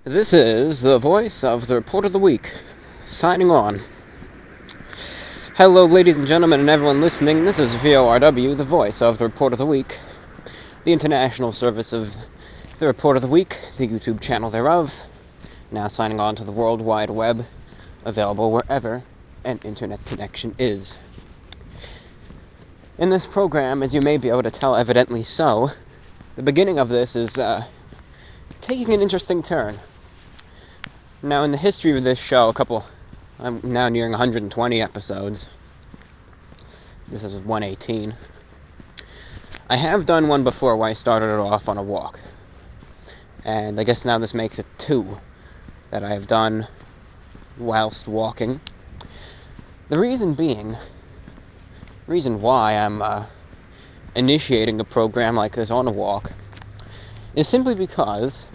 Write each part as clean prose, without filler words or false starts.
This is the voice of the Report of the Week, signing on. Hello, ladies and gentlemen, and everyone listening. This is VORW, the voice of the Report of the Week, the international service of the Report of the Week, the YouTube channel thereof, now signing on to the World Wide Web, available wherever an internet connection is. In this program, as you may be able to tell, evidently so, the beginning of this is taking an interesting turn. Now, in the history of this show, I'm now nearing 120 episodes. This is 118. I have done one before where I started it off on a walk. And I guess now this makes it 2 that I have done whilst walking. The reason why I'm initiating a program like this on a walk is simply because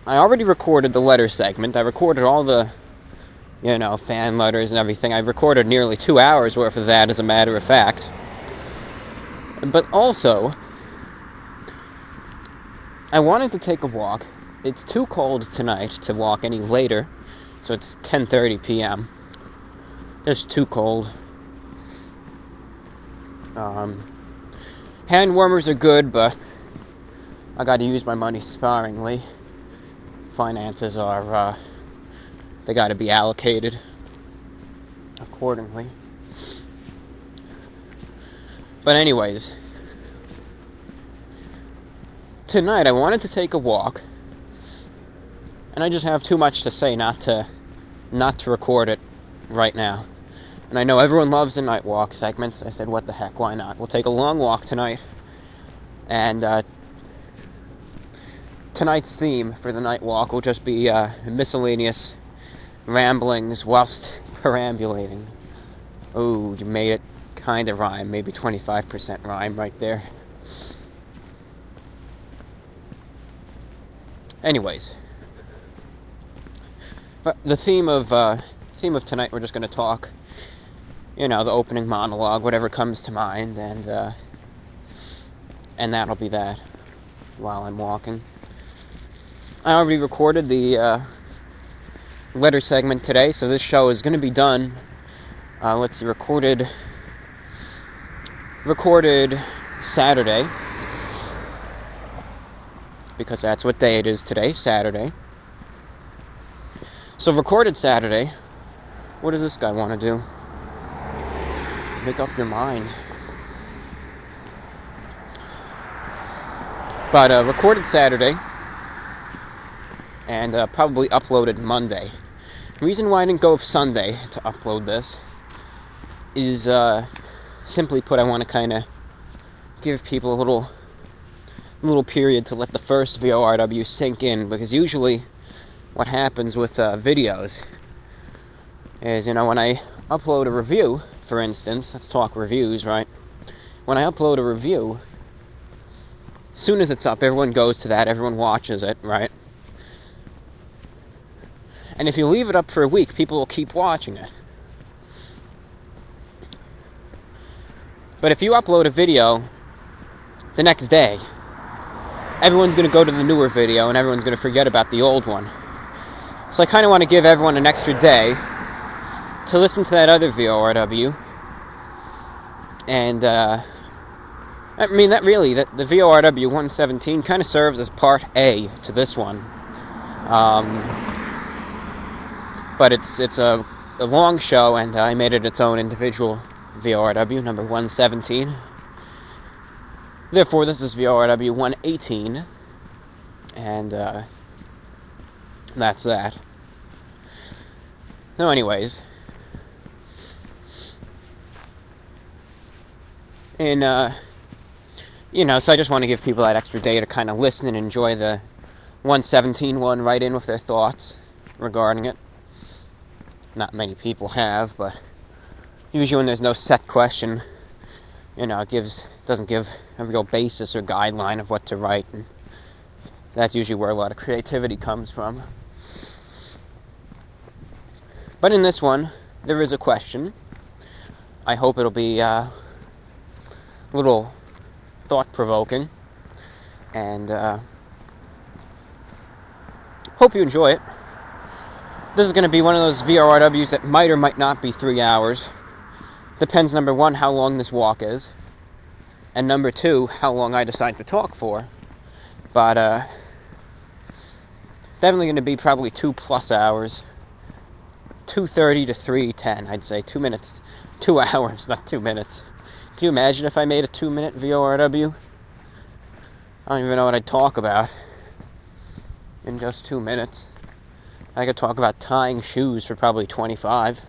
I already recorded the letter segment. I recorded all the, fan letters and everything. I recorded nearly 2 hours worth of that, as a matter of fact. But also, I wanted to take a walk. It's too cold tonight to walk any later, so it's 10:30 p.m. Just too cold. Hand warmers are good, but I got to use my money sparingly. Finances are, they got to be allocated accordingly. But anyways, tonight I wanted to take a walk, and I just have too much to say not to record it right now. And I know everyone loves the night walk segments. I said, what the heck, why not? We'll take a long walk tonight, and tonight's theme for the night walk will just be miscellaneous ramblings whilst perambulating. Oh, you made it kind of rhyme. Maybe 25% rhyme right there. Anyways, but the theme of tonight, we're just going to talk, the opening monologue, whatever comes to mind, and that'll be that while I'm walking. I already recorded the letter segment today, so this show is going to be done. Recorded Saturday, because that's what day it is today, Saturday. So recorded Saturday. What does this guy want to do? Make up your mind. But recorded Saturday, and probably uploaded Monday. The reason why I didn't go with Sunday to upload this is, simply put, I want to kind of give people a little period to let the first VORW sink in, because usually what happens with videos is, when I upload a review, for instance, let's talk reviews, right? When I upload a review, as soon as it's up, everyone goes to that, everyone watches it, right? And if you leave it up for a week, people will keep watching it. But if you upload a video the next day, everyone's going to go to the newer video and everyone's going to forget about the old one. So I kind of want to give everyone an extra day to listen to that other VORW. And, the VORW 117 kind of serves as part A to this one. But it's a long show, and I made it its own individual VORW, number 117. Therefore, this is VORW 118, and that's that. So anyways, and, so I just want to give people that extra day to kind of listen and enjoy the 117 one right in with their thoughts regarding it. Not many people have, but usually when there's no set question, it doesn't give a real basis or guideline of what to write, and that's usually where a lot of creativity comes from. But in this one, there is a question. I hope it'll be a little thought-provoking, and hope you enjoy it. This is going to be one of those VORWs that might or might not be 3 hours. Depends, number one, how long this walk is. And number two, how long I decide to talk for. But, definitely going to be probably 2+ hours. 2:30 to 3:10, I'd say. 2 minutes. 2 hours, not 2 minutes. Can you imagine if I made a 2-minute VORW? I don't even know what I'd talk about in just 2 minutes. I could talk about tying shoes for probably 25.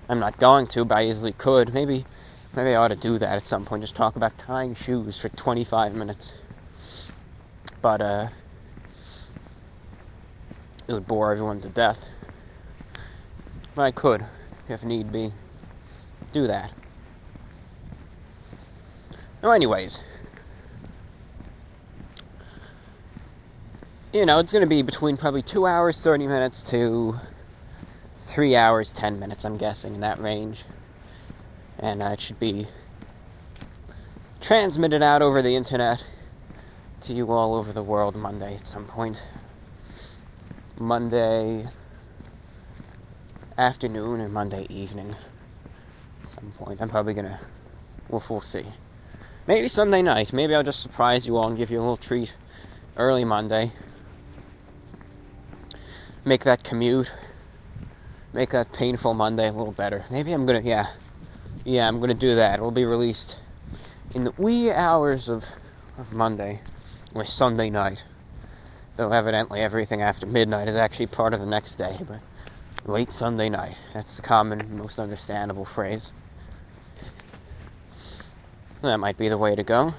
I'm not going to, but I easily could. Maybe I ought to do that at some point. Just talk about tying shoes for 25 minutes. But, it would bore everyone to death. But I could, if need be, do that. Well, anyways. It's going to be between probably 2 hours, 30 minutes to 3 hours, 10 minutes, I'm guessing, in that range. And it should be transmitted out over the internet to you all over the world Monday at some point. Monday afternoon or Monday evening at some point. I'm probably going to... We'll see. Maybe Sunday night. Maybe I'll just surprise you all and give you a little treat early Monday. Make that commute, make that painful Monday a little better. Maybe I'm going to, I'm going to do that. It will be released in the wee hours of Monday, or Sunday night. Though evidently everything after midnight is actually part of the next day, but late Sunday night. That's the common, most understandable phrase. That might be the way to go.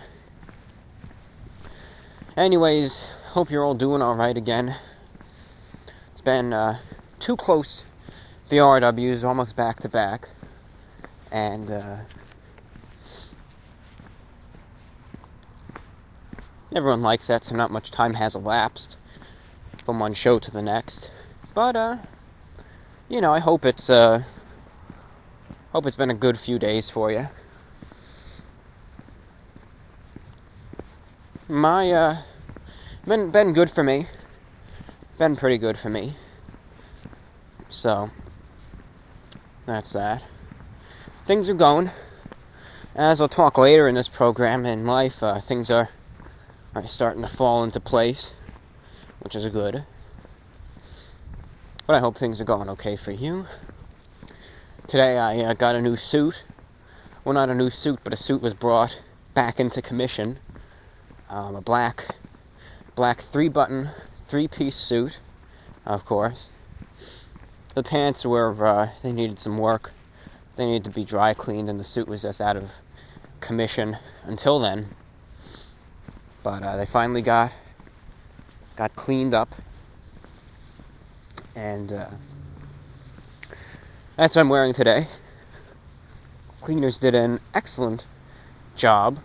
Anyways, hope you're all doing alright again. Been 2 close VRWs, almost back to back, and everyone likes that, so not much time has elapsed from one show to the next. But I hope it's been a good few days for you. Been good for me. Been pretty good for me. So, that's that. Things are going. As I'll talk later in this program in life, things are starting to fall into place, which is good. But I hope things are going okay for you. Today I got a new suit. Well, not a new suit, but a suit was brought back into commission. A black 3-button, 3-piece suit, of course. The pants were, they needed some work. They needed to be dry cleaned, and the suit was just out of commission until then. But they finally got cleaned up. And that's what I'm wearing today. Cleaners did an excellent job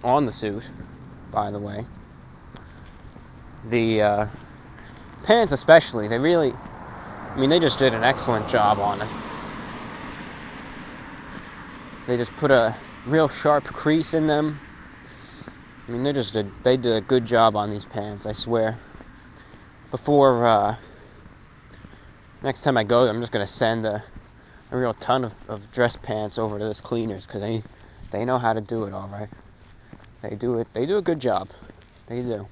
on the suit, by the way. The pants especially, they just did an excellent job on it. They just put a real sharp crease in them. They did a good job on these pants, I swear. Before, next time I go, I'm just going to send a real ton of dress pants over to this cleaners, because they know how to do it all right. They do a good job. They do.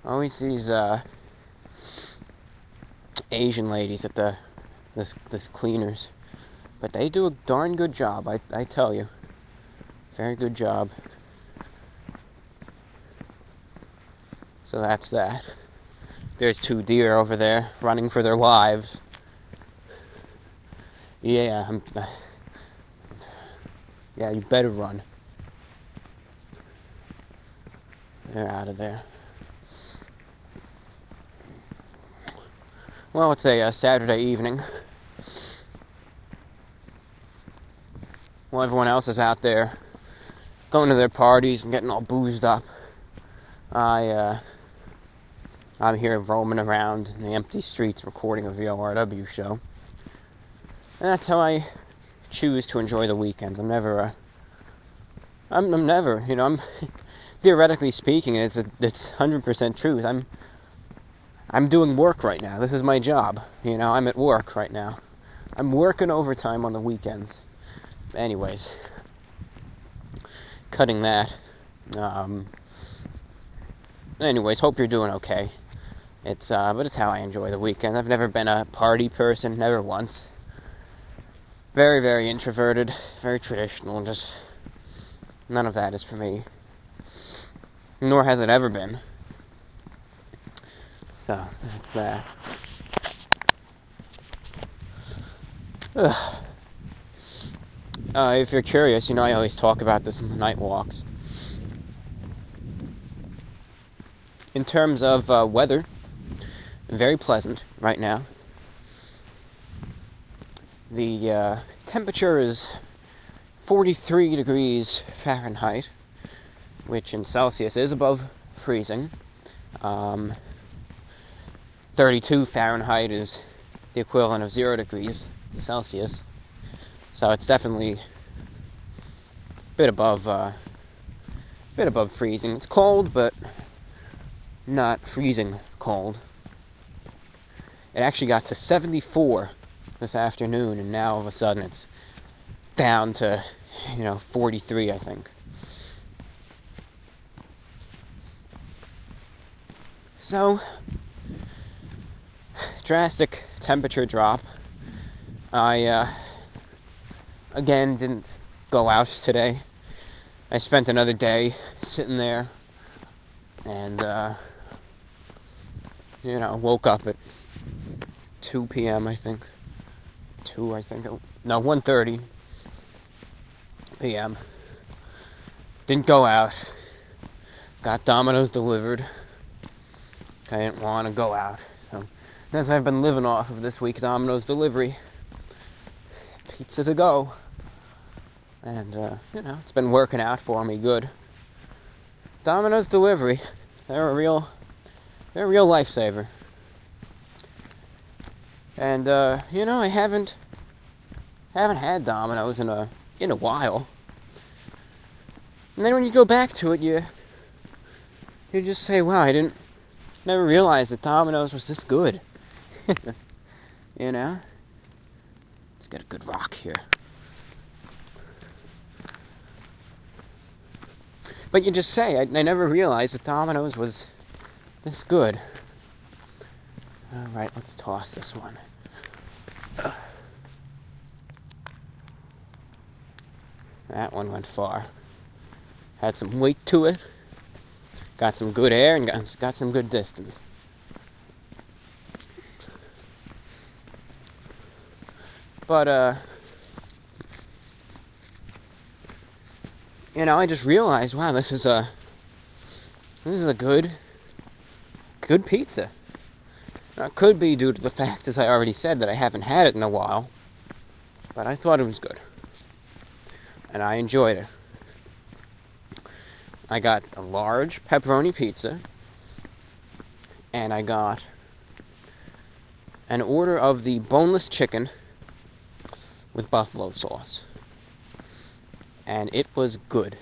Always these Asian ladies at this cleaners, but they do a darn good job. I tell you, very good job. So that's that. There's 2 deer over there running for their lives. Yeah, you better run. They're out of there. Well, it's a Saturday evening. While everyone else is out there going to their parties and getting all boozed up, I'm here roaming around in the empty streets recording a VORW show. And that's how I choose to enjoy the weekends. I'm never, theoretically speaking, it's 100% truth. I'm doing work right now. This is my job. I'm at work right now. I'm working overtime on the weekends. Anyways, cutting that. Anyways, hope you're doing okay. But it's how I enjoy the weekend. I've never been a party person, never once. Very, very introverted, very traditional, just none of that is for me. Nor has it ever been. So, that's that. If you're curious, I always talk about this in the night walks. In terms of weather, very pleasant right now. The temperature is 43 degrees Fahrenheit, which in Celsius is above freezing. 32 Fahrenheit is the equivalent of 0 degrees Celsius. So it's definitely a bit above freezing. It's cold, but not freezing cold. It actually got to 74 this afternoon, and now all of a sudden it's down to 43, I think. So, drastic temperature drop. I again didn't go out today. I spent another day sitting there and woke up at 2 p.m. I think. 1:30 p.m. Didn't go out. Got Domino's delivered. I didn't want to go out. So that's what I've been living off of this week, Domino's delivery. Pizza to go. And, it's been working out for me good. Domino's delivery. They're a real lifesaver. And, I haven't had Domino's in a while. And then when you go back to it, you just say, wow, I never realized that Domino's was this good. Let's get a good rock here. But you just say, I never realized that Domino's was this good. Alright, let's toss this one. That one went far. Had some weight to it. Got some good air and got some good distance. But, I just realized, wow, this is a good pizza. Now, it could be due to the fact, as I already said, that I haven't had it in a while. But I thought it was good. And I enjoyed it. I got a large pepperoni pizza. And I got an order of the boneless chicken with buffalo sauce. And it was good.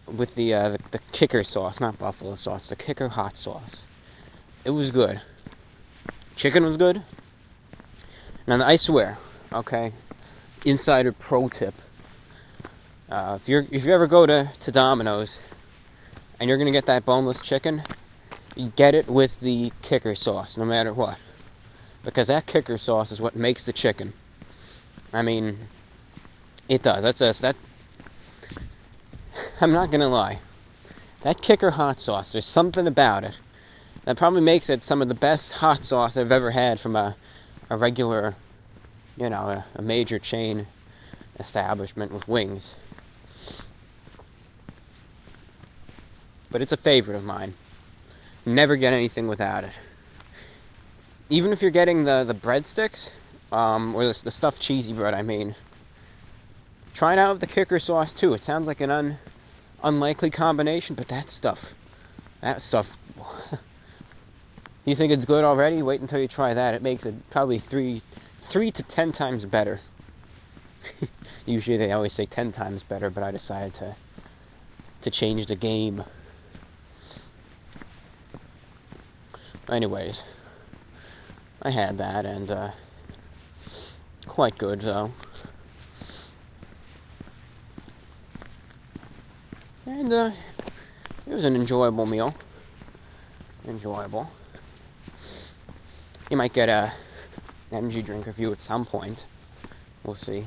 With the kicker sauce, not buffalo sauce, the kicker hot sauce. It was good. Chicken was good. And I swear, okay, insider pro tip. If you ever go to Domino's and you're gonna get that boneless chicken, you get it with the kicker sauce, no matter what, because that kicker sauce is what makes the chicken. I mean, it does. That. I'm not gonna lie. That kicker hot sauce, there's something about it that probably makes it some of the best hot sauce I've ever had from a regular, a major chain establishment with wings. But it's a favorite of mine. Never get anything without it. Even if you're getting the breadsticks, or the stuffed cheesy bread, try it out with the kicker sauce too. It sounds like an unlikely combination, but that stuff, you think it's good already? Wait until you try that. It makes it probably 3 to 10 times better. Usually they always say 10 times better, but I decided to to change the game. Anyways, I had that, and quite good though. And it was an enjoyable meal. Enjoyable. You might get an energy drink review at some point. We'll see.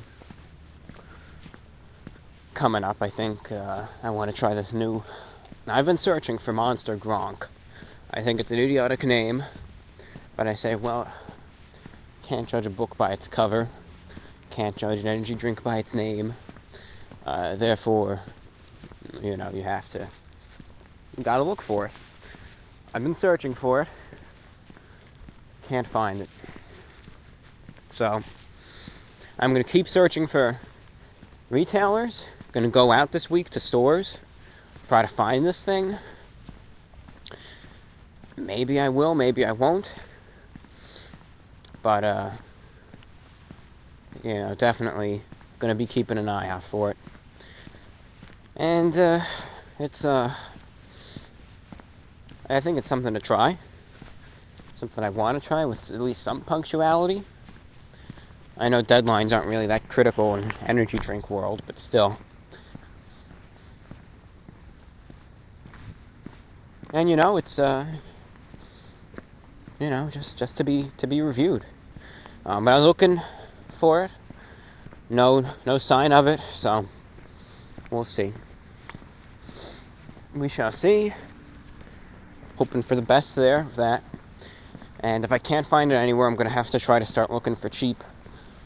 Coming up, I think I want to try this new... I've been searching for Monster Gronk. I think it's an idiotic name, but I say, well, can't judge a book by its cover, can't judge an energy drink by its name, therefore, you gotta look for it. I've been searching for it, can't find it. So, I'm gonna keep searching for retailers, gonna go out this week to stores, try to find this thing. Maybe I will, maybe I won't. But, definitely gonna be keeping an eye out for it. And, I think it's something to try. Something I want to try with at least some punctuality. I know deadlines aren't really that critical in energy drink world, but still. And it's just to be reviewed. But I was looking for it. No sign of it, so we'll see. We shall see. Hoping for the best there of that. And if I can't find it anywhere, I'm going to have to try to start looking for cheap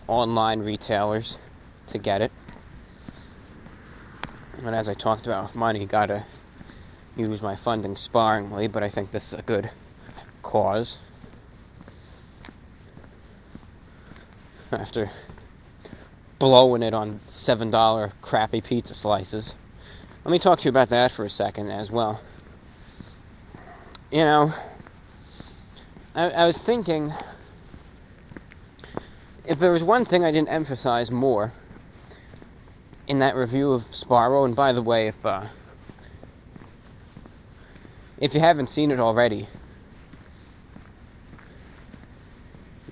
online retailers to get it. And as I talked about with money, gotta use my funding sparingly, but I think this is a good cause. After blowing it on $7 crappy pizza slices. Let me talk to you about that for a second as well. I was thinking, if there was one thing I didn't emphasize more in that review of Sbarro, and by the way, if you haven't seen it already,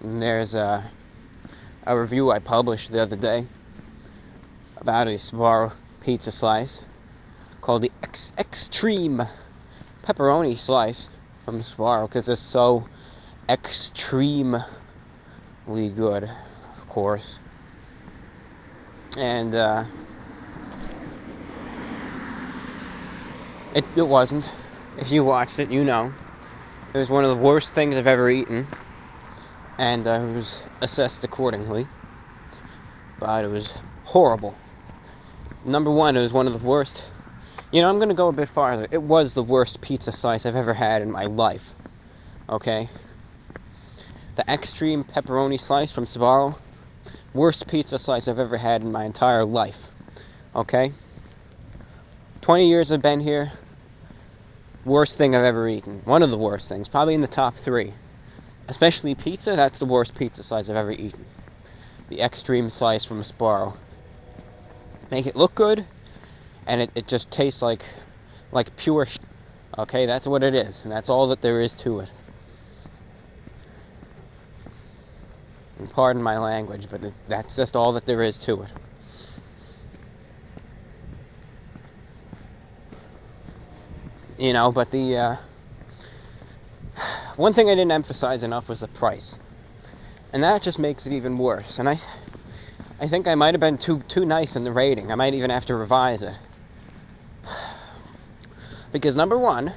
there's a review I published the other day about a Sbarro pizza slice called the Extreme Pepperoni Slice from Sbarro, because it's so extremely good, of course. And it wasn't. If you watched it, you know. It was one of the worst things I've ever eaten, and I was assessed accordingly. But it was horrible. Number one, it was one of the worst. I'm going to go a bit farther. It was the worst pizza slice I've ever had in my life. Okay? The Extreme Pepperoni Slice from Sbarro. Worst pizza slice I've ever had in my entire life. Okay? 20 years I've been here. Worst thing I've ever eaten. One of the worst things. Probably in the top 3. Especially pizza, that's the worst pizza slice I've ever eaten. The Extreme Slice from Sbarro. Make it look good, and it just tastes like pure shit. Okay, that's what it is, and that's all that there is to it. And pardon my language, but that's just all that there is to it. But the one thing I didn't emphasize enough was the price. And that just makes it even worse. And I think I might have been too nice in the rating. I might even have to revise it. Because number one,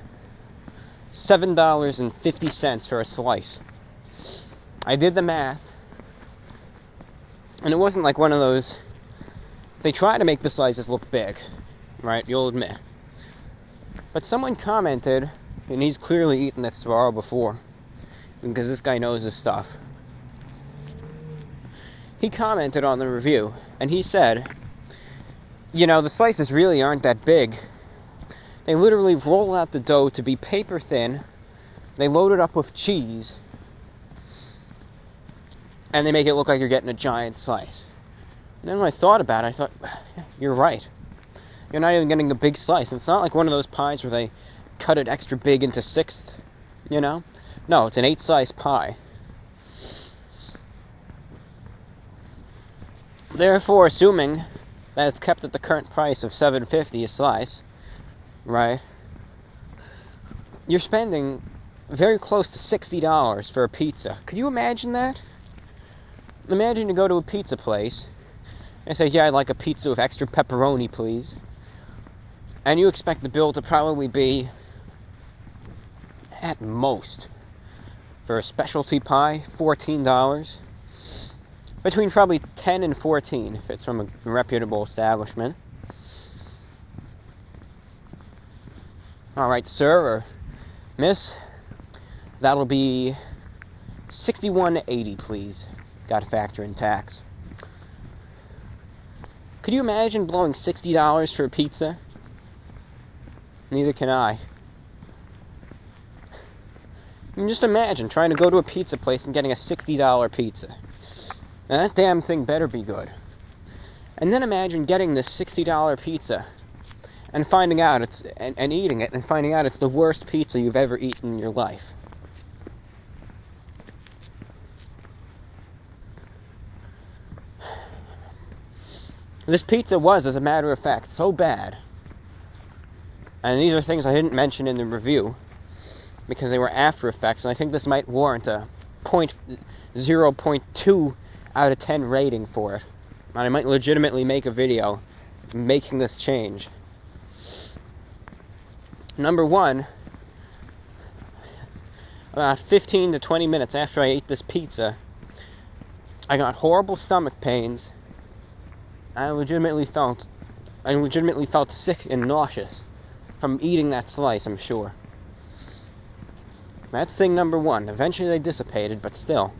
$7.50 for a slice. I did the math. And it wasn't like one of those... They try to make the slices look big. Right? You'll admit. But someone commented, and he's clearly eaten that Sbarro before, because this guy knows his stuff. He commented on the review, and he said, the slices really aren't that big. They literally roll out the dough to be paper thin, they load it up with cheese, and they make it look like you're getting a giant slice. And then when I thought about it, I thought, you're right. You're not even getting a big slice. It's not like one of those pies where they cut it extra big into 6, you know? No, it's an 8-slice pie. Therefore, assuming that it's kept at the current price of $7.50 a slice, right? You're spending very close to $60 for a pizza. Could you imagine that? Imagine you go to a pizza place and say, yeah, I'd like a pizza with extra pepperoni, please. And you expect the bill to probably be, at most, for a specialty pie, $14. Between probably $10 and $14 if it's from a reputable establishment. Alright, sir or miss, that'll be $61.80, please. Got to factor in tax. Could you imagine blowing $60 for a pizza? Neither can I. And just imagine trying to go to a pizza place and getting a $60 pizza. Now that damn thing better be good. And then imagine getting this $60 pizza and finding out and eating it and finding out it's the worst pizza you've ever eaten in your life. This pizza was, as a matter of fact, so bad. And these are things I didn't mention in the review because they were after effects, and I think this might warrant a 0.2 out of 10 rating for it. And I might legitimately make a video making this change. Number one, about 15 to 20 minutes after I ate this pizza, I got horrible stomach pains. I legitimately felt sick and nauseous from eating that slice, I'm sure. That's thing number one. Eventually they dissipated, but still.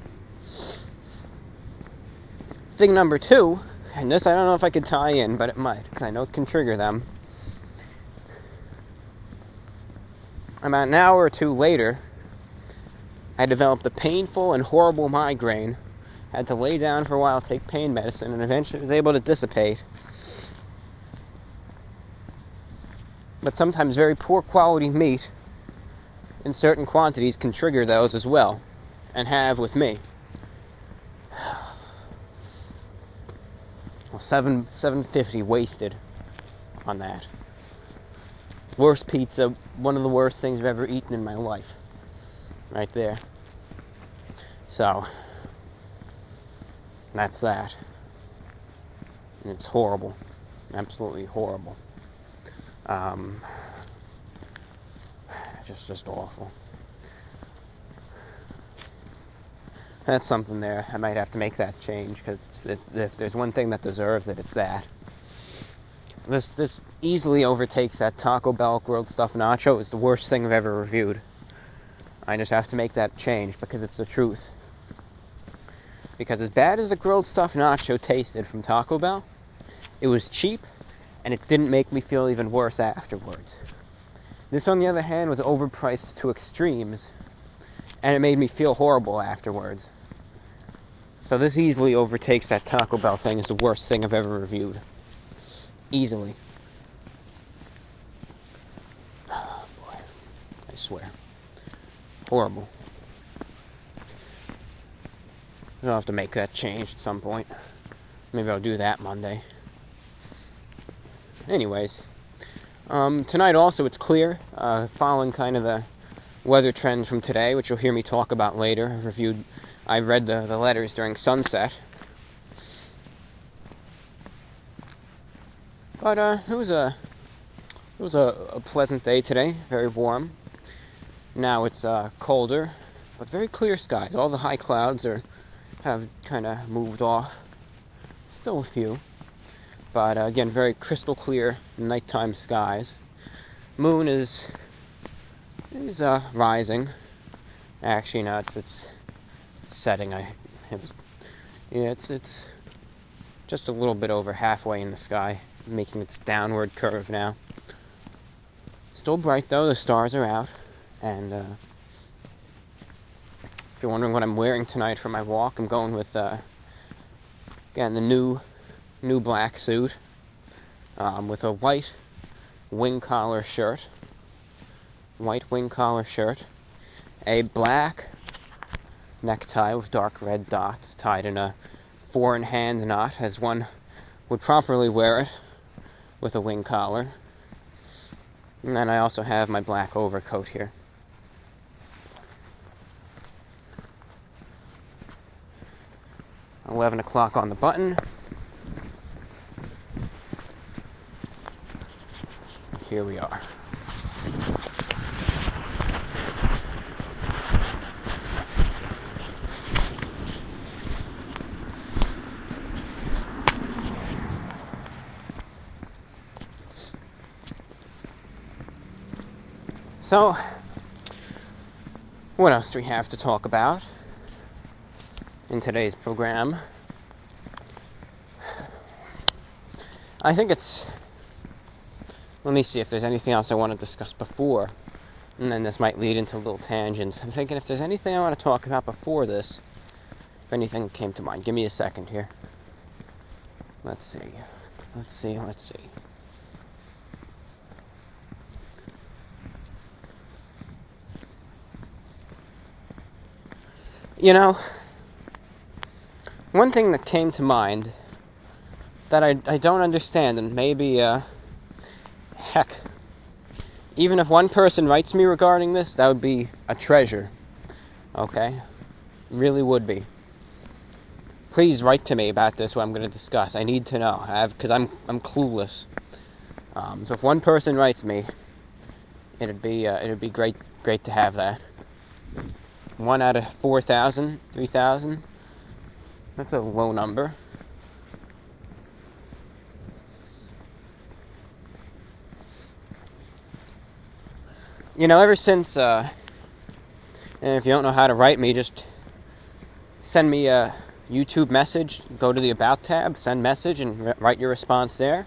Thing number two, and this I don't know if I could tie in, but it might, because I know it can trigger them. About an hour or two later, I developed a painful and horrible migraine. Had to lay down for a while, take pain medicine, and eventually was able to dissipate. But sometimes very poor quality meat in certain quantities can trigger those as well, and have with me. Well, $7.50 wasted on that. Worst pizza, one of the worst things I've ever eaten in my life. Right there. So, that's that. And it's horrible. Absolutely horrible. Just awful. That's something there. I might have to make that change, because if there's one thing that deserves it, it's that. This easily overtakes that Taco Bell grilled stuffed nacho. It's the worst thing I've ever reviewed. I just have to make that change, because it's the truth. Because as bad as the grilled stuffed nacho tasted from Taco Bell, it was cheap, and it didn't make me feel even worse afterwards. This, on the other hand, was overpriced to extremes, and it made me feel horrible afterwards. So this easily overtakes that Taco Bell thing as the worst thing I've ever reviewed. Easily. Oh, boy. I swear. Horrible. I'll have to make that change at some point. Maybe I'll do that Monday. Anyways. Tonight also it's clear, following kind of the weather trends from today, which you'll hear me talk about later. I read the letters during sunset. But it was a pleasant day today, very warm. Now it's colder, but very clear skies. All the high clouds have kind of moved off. Still a few. But again, very crystal clear nighttime skies. Moon is rising. Actually, no, it's setting. It's just a little bit over halfway in the sky, making its downward curve now. Still bright though. The stars are out, and if you're wondering what I'm wearing tonight for my walk, I'm going with again the new black suit. with a white wing collar shirt, a black necktie with dark red dots tied in a four-in-hand knot, as one would properly wear it with a wing collar. And then I also have my black overcoat here. $11 on the button. Here we are. So, what else do we have to talk about in today's program? I think let me see if there's anything else I want to discuss before, and then this might lead into little tangents. I'm thinking if there's anything I want to talk about before this, if anything came to mind. Give me a second here. Let's see. You know, one thing that came to mind that I don't understand, and maybe, heck, even if one person writes me regarding this, that would be a treasure, okay? Really would be. Please write to me about this, what I'm going to discuss. I need to know, because I'm clueless. So if one person writes me, it'd be great to have that. 1 out of 4,000, 3,000. That's a low number. You know, ever since, and if you don't know how to write me, just send me a YouTube message. Go to the About tab, send message, and write your response there.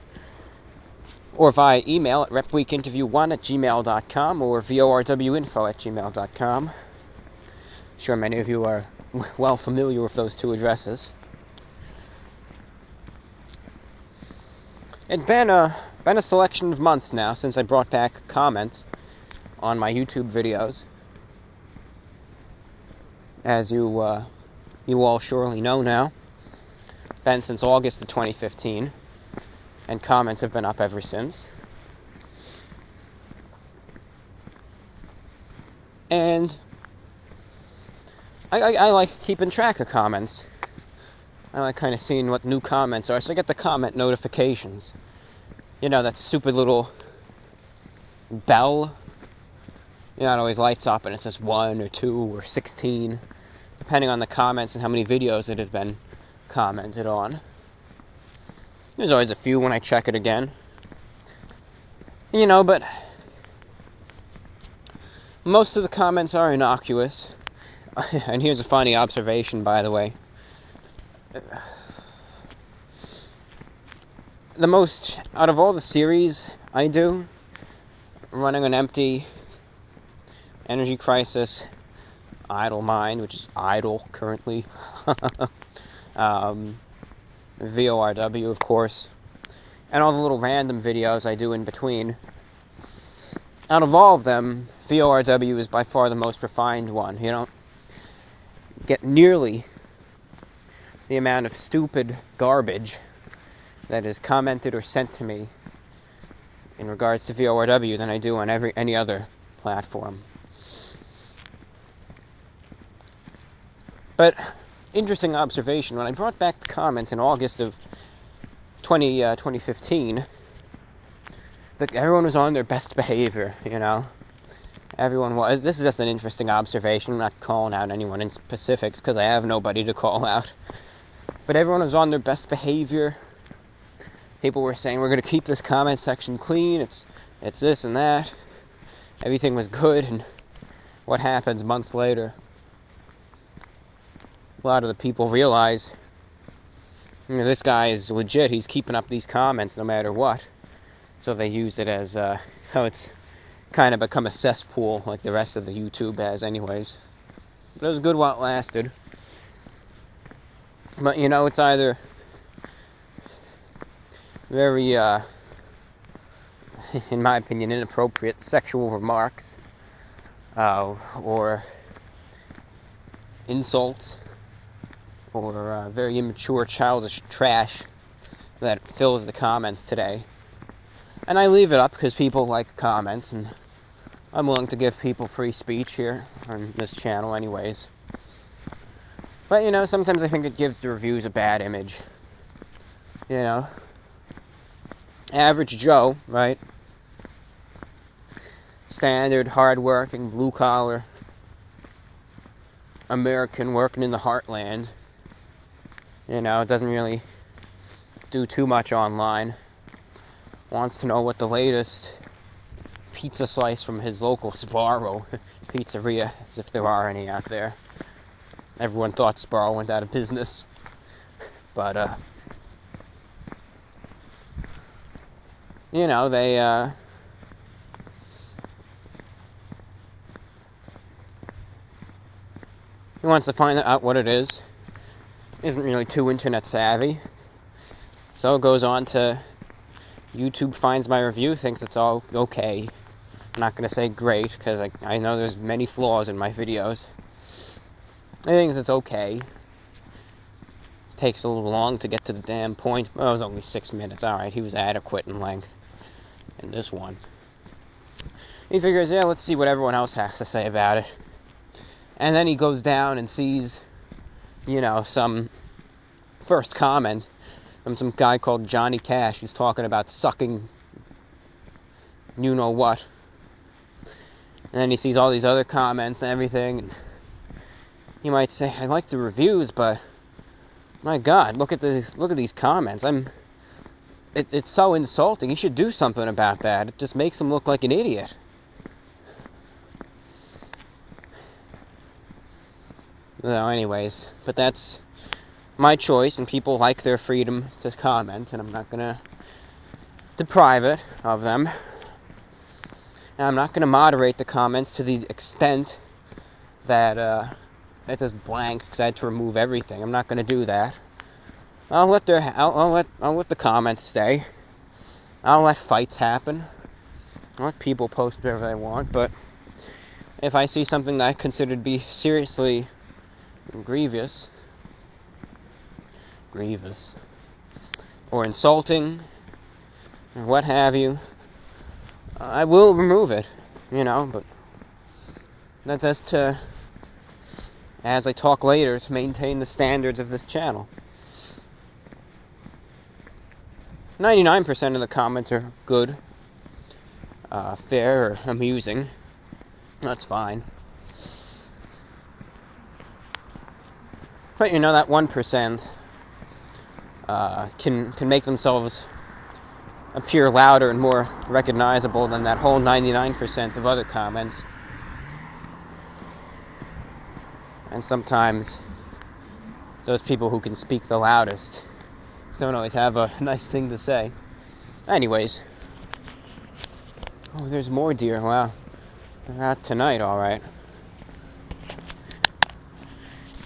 Or via email at repweekinterview1@gmail.com or vorwinfo@gmail.com. Sure, many of you are well familiar with those two addresses. It's been a selection of months now since I brought back comments on my YouTube videos. As you all surely know now, been since August of 2015, and comments have been up ever since. And I like keeping track of comments. I like kind of seeing what new comments are, so I get the comment notifications. You know, that stupid little bell. You know, it always lights up and it says 1 or 2 or 16, depending on the comments and how many videos it had been commented on. There's always a few when I check it again. You know, but most of the comments are innocuous. And here's a funny observation, by the way. The most, out of all the series I do, Running on Empty, Energy Crisis, Idle Mind, which is idle currently, VORW, of course, and all the little random videos I do in between. Out of all of them, VORW is by far the most refined one. You don't get nearly the amount of stupid garbage that is commented or sent to me in regards to VORW than I do on any other platform. But, interesting observation, when I brought back the comments in August of 2015, that everyone was on their best behavior, you know. Everyone was. This is just an interesting observation. I'm not calling out anyone in specifics because I have nobody to call out. But everyone was on their best behavior. People were saying, we're going to keep this comment section clean. It's this and that. Everything was good. And what happens months later? A lot of the people realize, you know, this guy is legit. He's keeping up these comments no matter what. So they use it as, so it's kind of become a cesspool like the rest of the YouTube has anyways. But it was good while it lasted. But, you know, it's either very in my opinion, inappropriate sexual remarks, or insults, or very immature, childish trash that fills the comments today. And I leave it up because people like comments, and I'm willing to give people free speech here on this channel anyways. But, sometimes I think it gives the reviews a bad image. Average Joe, right? Standard, hard-working, blue-collar American working in the heartland. Doesn't really do too much online. Wants to know what the latest pizza slice from his local Sbarro pizzeria, as if there are any out there. Everyone thought Sbarro went out of business. But, they, he wants to find out what it is. Isn't really too internet savvy. So goes on to YouTube, finds my review, thinks it's all okay. I'm not going to say great, because I know there's many flaws in my videos. I think it's okay. Takes a little long to get to the damn point. Well, it was only 6 minutes. Alright, he was adequate in length in this one. He figures, let's see what everyone else has to say about it. And then he goes down and sees, some first comment from some guy called Johnny Cash who's talking about sucking you-know-what. And then he sees all these other comments and everything, and he might say, I like the reviews, but my God, look at these comments. It's so insulting. He should do something about that. It just makes him look like an idiot. No, anyways, but that's my choice, and people like their freedom to comment, and I'm not going to deprive it of them. And I'm not going to moderate the comments to the extent that it's just blank because I had to remove everything. I'm not going to do that. I'll let the comments stay. I'll let fights happen. I'll let people post whatever they want, but if I see something that I consider to be seriously grievous, or insulting, or what have you, I will remove it, but that's as I talk later, to maintain the standards of this channel. 99% of the comments are good, fair, or amusing. That's fine. But that 1% can make themselves appear louder and more recognizable than that whole 99% of other comments. And sometimes those people who can speak the loudest don't always have a nice thing to say. Anyways. Oh, there's more deer. Wow. They're out tonight, alright.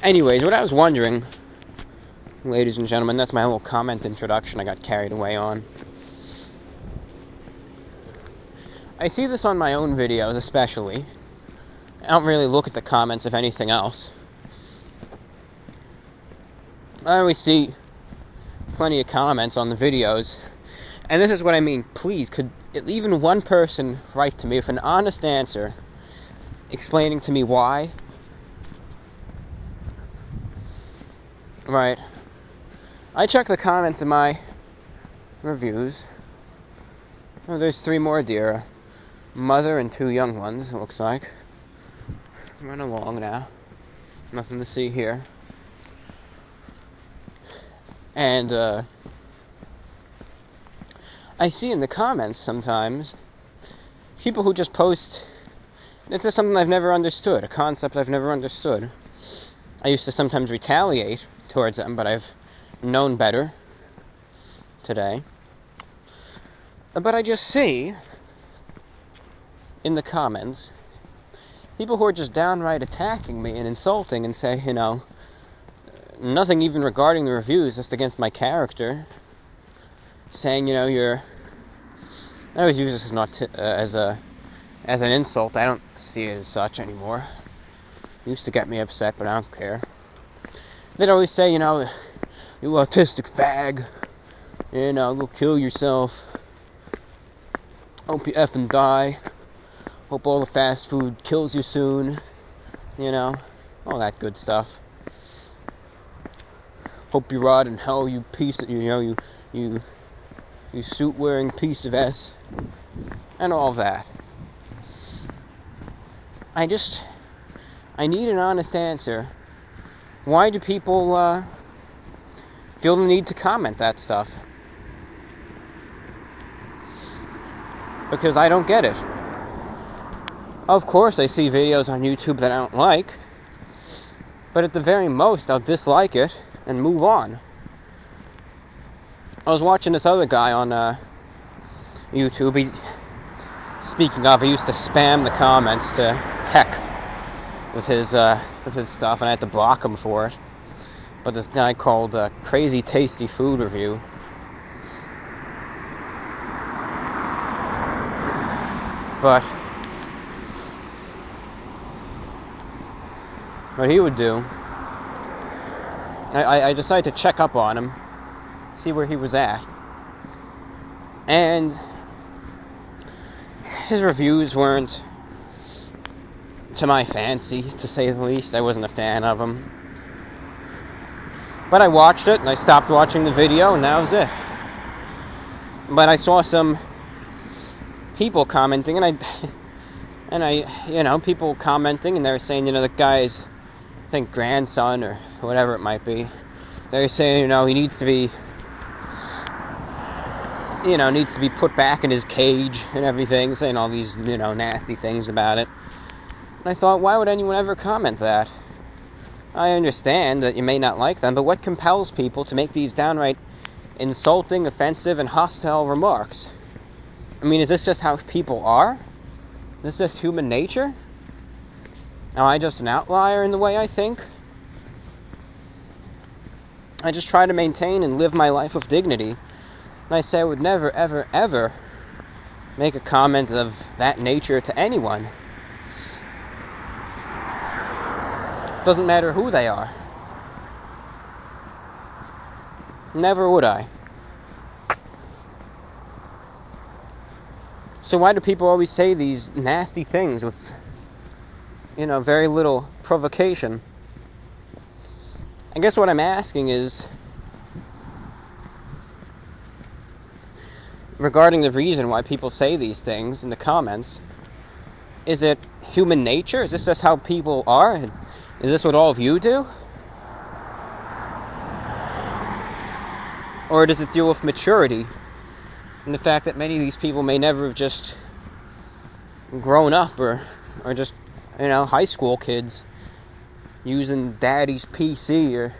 Anyways, what I was wondering, ladies and gentlemen, that's my little comment introduction I got carried away on. I see this on my own videos, especially. I don't really look at the comments of anything else. I always see plenty of comments on the videos. And this is what I mean. Please, could even one person write to me with an honest answer explaining to me why? Right. I check the comments in my reviews. Oh, there's 3 more deer. A mother and 2 young ones, it looks like. Run along now. Nothing to see here. And, I see in the comments sometimes people who just post, it's just something I've never understood, a concept I've never understood. I used to sometimes retaliate towards them, but I've known better today. But I just see in the comments people who are just downright attacking me and insulting and say, nothing even regarding the reviews, just against my character. Saying, you're I always use this as not as an insult. I don't see it as such anymore. It used to get me upset, but I don't care. They'd always say, you autistic fag, go kill yourself. Hope you effing die. Hope all the fast food kills you soon. All that good stuff. Hope you rot in hell, you piece of, you suit-wearing piece of S. And all that. I need an honest answer. Why do people feel the need to comment that stuff? Because I don't get it. Of course, I see videos on YouTube that I don't like, but at the very most, I'll dislike it and move on. I was watching this other guy on YouTube. Speaking of, he used to spam the comments to heck with his stuff, and I had to block him for it. But this guy called Crazy Tasty Food Review. But what he would do, I decided to check up on him, see where he was at. And his reviews weren't to my fancy, to say the least. I wasn't a fan of him. But I watched it, and I stopped watching the video, and that was it. But I saw some people commenting, and I people commenting, and they were saying, the guy's, I think, grandson, or whatever it might be. They were saying, he needs to be put back in his cage and everything, saying all these, nasty things about it. And I thought, why would anyone ever comment that? I understand that you may not like them, but what compels people to make these downright insulting, offensive, and hostile remarks? I mean, is this just how people are? Is this just human nature? Am I just an outlier in the way I think? I just try to maintain and live my life with dignity. And I say I would never, ever, ever make a comment of that nature to anyone. Doesn't matter who they are. Never would I. So why do people always say these nasty things with, very little provocation? I guess what I'm asking is, regarding the reason why people say these things in the comments, is it human nature? Is this just how people are? Is this what all of you do? Or does it deal with maturity and the fact that many of these people may never have just grown up or just, high school kids using daddy's PC or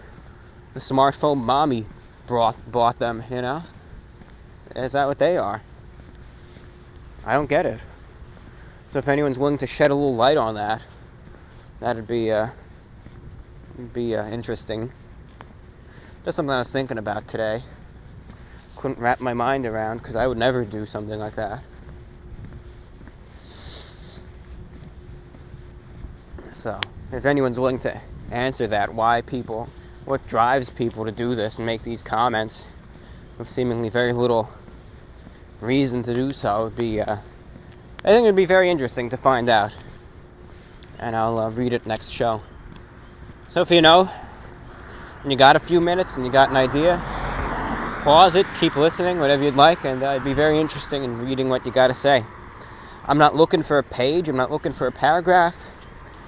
the smartphone mommy bought them, Is that what they are? I don't get it. So if anyone's willing to shed a little light on that, that'd be interesting. Just something I was thinking about today. Couldn't wrap my mind around, because I would never do something like that. So, if anyone's willing to answer that, what drives people to do this and make these comments with seemingly very little reason to do so, would be, I think it'd be very interesting to find out. And I'll read it next show. So if and you got a few minutes and you got an idea, pause it, keep listening, whatever you'd like, and I'd be very interested in reading what you got to say. I'm not looking for a page, I'm not looking for a paragraph.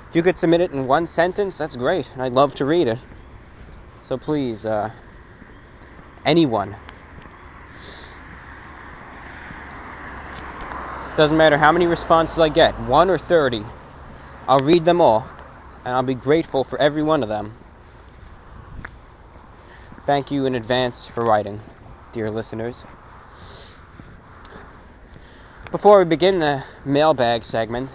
If you could submit it in one sentence, that's great, and I'd love to read it. So please, anyone. Doesn't matter how many responses I get, 1 or 30, I'll read them all, and I'll be grateful for every one of them. Thank you in advance for writing, dear listeners. Before we begin the mailbag segment,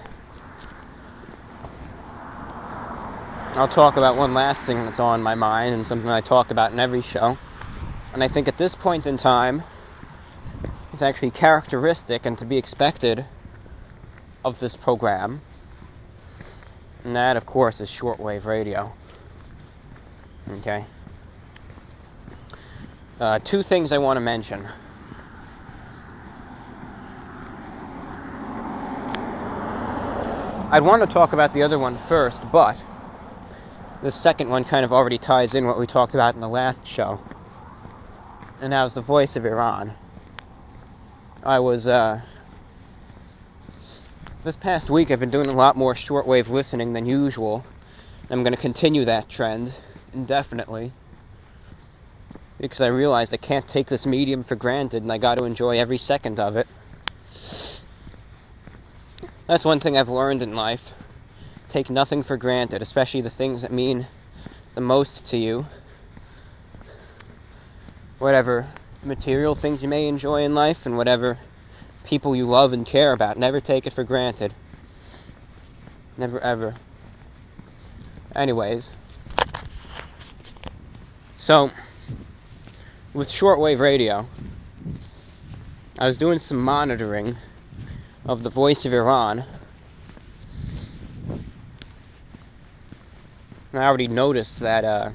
I'll talk about one last thing that's on my mind and something I talk about in every show. And I think at this point in time, it's actually characteristic and to be expected of this program. And that, of course, is shortwave radio. Okay? Two things I want to mention. I'd want to talk about the other one first, but the second one kind of already ties in what we talked about in the last show. And that was the voice of Iran. I was, this past week I've been doing a lot more shortwave listening than usual. I'm going to continue that trend indefinitely. Because I realized I can't take this medium for granted and I got to enjoy every second of it. That's one thing I've learned in life. Take nothing for granted, especially the things that mean the most to you. Whatever material things you may enjoy in life and whatever people you love and care about. Never take it for granted. Never ever. Anyways. So, with shortwave radio, I was doing some monitoring of the voice of Iran. And I already noticed that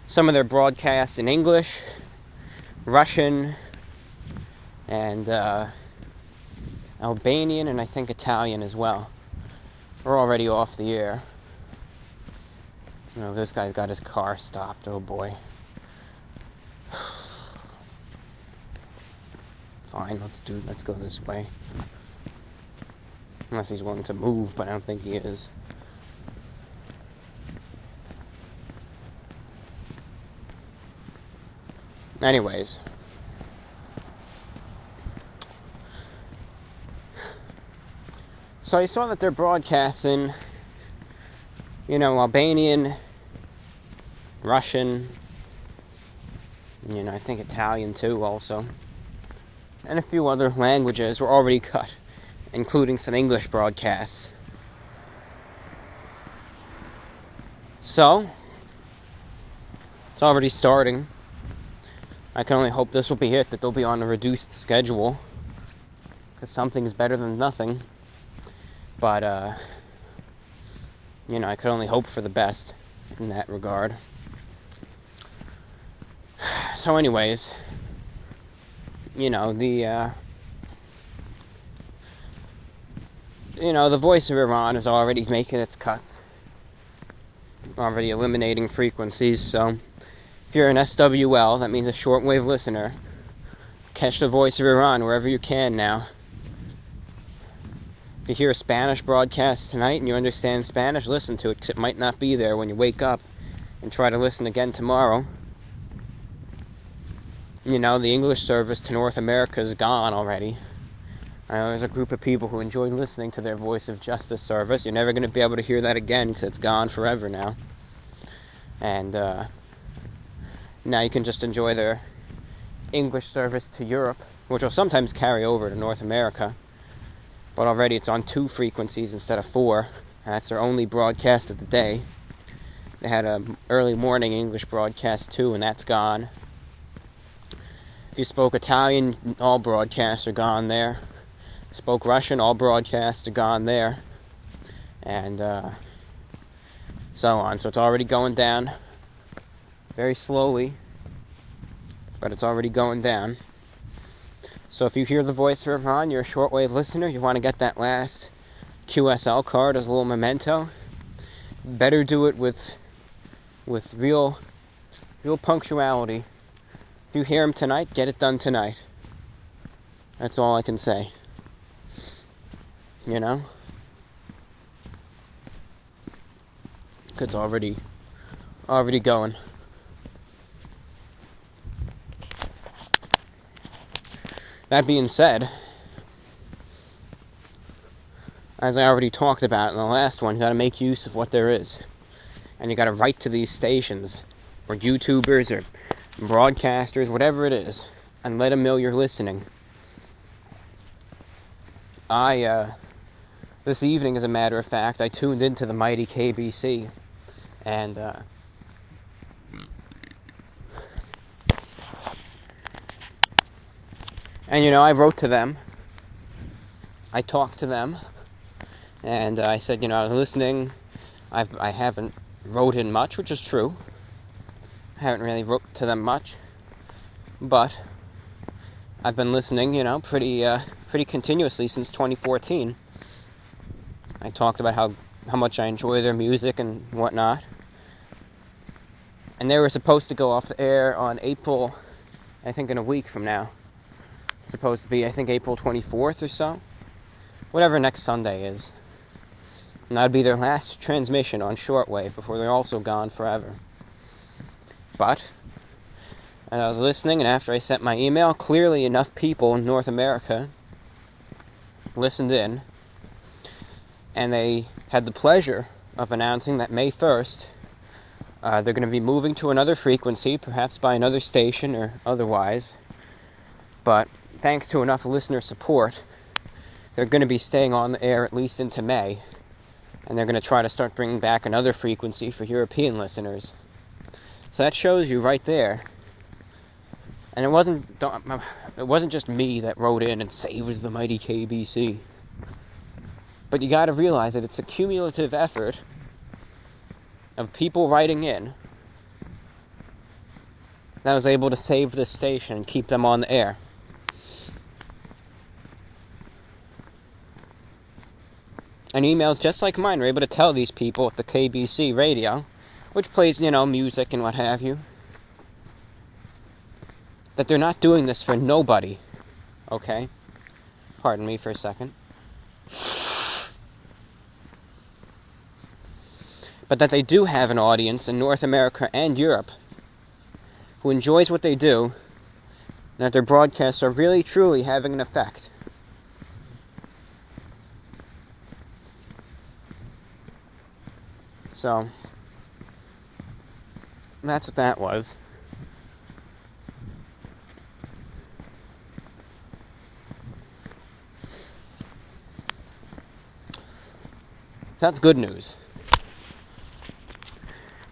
some of their broadcasts in English, Russian, and Albanian, and I think Italian as well, are already off the air. You know, this guy's got his car stopped, oh boy. Fine, let's go this way. Unless he's willing to move, but I don't think he is. Anyways. So I saw that they're broadcasting, Albanian, Russian, I think Italian too also. And a few other languages were already cut, including some English broadcasts. So, it's already starting. I can only hope this will be it, that they'll be on a reduced schedule, because something is better than nothing. But, I could only hope for the best in that regard. So anyways, the voice of Iran is already making its cuts. Already eliminating frequencies, so if you're an SWL, that means a shortwave listener, catch the voice of Iran wherever you can now. If you hear a Spanish broadcast tonight and you understand Spanish, listen to it, because it might not be there when you wake up, and try to listen again tomorrow. The English service to North America is gone already. I know there's a group of people who enjoy listening to their Voice of Justice service. You're never going to be able to hear that again, because it's gone forever now. And now you can just enjoy their English service to Europe, which will sometimes carry over to North America. But already it's on 2 frequencies instead of 4. And that's their only broadcast of the day. They had an early morning English broadcast too, and that's gone. If you spoke Italian, all broadcasts are gone there. Spoke Russian, all broadcasts are gone there. And so on. So it's already going down. Very slowly. But it's already going down. So if you hear the voice of Iran, you're a shortwave listener, you want to get that last QSL card as a little memento, better do it with real punctuality. If you hear him tonight, get it done tonight. That's all I can say. It's already going. That being said, as I already talked about in the last one, you gotta make use of what there is. And you gotta write to these stations, or YouTubers, or broadcasters, whatever it is, and let them know you're listening. This evening, as a matter of fact, I tuned into the mighty KBC, and And, I wrote to them. I talked to them. And I said, I was listening. I haven't wrote in much, which is true. I haven't really wrote to them much. But I've been listening, pretty continuously since 2014. I talked about how much I enjoy their music and whatnot. And they were supposed to go off the air on April, I think in a week from now. It's supposed to be, I think, April 24th or so. Whatever next Sunday is. And that would be their last transmission on shortwave before they're also gone forever. But, as I was listening, and after I sent my email, clearly enough people in North America listened in. And they had the pleasure of announcing that May 1st, they're going to be moving to another frequency, perhaps by another station or otherwise. But thanks to enough listener support, they're going to be staying on the air at least into May. And they're going to try to start bringing back another frequency for European listeners. So that shows you right there. And it wasn't just me that wrote in and saved the mighty KBC. But you got to realize that it's a cumulative effort of people writing in that was able to save this station and keep them on the air. And emails just like mine were able to tell these people at the KBC radio, which plays, music and what have you, that they're not doing this for nobody. Okay? Pardon me for a second. But that they do have an audience in North America and Europe who enjoys what they do, and that their broadcasts are really, truly having an effect. So, that's what that was. That's good news.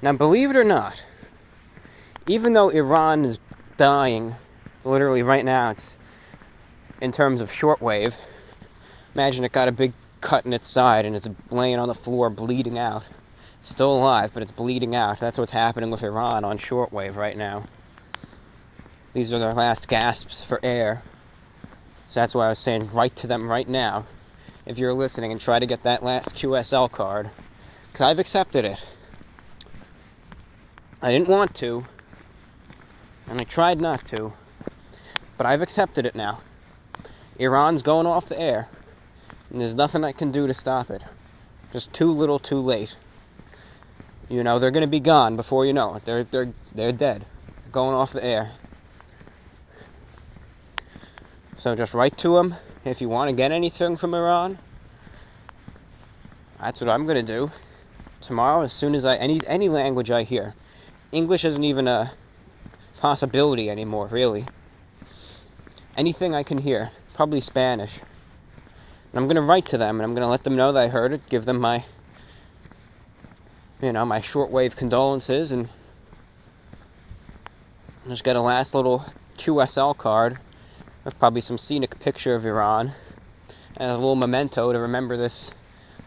Now, believe it or not, even though Iran is dying, literally right now, it's in terms of shortwave, imagine it got a big cut in its side and it's laying on the floor bleeding out. Still alive, but it's bleeding out. That's what's happening with Iran on shortwave right now. These are their last gasps for air. So that's why I was saying write to them right now, if you're listening, and try to get that last QSL card. Because I've accepted it. I didn't want to, and I tried not to, but I've accepted it now. Iran's going off the air, and there's nothing I can do to stop it. Just too little, too late. They're going to be gone before you know it. They're dead, going off the air. So just write to them if you want to get anything from Iran. That's what I'm going to do tomorrow. As soon as any language I hear. English isn't even a possibility anymore, really. Anything I can hear, probably Spanish. And I'm going to write to them, and I'm going to let them know that I heard it, give them my shortwave condolences, and just get a last little QSL card with probably some scenic picture of Iran, and a little memento to remember this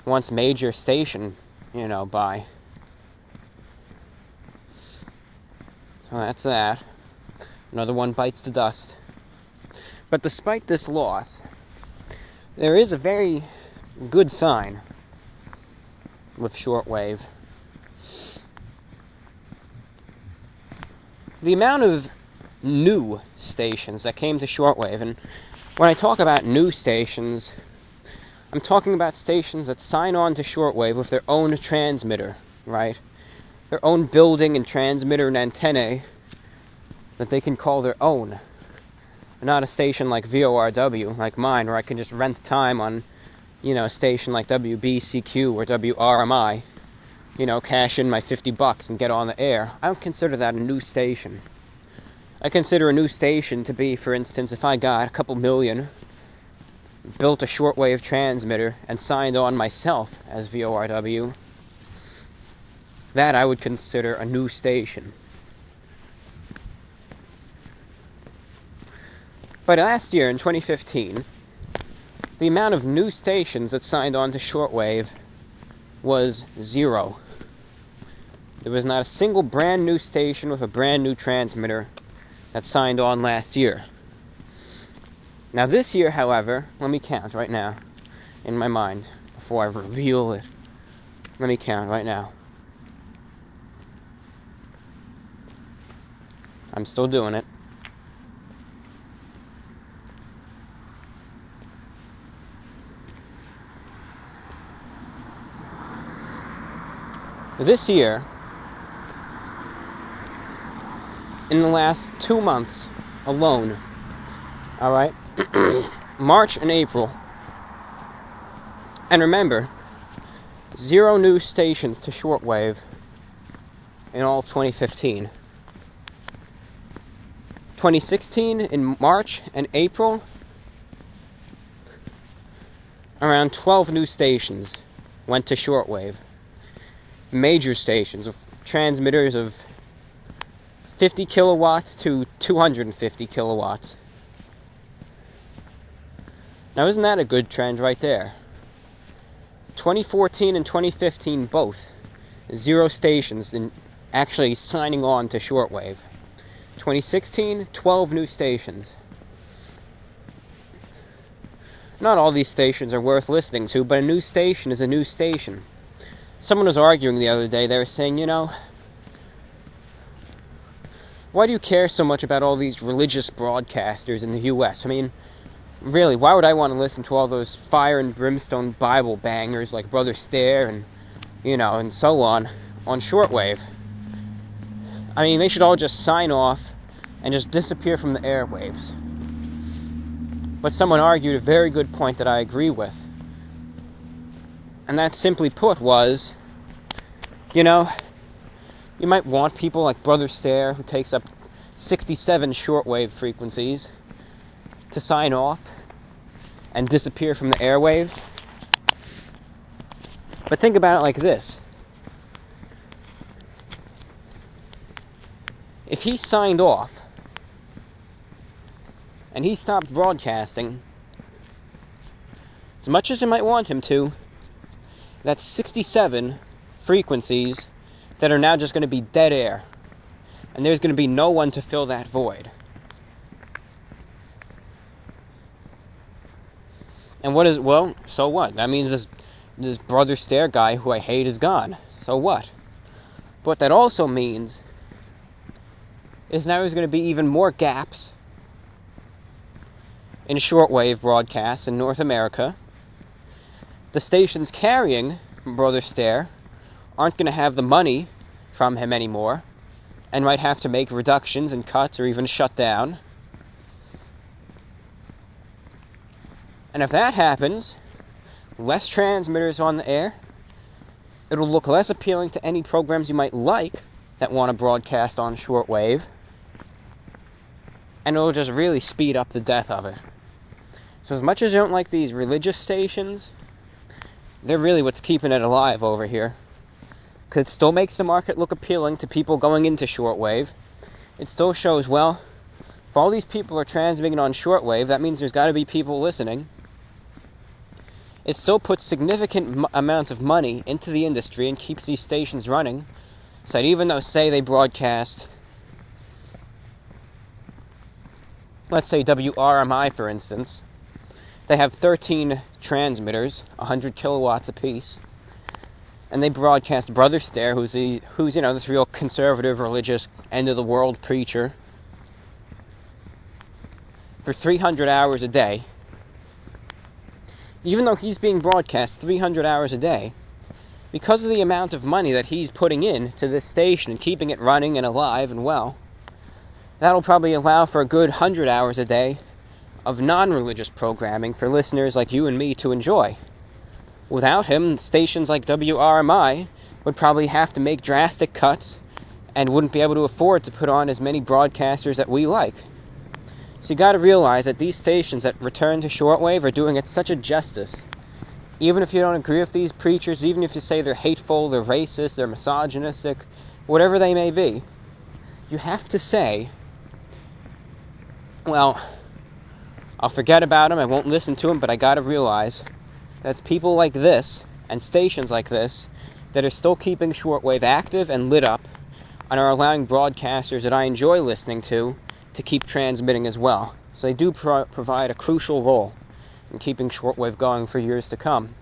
once major station, by. So that's that. Another one bites the dust. But despite this loss, there is a very good sign with shortwave. The amount of new stations that came to shortwave, and when I talk about new stations, I'm talking about stations that sign on to shortwave with their own transmitter, right? Their own building and transmitter and antennae that they can call their own. Not a station like VORW, like mine, where I can just rent time on, a station like WBCQ or WRMI, cash in my $50 and get on the air. I don't consider that a new station. I consider a new station to be, for instance, if I got a couple million, built a shortwave transmitter, and signed on myself as VORW, that I would consider a new station. But last year, in 2015, the amount of new stations that signed on to shortwave was 0. There was not a single brand new station with a brand new transmitter that signed on last year. Now this year, however, let me count right now in my mind before I reveal it. Let me count right now. I'm still doing it. This year, in the last 2 months alone, alright, March and April, and remember, 0 new stations to shortwave in all of 2015. 2016, in March and April, around 12 new stations went to shortwave. Major stations with transmitters of 50 kilowatts to 250 kilowatts. Now isn't that a good trend right there? 2014 and 2015 both, 0 stations in actually signing on to shortwave. 2016, 12 new stations. Not all these stations are worth listening to, but a new station is a new station. Someone was arguing the other day, they were saying, why do you care so much about all these religious broadcasters in the U.S.? I mean, really, why would I want to listen to all those fire and brimstone Bible bangers like Brother Stare and, and so on shortwave? I mean, they should all just sign off and just disappear from the airwaves. But someone argued a very good point that I agree with. And that, simply put, was, you might want people like Brother Stare, who takes up 67 shortwave frequencies, to sign off and disappear from the airwaves. But think about it like this. If he signed off and he stopped broadcasting, as much as you might want him to, that's 67 frequencies that are now just going to be dead air. And there's going to be no one to fill that void. And so what? That means this Brother Stare guy who I hate is gone. So what? But what that also means is now there's going to be even more gaps in shortwave broadcasts in North America. The stations carrying Brother Stare aren't going to have the money from him anymore and might have to make reductions and cuts or even shut down. And if that happens, less transmitters on the air, it'll look less appealing to any programs you might like that want to broadcast on shortwave, and it'll just really speed up the death of it. So as much as you don't like these religious stations, they're really what's keeping it alive over here. Because it still makes the market look appealing to people going into shortwave. It still shows, well, if all these people are transmitting on shortwave, that means there's got to be people listening. It still puts significant amounts of money into the industry and keeps these stations running. So that even though, say, they broadcast, let's say WRMI, for instance, they have 13 transmitters, 100 kilowatts apiece, and they broadcast Brother Stare, who's this real conservative, religious, end-of-the-world preacher, for 300 hours a day. Even though he's being broadcast 300 hours a day, because of the amount of money that he's putting in to this station and keeping it running and alive and well, that'll probably allow for a good 100 hours a day of non-religious programming for listeners like you and me to enjoy. Without him, stations like WRMI would probably have to make drastic cuts and wouldn't be able to afford to put on as many broadcasters that we like. So you got to realize that these stations that return to shortwave are doing it such a justice. Even if you don't agree with these preachers, even if you say they're hateful, they're racist, they're misogynistic, whatever they may be, you have to say, well, I'll forget about them, I won't listen to them, but I gotta realize that's people like this and stations like this that are still keeping shortwave active and lit up and are allowing broadcasters that I enjoy listening to keep transmitting as well. So they do provide a crucial role in keeping shortwave going for years to come.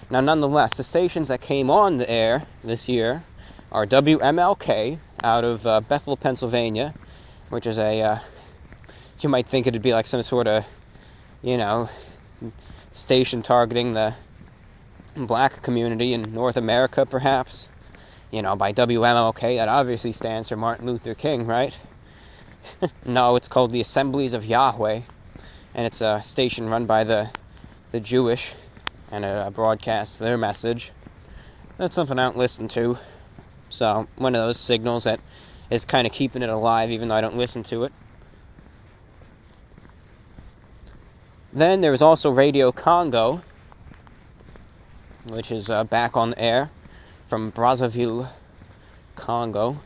Now, nonetheless, the stations that came on the air this year are WMLK out of Bethel, Pennsylvania, which is you might think it'd be like some sort of, station targeting the black community in North America, perhaps. By WMLK, that obviously stands for Martin Luther King, right? No, it's called the Assemblies of Yahweh, and it's a station run by the Jewish, and it broadcasts their message. That's something I don't listen to, so one of those signals that is kind of keeping it alive even though I don't listen to it. Then there was also Radio Congo, which is back on the air from Brazzaville, Congo,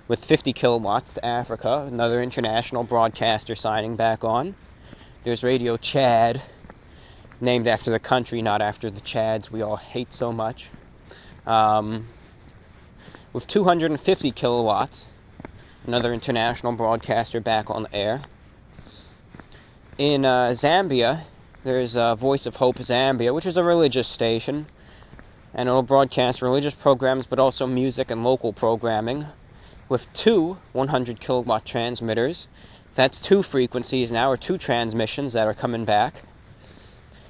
with 50 kilowatts to Africa, another international broadcaster signing back on. There's Radio Chad, named after the country, not after the Chads we all hate so much, with 250 kilowatts, another international broadcaster back on the air. In Zambia, there's Voice of Hope Zambia, which is a religious station, and it'll broadcast religious programs, but also music and local programming, with two 100 kilowatt transmitters. That's two frequencies now, or two transmissions that are coming back.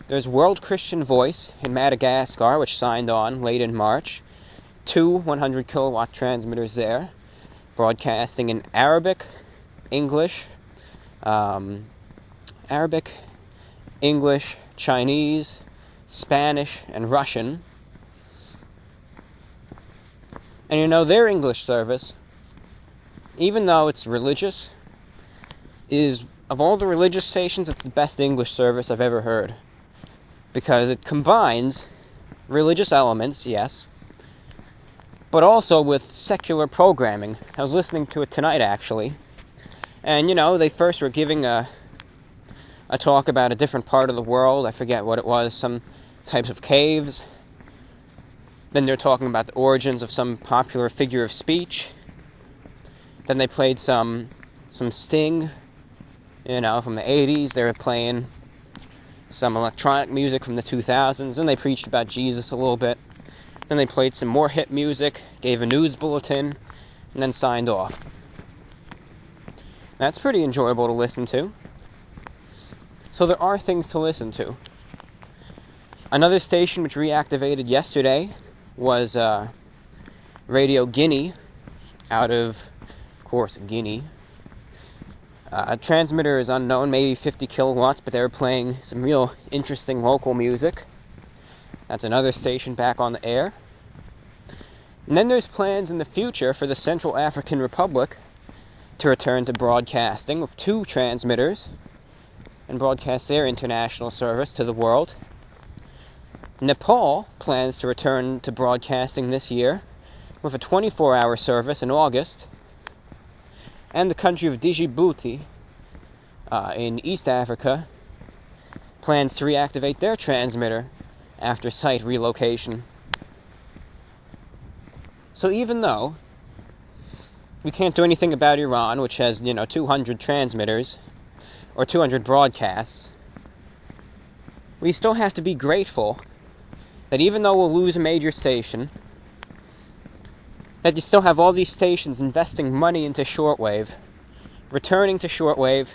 There's World Christian Voice in Madagascar, which signed on late in March. Two 100 kilowatt transmitters there, broadcasting in Arabic, English, Chinese, Spanish, and Russian. And their English service, even though it's religious, is, of all the religious stations, it's the best English service I've ever heard. Because it combines religious elements, yes, but also with secular programming. I was listening to it tonight, actually, and, they first were giving a talk about a different part of the world. I forget what it was, some types of caves. Then they're talking about the origins of some popular figure of speech. Then they played some Sting, from the 80s. They were playing some electronic music from the 2000s. Then they preached about Jesus a little bit. Then they played some more hit music, gave a news bulletin, and then signed off. That's pretty enjoyable to listen to. So there are things to listen to. Another station which reactivated yesterday was Radio Guinea, out of course, Guinea. A transmitter is unknown, maybe 50 kilowatts, but they were playing some real interesting local music. That's another station back on the air. And then there's plans in the future for the Central African Republic to return to broadcasting with two transmitters and broadcast their international service to the world. Nepal plans to return to broadcasting this year with a 24-hour service in August. And the country of Djibouti in East Africa plans to reactivate their transmitter after site relocation. So even though we can't do anything about Iran, which has, 200 transmitters, or 200 broadcasts, we still have to be grateful that even though we'll lose a major station, that you still have all these stations investing money into shortwave, returning to shortwave,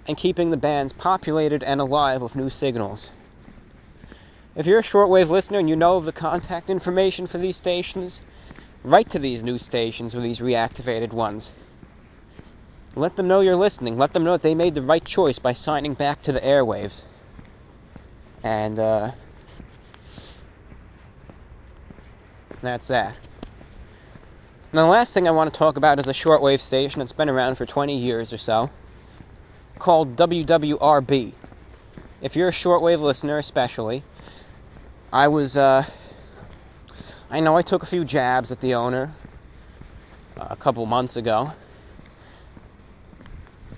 and keeping the bands populated and alive with new signals. If you're a shortwave listener and you know of the contact information for these stations, write to these new stations or these reactivated ones. Let them know you're listening. Let them know that they made the right choice by signing back to the airwaves. And that's that. Now, the last thing I want to talk about is a shortwave station that's been around for 20 years or so, called WWRB. If you're a shortwave listener especially, I know I took a few jabs at the owner a couple months ago,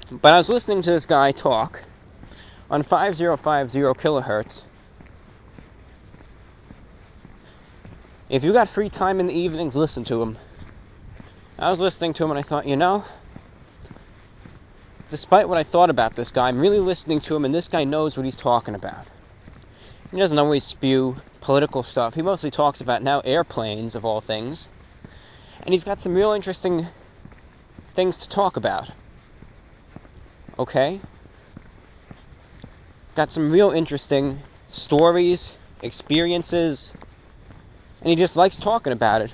but I was listening to this guy talk, on 5050 kilohertz. If you got free time in the evenings, listen to him. I was listening to him and I thought, despite what I thought about this guy, I'm really listening to him, and this guy knows what he's talking about. He doesn't always spew political stuff. He mostly talks about now airplanes, of all things. And he's got some real interesting things to talk about. Okay? Got some real interesting stories, experiences, and he just likes talking about it.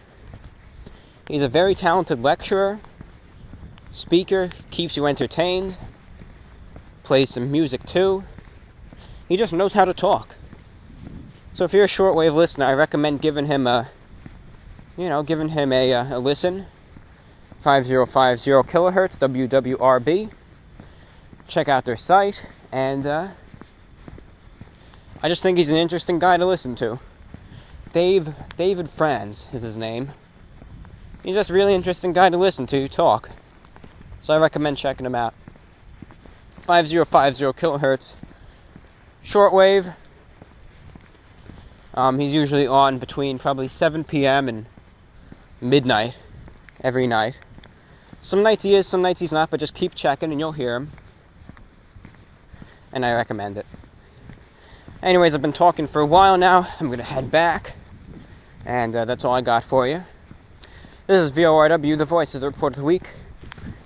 He's a very talented lecturer, speaker, keeps you entertained, plays some music too. He just knows how to talk. So if you're a shortwave listener, I recommend giving him a listen. 5050 kilohertz, WWRB. Check out their site, and I just think he's an interesting guy to listen to. David Franz is his name. He's just a really interesting guy to listen to talk. So I recommend checking him out. 5050 kilohertz. Shortwave. He's usually on between probably 7 p.m. and midnight every night. Some nights he is, some nights he's not, but just keep checking and you'll hear him. And I recommend it. Anyways, I've been talking for a while now. I'm going to head back. And that's all I got for you. This is VORW, the voice of the Report of the Week.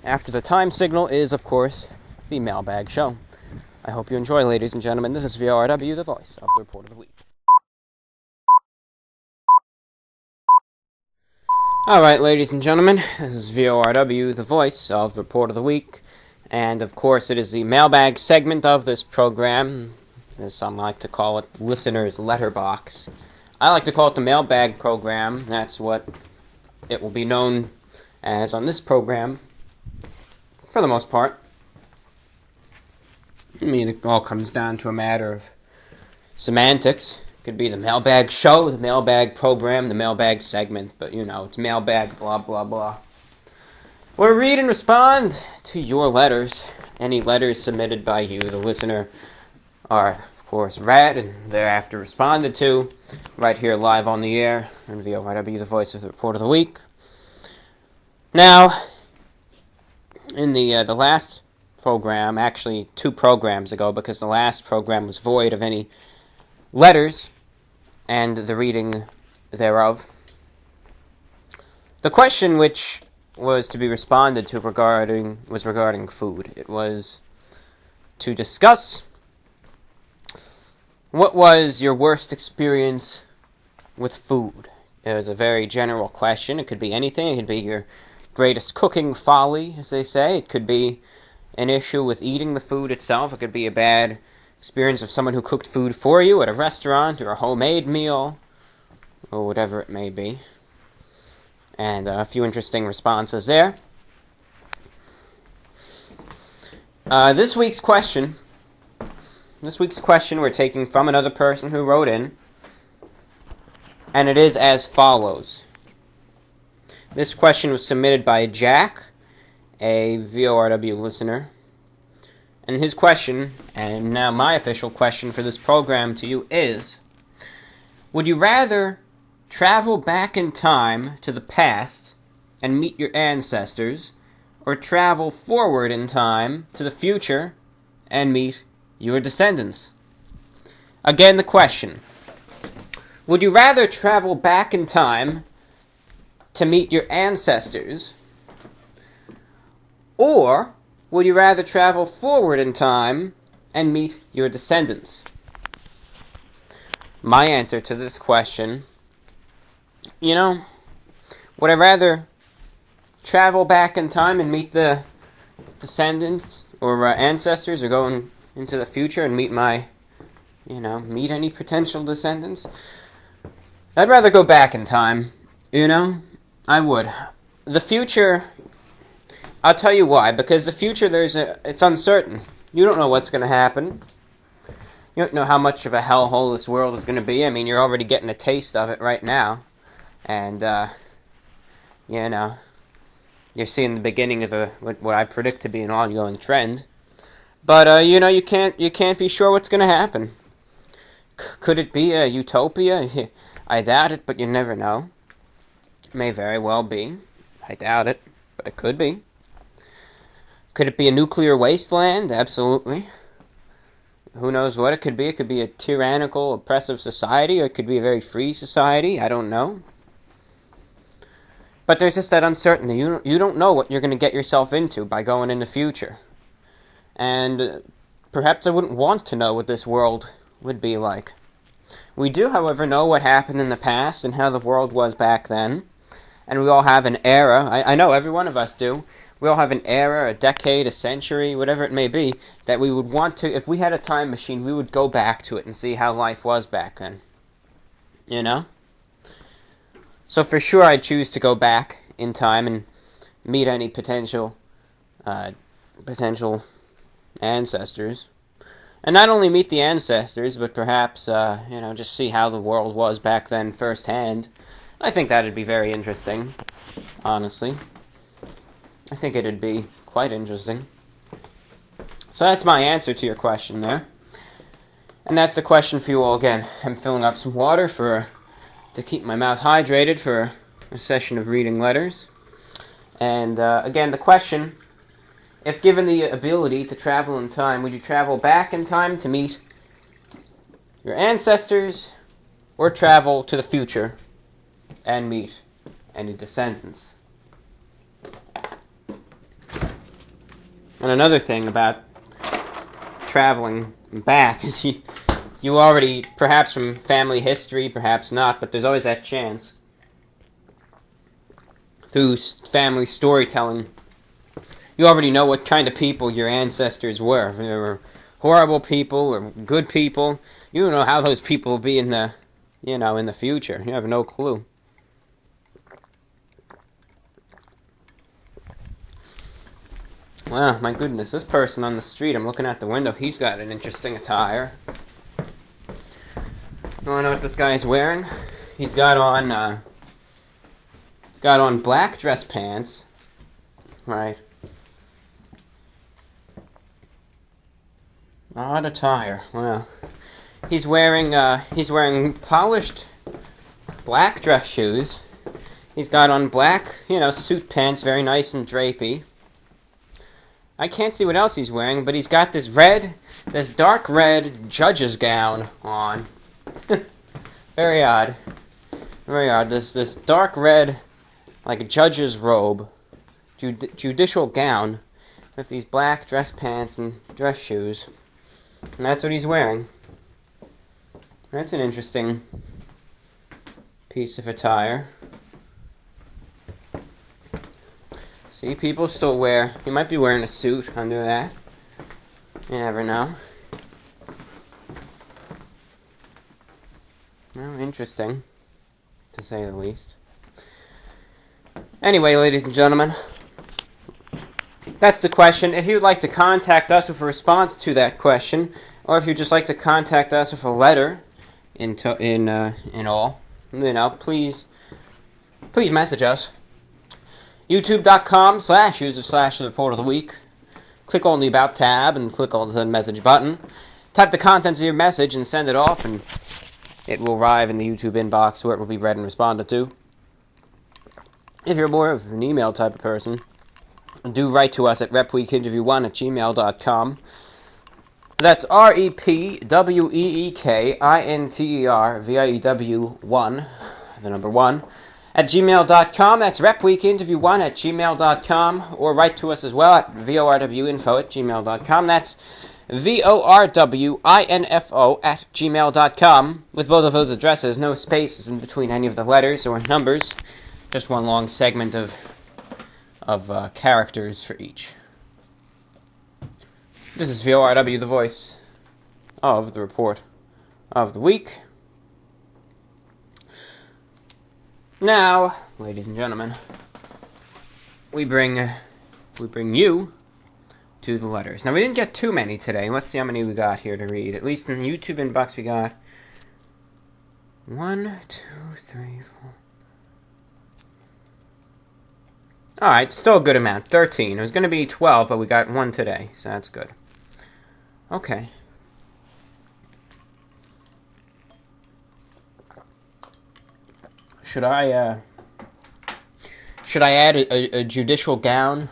After the time signal is, of course, the Mailbag Show. I hope you enjoy, ladies and gentlemen. This is VORW, the voice of the Report of the Week. Alright, ladies and gentlemen, this is VORW, the voice of the Report of the Week. And, of course, it is the mailbag segment of this program. As some like to call it, listener's letterbox. I like to call it the mailbag program. That's what it will be known as on this program, for the most part. I mean, it all comes down to a matter of semantics. It could be the mailbag show, the mailbag program, the mailbag segment, but it's mailbag, blah, blah, blah. We'll read and respond to your letters. Any letters submitted by you, the listener, are, of course, read and thereafter responded to right here live on the air on VORW, the voice of the Report of the Week. Now, in the last program, actually 2 programs ago, because the last program was void of any letters and the reading thereof, the question which was to be responded to was regarding food. It was to discuss what was your worst experience with food. It was a very general question. It could be anything. It could be your greatest cooking folly, as they say. It could be an issue with eating the food itself. It could be a bad experience of someone who cooked food for you at a restaurant or a homemade meal, or whatever it may be. And a few interesting responses there. This week's question we're taking from another person who wrote in, and it is as follows. This question was submitted by Jack, a VORW listener, and his question, and now my official question for this program to you is, would you rather travel back in time to the past and meet your ancestors, or travel forward in time to the future and meet your descendants? Again, the question. Would you rather travel back in time to meet your ancestors, or would you rather travel forward in time and meet your descendants? My answer to this question, would I rather travel back in time and meet the descendants or ancestors, or go into the future and meet meet any potential descendants? I'd rather go back in time, I would. The future, I'll tell you why, because the future, it's uncertain. You don't know what's going to happen. You don't know how much of a hellhole this world is going to be. I mean, you're already getting a taste of it right now. And, you're seeing the beginning of what I predict to be an ongoing trend. But you can't be sure what's gonna happen. Could it be a utopia? I doubt it, but you never know. It may very well be. I doubt it, but it could be. Could it be a nuclear wasteland? Absolutely. Who knows what it could be? It could be a tyrannical, oppressive society, or it could be a very free society. I don't know. But there's just that uncertainty. You don't know what you're going to get yourself into by going in the future. And perhaps I wouldn't want to know what this world would be like. We do, however, know what happened in the past and how the world was back then. And we all have an era. I know every one of us do. We all have an era, a decade, a century, whatever it may be, that we would want to, if we had a time machine, we would go back to it and see how life was back then. You know? So for sure I'd choose to go back in time and meet any potential ancestors. And not only meet the ancestors, but perhaps, just see how the world was back then firsthand. I think that'd be very interesting, honestly. I think it'd be quite interesting. So that's my answer to your question there. And that's the question for you all again. I'm filling up some water to keep my mouth hydrated for a session of reading letters. And again, the question, if given the ability to travel in time, would you travel back in time to meet your ancestors, or travel to the future and meet any descendants? And another thing about traveling back is you already, perhaps from family history, perhaps not, but there's always that chance, through family storytelling, you already know what kind of people your ancestors were. If they were horrible people or good people, you don't know how those people will be in the future. You have no clue. Wow, my goodness, this person on the street, I'm looking out the window, he's got an interesting attire. You wanna know what this guy's wearing? He's got on black dress pants, right? Odd attire. Wow. He's wearing polished black dress shoes. He's got on black, suit pants, very nice and drapey. I can't see what else he's wearing, but he's got this dark red judge's gown on. Very odd. Very odd. This dark red, like a judge's robe, judicial gown, with these black dress pants and dress shoes. And that's what he's wearing. That's an interesting piece of attire. See, people still wear... He might be wearing a suit under that. You never know. Well, interesting, to say the least. Anyway, ladies and gentlemen, that's the question. If you'd like to contact us with a response to that question, or if you'd just like to contact us with a letter in all, please message us. YouTube.com/user/TheReportofTheWeek. Click on the About tab and click on the Send Message button. Type the contents of your message and send it off, and it will arrive in the YouTube inbox where it will be read and responded to. If you're more of an email type of person, do write to us at repweekinterview1@gmail.com. That's REPWEEKINTERVIEW1, the number 1, at gmail.com. That's repweekinterview1@gmail.com, or write to us as well at VORWinfo@gmail.com. That's VORWINFO@gmail.com. With both of those addresses, no spaces in between any of the letters or numbers, just one long segment of characters for each. This is VORW, the voice of the Report of the Week. Now, ladies and gentlemen, we bring you to the letters. Now, we didn't get too many today. Let's see how many we got here to read. At least in the YouTube inbox, we got 1, 2, 3, 4. Alright, still a good amount. 13. It was going to be 12, but we got 1 today, so that's good. Okay. Should I add a judicial gown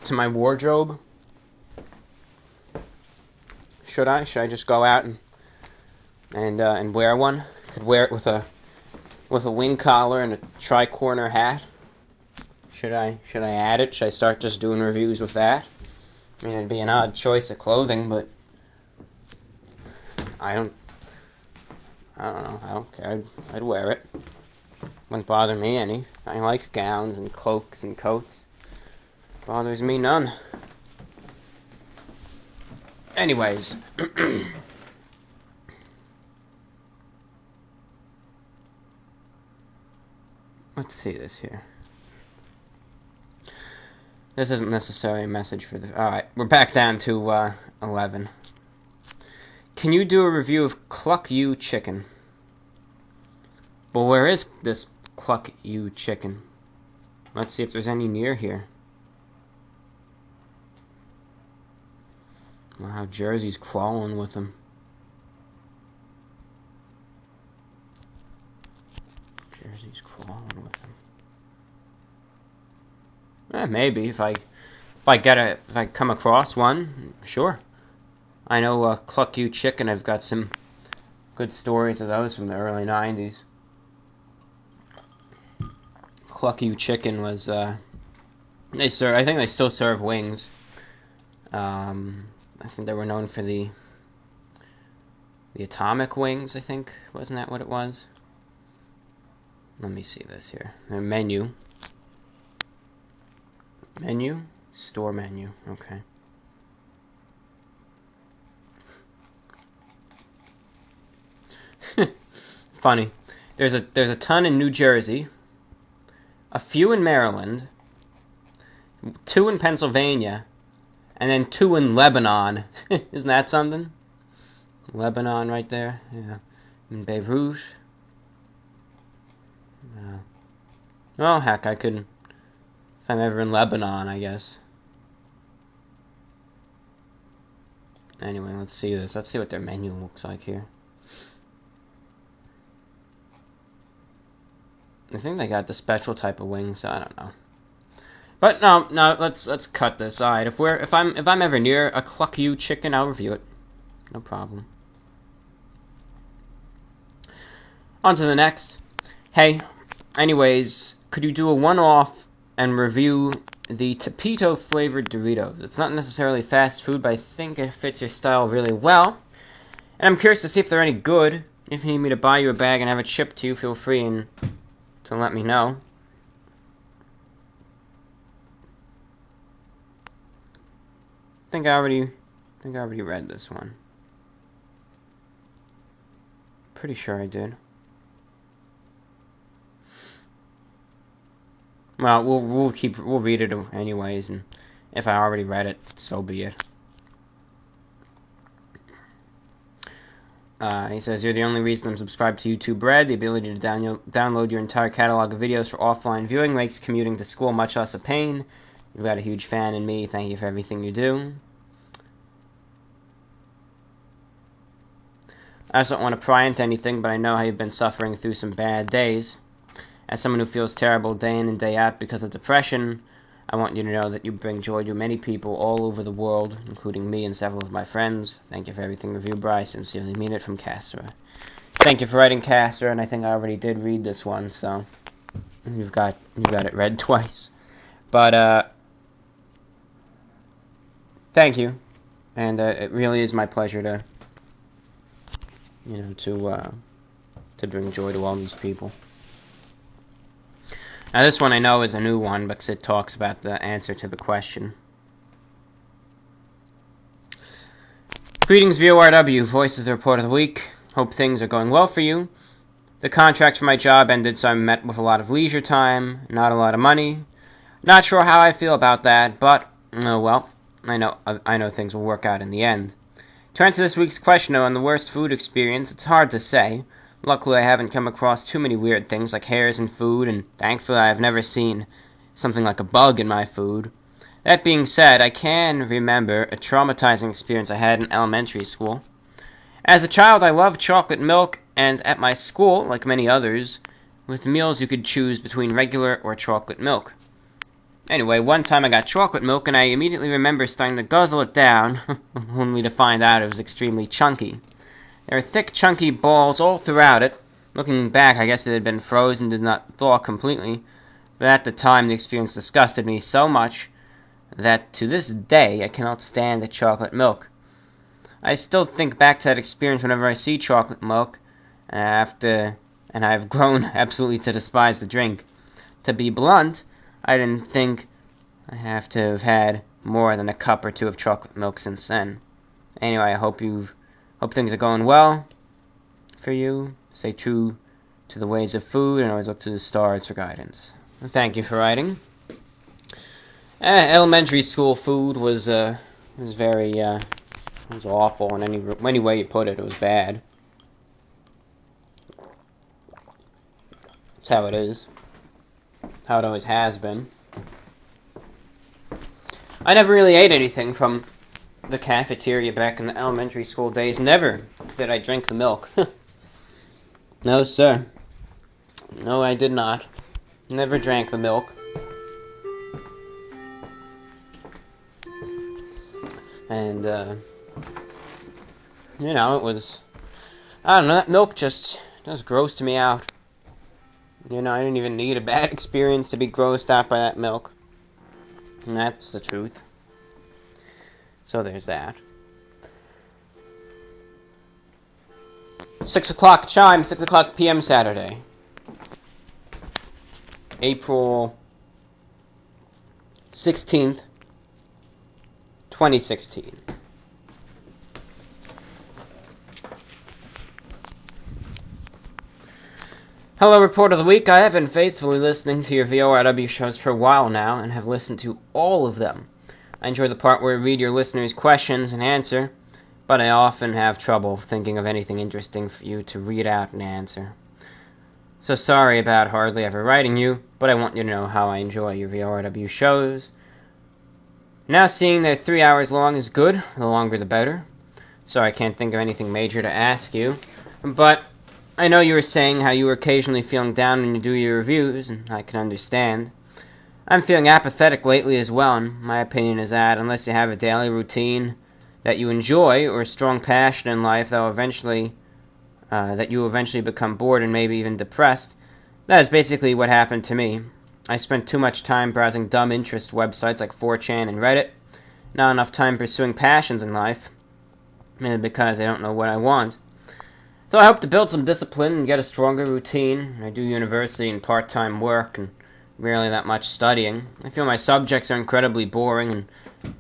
to my wardrobe? Should I just go out and wear one? Could wear it with a wing collar and a tri-corner hat. Should I add it? Should I start just doing reviews with that? I mean, it'd be an odd choice of clothing, but I don't know. I don't care. I'd wear it. Wouldn't bother me any. I like gowns and cloaks and coats. Bothers me none. Anyways. Let's see this here. This isn't necessarily a message for the... Alright, we're back down to 11. Can you do a review of Cluck You Chicken? Well, where is this Cluck You Chicken? Let's see if there's any near here. Wow, Jersey's crawling with them. Jersey's crawling with them. Maybe if I come across one, sure. I know Cluck You Chicken. I've got some good stories of those from the early '90s. Cluck You Chicken was I think they still serve wings. I think they were known for the atomic wings. I think, wasn't that what it was? Let me see this here. Their menu. Menu? Store menu. Okay. Funny. There's a ton in New Jersey, a few in Maryland, 2 in Pennsylvania, and then 2 in Lebanon. Isn't that something? Lebanon right there. Yeah. In Beirut. Oh, heck, I could... If I'm ever in Lebanon, I guess. Anyway, let's see this. Let's see what their menu looks like here. I think they got the special type of wings. I don't know. But no. Let's cut this. All right. If I'm ever near a Cluck You Chicken, I'll review it. No problem. On to the next. Hey. Anyways, could you do a one-off and review the Tepito flavored Doritos? It's not necessarily fast food, but I think it fits your style really well. And I'm curious to see if they're any good. If you need me to buy you a bag and have it shipped to you, feel free to let me know. I think I already read this one. Pretty sure I did. Well, we'll read it anyways, and if I already read it, so be it. He says, you're the only reason I'm subscribed to YouTube Red. The ability to download your entire catalog of videos for offline viewing makes commuting to school much less a pain. You've got a huge fan in me. Thank you for everything you do. I also don't want to pry into anything, but I know how you've been suffering through some bad days. As someone who feels terrible day in and day out because of depression, I want you to know that you bring joy to many people all over the world, including me and several of my friends. Thank you for everything, Review Bryce. Sincerely mean it, from Castor. Thank you for writing, Castor, and I think I already did read this one, so you've got it read twice. But thank you, and it really is my pleasure to bring joy to all these people. Now, this one I know is a new one because it talks about the answer to the question. Greetings, VORW, voice of the report of the week. Hope things are going well for you. The contract for my job ended, so I'm met with a lot of leisure time, not a lot of money. Not sure how I feel about that, but, oh well, I know things will work out in the end. To answer this week's question on the worst food experience, it's hard to say. Luckily, I haven't come across too many weird things like hairs in food, and thankfully I have never seen something like a bug in my food. That being said, I can remember a traumatizing experience I had in elementary school. As a child, I loved chocolate milk, and at my school, like many others, with meals you could choose between regular or chocolate milk. Anyway, one time I got chocolate milk, and I immediately remember starting to guzzle it down, only to find out it was extremely chunky. There were thick, chunky balls all throughout it. Looking back, I guess it had been frozen, did not thaw completely, but at the time the experience disgusted me so much that to this day I cannot stand the chocolate milk. I still think back to that experience whenever I see chocolate milk, and I've grown absolutely to despise the drink. To be blunt, I didn't think I have to have had more than a cup or two of chocolate milk since then. Anyway, I hope things are going well for you. Stay true to the ways of food, and always look to the stars for guidance. And thank you for writing. Elementary school food was awful in any way you put it. It was bad. That's how it is. How it always has been. I never really ate anything from the cafeteria back in the elementary school days. Never did I drink the milk. No, sir. No, I did not. Never drank the milk. And, it was, I don't know, that milk just grossed me out. I didn't even need a bad experience to be grossed out by that milk. And that's the truth. So there's that. 6 o'clock chime, 6 o'clock p.m. Saturday. April 16th, 2016. Hello, Report of the Week. I have been faithfully listening to your VORW shows for a while now, and have listened to all of them. I enjoy the part where you read your listeners' questions and answer, but I often have trouble thinking of anything interesting for you to read out and answer. So sorry about hardly ever writing you, but I want you to know how I enjoy your VORW shows. Now seeing they're 3 hours long is good, the longer the better. Sorry I can't think of anything major to ask you, but I know you were saying how you were occasionally feeling down when you do your reviews, and I can understand. I'm feeling apathetic lately as well, and my opinion is that unless you have a daily routine that you enjoy or a strong passion in life that you will eventually become bored and maybe even depressed, that is basically what happened to me. I spent too much time browsing dumb interest websites like 4chan and Reddit, not enough time pursuing passions in life, mainly because I don't know what I want. So I hope to build some discipline and get a stronger routine. I do university and part-time work and rarely that much studying. I feel my subjects are incredibly boring and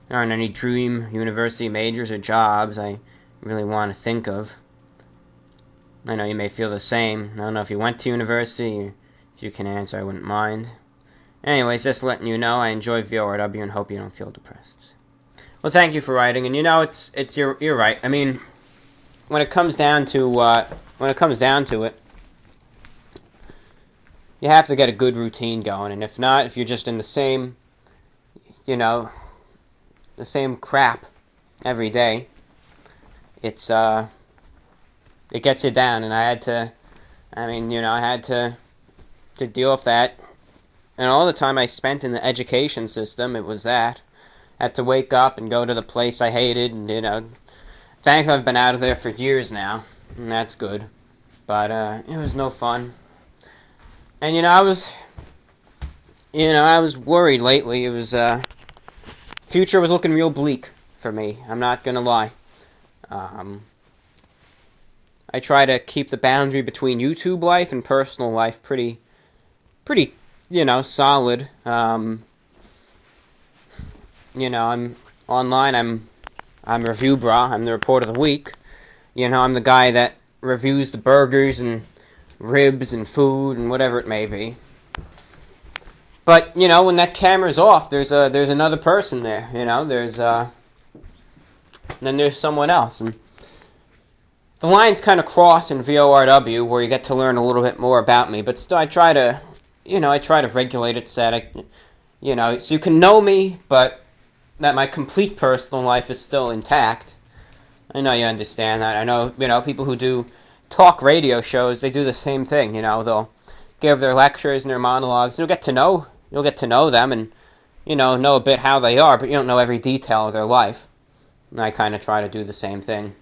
there aren't any dream university majors or jobs I really want to think of. I know you may feel the same. I don't know if you went to university, or if you can answer, I wouldn't mind. Anyways, just letting you know I enjoy VORW and hope you don't feel depressed. Well, thank you for writing, and you're right. I mean, when it comes down to it, you have to get a good routine going, and if not, if you're just in the same crap every day, it gets you down, and I had to deal with that. And all the time I spent in the education system, it was that. I had to wake up and go to the place I hated, and, thankfully I've been out of there for years now, and that's good. But, it was no fun. And, I was worried lately. It was, future was looking real bleak for me. I'm not gonna lie. I try to keep the boundary between YouTube life and personal life pretty, solid. I'm online. I'm Review Bra. I'm the Report of the Week. I'm the guy that reviews the burgers and ribs and food and whatever it may be. But when that camera's off, there's another person there. Then there's someone else, and the lines kind of cross in VORW where you get to learn a little bit more about me. But still, I try to regulate it so that so you can know me, but that my complete personal life is still intact. I know you understand that. I know, people who do talk radio shows, they do the same thing. They'll give their lectures and their monologues. You'll get to know them and, know a bit how they are, but you don't know every detail of their life. And I kind of try to do the same thing.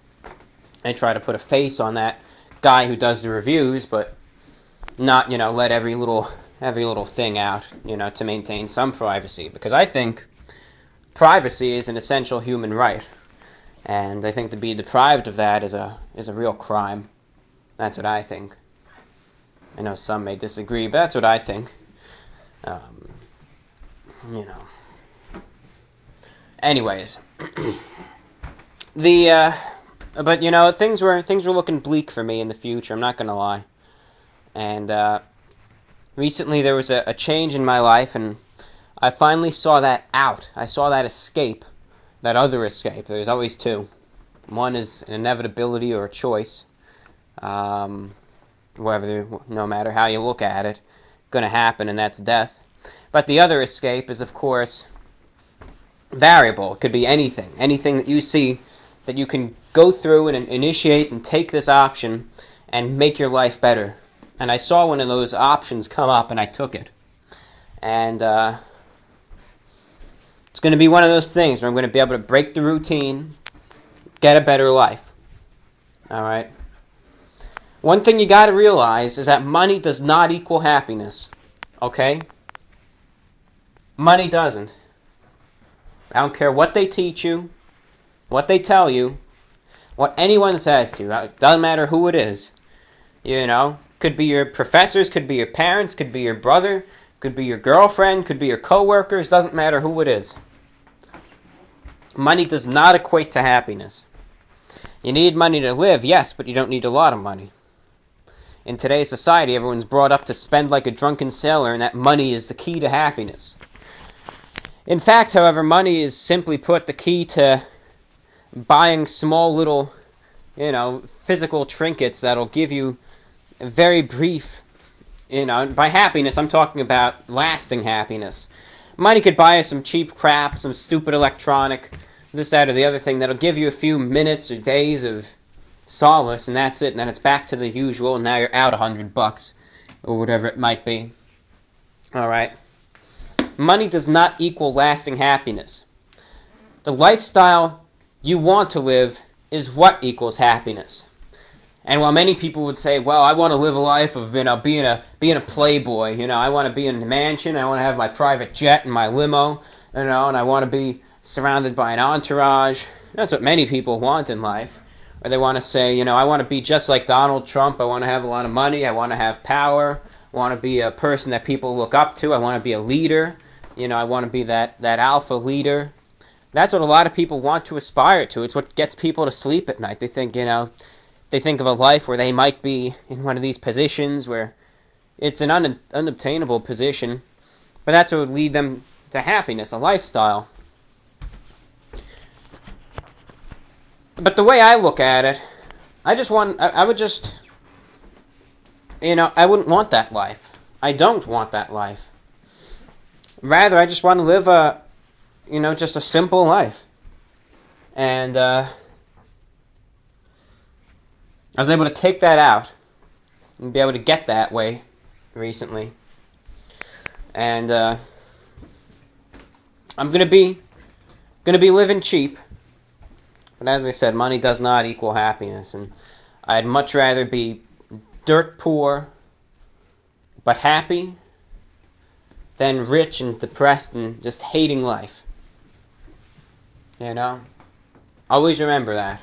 I try to put a face on that guy who does the reviews, but not, let every little thing out, to maintain some privacy. Because I think privacy is an essential human right. And I think to be deprived of that is a real crime. That's what I think. I know some may disagree, but that's what I think. Anyways, but things were looking bleak for me in the future. I'm not gonna lie. And recently there was a change in my life, and I finally saw that out. I saw that escape. That other escape. There's always two. One is an inevitability or a choice. No matter how you look at it, going to happen, and that's death. But the other escape is, of course, variable. It could be anything. Anything that you see that you can go through and initiate and take this option and make your life better. And I saw one of those options come up, and I took it. And it's going to be one of those things where I'm going to be able to break the routine, get a better life. All right? One thing you got to realize is that money does not equal happiness. Okay? Money doesn't. I don't care what they teach you, what they tell you, what anyone says to you. It doesn't matter who it is. Could be your professors, could be your parents, could be your brother, could be your girlfriend, could be your coworkers, doesn't matter who it is. Money does not equate to happiness. You need money to live, yes, but you don't need a lot of money. In today's society, everyone's brought up to spend like a drunken sailor, and that money is the key to happiness. In fact, however, money is simply put the key to buying small little, physical trinkets that'll give you a very brief, by happiness, I'm talking about lasting happiness. Money could buy you some cheap crap, some stupid electronic, this, that, or the other thing that'll give you a few minutes or days of solace, and that's it, and then it's back to the usual, and now you're out $100, or whatever it might be. Alright? Money does not equal lasting happiness. The lifestyle you want to live is what equals happiness. And while many people would say, well, I want to live a life of being a playboy, I want to be in a mansion, I want to have my private jet and my limo, and I want to be surrounded by an entourage. That's what many people want in life. Or they want to say, I want to be just like Donald Trump, I want to have a lot of money, I want to have power, I want to be a person that people look up to, I want to be a leader, I want to be that alpha leader. That's what a lot of people want to aspire to. It's what gets people to sleep at night. They think, they think of a life where they might be in one of these positions where it's an unobtainable position, but that's what would lead them to happiness, a lifestyle. But the way I look at it, I wouldn't want that life. I don't want that life. Rather, I just want to live just a simple life. And, I was able to take that out and be able to get that way recently. And I'm gonna be living cheap. But as I said, money does not equal happiness, and I'd much rather be dirt poor but happy than rich and depressed and just hating life. Always remember that.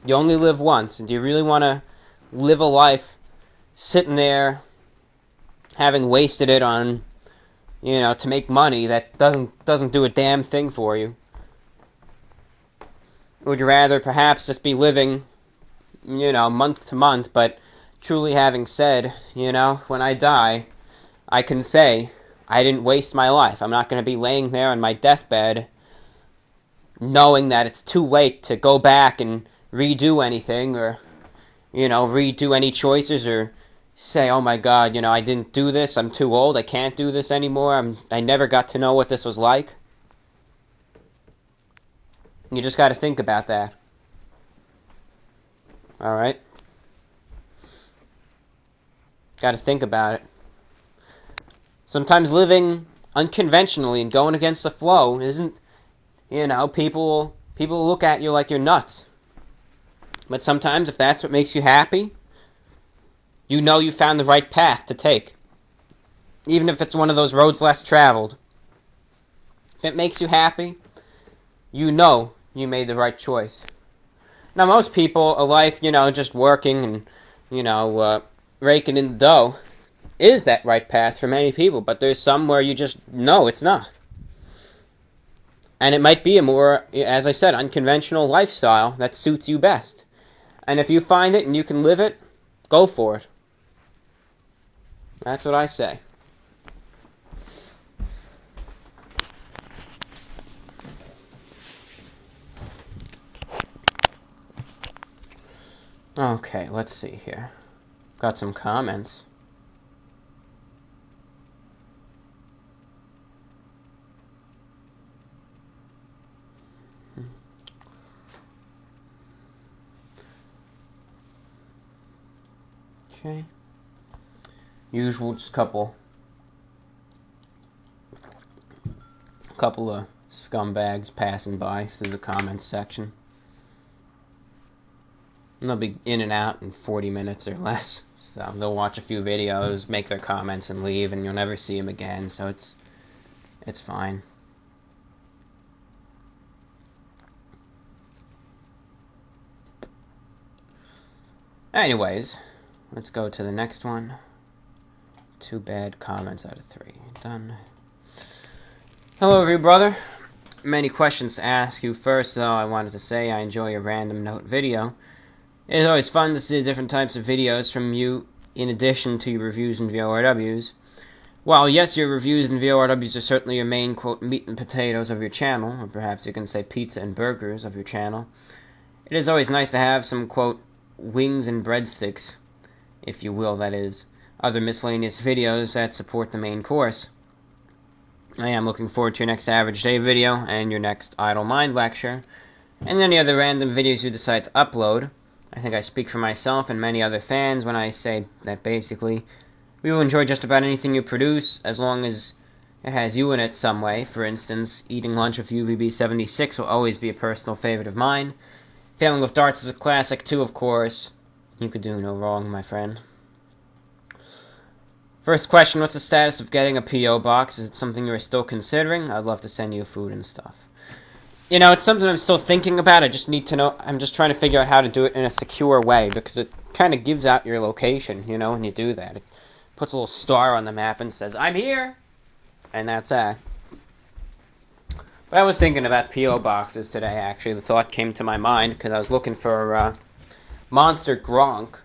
You only live once, and do you really want to live a life sitting there having wasted it on, to make money that doesn't do a damn thing for you? Would you rather perhaps just be living, month to month, but truly having said, when I die, I can say, I didn't waste my life. I'm not going to be laying there on my deathbed knowing that it's too late to go back and redo anything, or, redo any choices, or say, oh my God, I didn't do this, I'm too old, I can't do this anymore, I never got to know what this was like. You just got to think about that. Alright? Got to think about it. Sometimes living unconventionally and going against the flow isn't, people look at you like you're nuts. But sometimes if that's what makes you happy, you know you found the right path to take. Even if it's one of those roads less traveled. If it makes you happy, you know you made the right choice. Now, most people, a life, just working and, raking in the dough, is that right path for many people, but there's some where you just know it's not. And it might be a more, as I said, unconventional lifestyle that suits you best. And if you find it and you can live it, go for it. That's what I say. Okay, let's see here. Got some comments. Okay. Usual, just couple of scumbags passing by through the comments section. And they'll be in and out in 40 minutes or less. So they'll watch a few videos, make their comments, and leave, and you'll never see them again. So it's fine. Anyways, let's go to the next one. 2 bad comments out of 3. Done. Hello, every brother. Many questions to ask you. First, though, I wanted to say I enjoy your random note video. It is always fun to see different types of videos from you in addition to your reviews and VORWs. While, yes, your reviews and VORWs are certainly your main, quote, meat and potatoes of your channel, or perhaps you can say pizza and burgers of your channel, it is always nice to have some, quote, wings and breadsticks, if you will, that is, other miscellaneous videos that support the main course. I am looking forward to your next Average Day video and your next Idle Mind lecture, and any other random videos you decide to upload. I think I speak for myself and many other fans when I say that basically we will enjoy just about anything you produce as long as it has you in it some way. For instance, eating lunch with UVB76 will always be a personal favorite of mine. Failing with darts is a classic too, of course. You could do no wrong, my friend. First question, what's the status of getting a P.O. box? Is it something you're still considering? I'd love to send you food and stuff. It's something I'm still thinking about. I just need to know. I'm just trying to figure out how to do it in a secure way because it kind of gives out your location, when you do that. It puts a little star on the map and says, I'm here! And that's that. But I was thinking about P.O. boxes today, actually. The thought came to my mind because I was looking for Monster Gronk.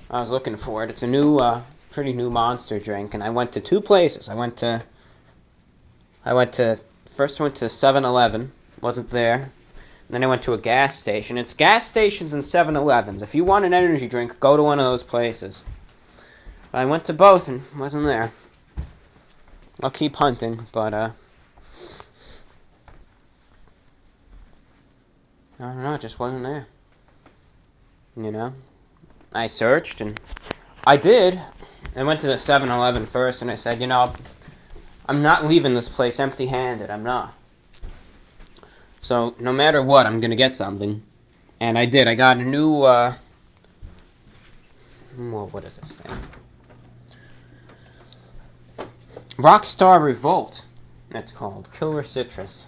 I was looking for it. It's a pretty new monster drink, and I went to 2 places. I went to 7-Eleven. Wasn't there. And then I went to a gas station. It's gas stations and 7-Elevens. If you want an energy drink, go to one of those places. But I went to both and wasn't there. I'll keep hunting, but I don't know, it just wasn't there. I searched, and I did. I went to the 7-Eleven first, and I said, I'm not leaving this place empty-handed. I'm not. So, no matter what, I'm going to get something. And I did. I got a new, what is this thing? Rockstar Revolt, that's called. Killer Citrus.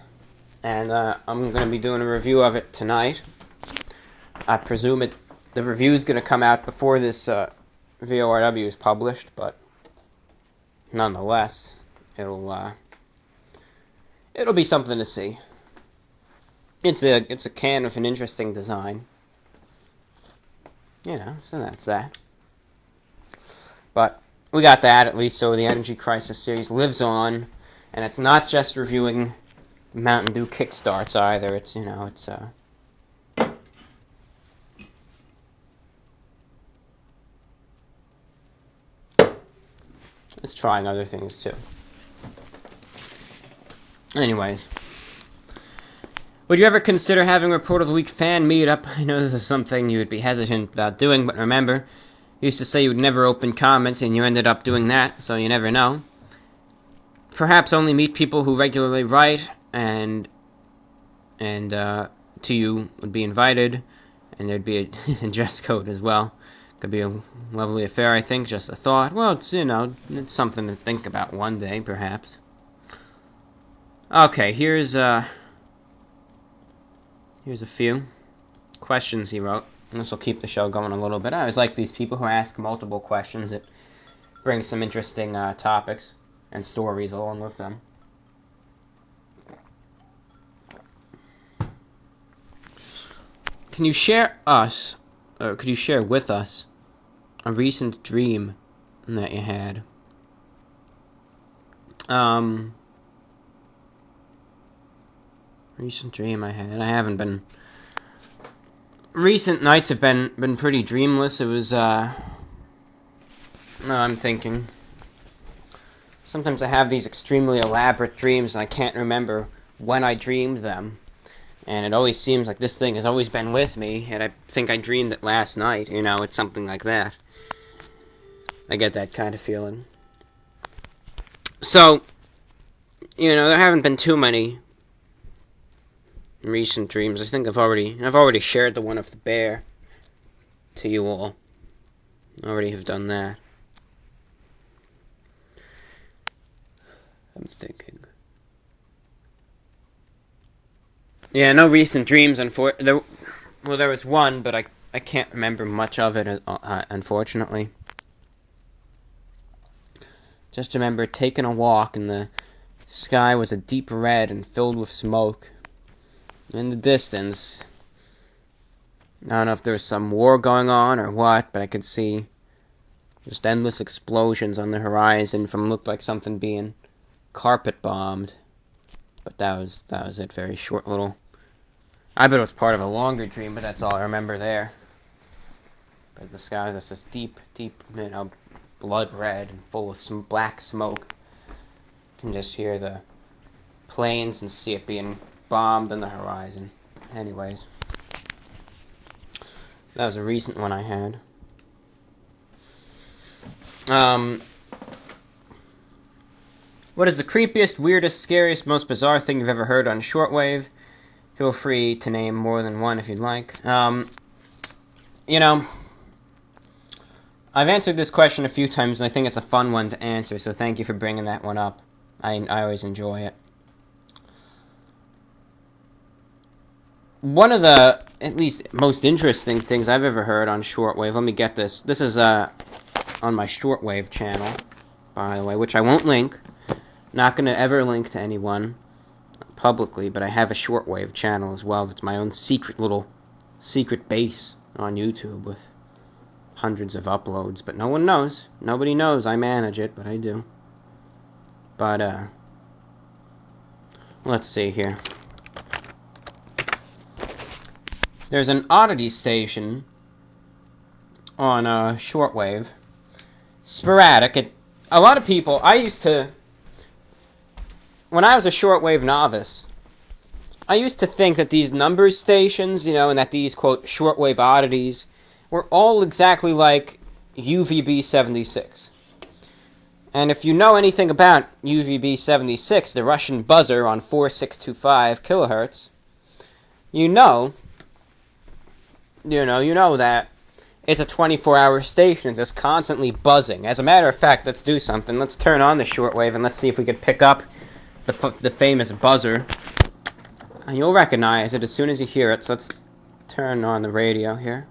And I'm going to be doing a review of it tonight. I presume the review's going to come out before this VORW is published, but nonetheless, it'll be something to see. It's a can with an interesting design. So that's that. But we got that, at least, so the Energy Crisis series lives on, and it's not just reviewing Mountain Dew Kickstarts either. It's it's trying other things too. Anyways, Would you ever consider having a Report of the Week fan meetup? I know this is something you would be hesitant about doing, but remember, you used to say you would never open comments, and you ended up doing that, so you never know. Perhaps only meet people who regularly write, and to you would be invited, and there'd be a dress code as well. Could be a lovely affair, I think, just a thought. Well, it's something to think about one day, perhaps. Okay, here's a few questions he wrote. And this will keep the show going a little bit. I always like these people who ask multiple questions. It brings some interesting topics and stories along with them. Could you share with us a recent dream that you had? Recent dream I had. I haven't been. Recent nights have been pretty dreamless. It was, no, I'm thinking. Sometimes I have these extremely elaborate dreams and I can't remember when I dreamed them. And it always seems like this thing has always been with me, and I think I dreamed it last night. It's something like that. I get that kind of feeling. So, there haven't been too many recent dreams. I think I've already shared the one of the bear to you all. I already have done that. I'm thinking. Yeah, no recent dreams. There was one, but I can't remember much of it, unfortunately. Just remember taking a walk, and the sky was a deep red and filled with smoke. In the distance, I don't know if there was some war going on or what, but I could see just endless explosions on the horizon from looked like something being carpet bombed. But that was it. Very short little. I bet it was part of a longer dream, but that's all I remember there. But the sky was just this deep, blood red and full of black smoke. You can just hear the planes and see it being bombed on the horizon. Anyways, that was a recent one I had. What is the creepiest, weirdest, scariest, most bizarre thing you've ever heard on shortwave? Feel free to name more than one if you'd like. I've answered this question a few times, and I think it's a fun one to answer, so thank you for bringing that one up. I always enjoy it. One of the, at least, most interesting things I've ever heard on shortwave, let me get this. This is on my shortwave channel, by the way, which I won't link. Not going to ever link to anyone publicly, but I have a shortwave channel as well. It's my own secret base on YouTube with hundreds of uploads, but no one knows. Nobody knows I manage it, but I do. But, let's see here. There's an oddity station on shortwave. Sporadic. A lot of people, when I was a shortwave novice, I used to think that these numbers stations, and that these, quote, shortwave oddities were all exactly like UVB 76. And if you know anything about UVB 76, the Russian buzzer on 4625 kilohertz, you know that it's a 24-hour station that's constantly buzzing. As a matter of fact, let's do something. Let's turn on the shortwave and let's see if we could pick up the famous buzzer. And you'll recognize it as soon as you hear it. So let's turn on the radio here.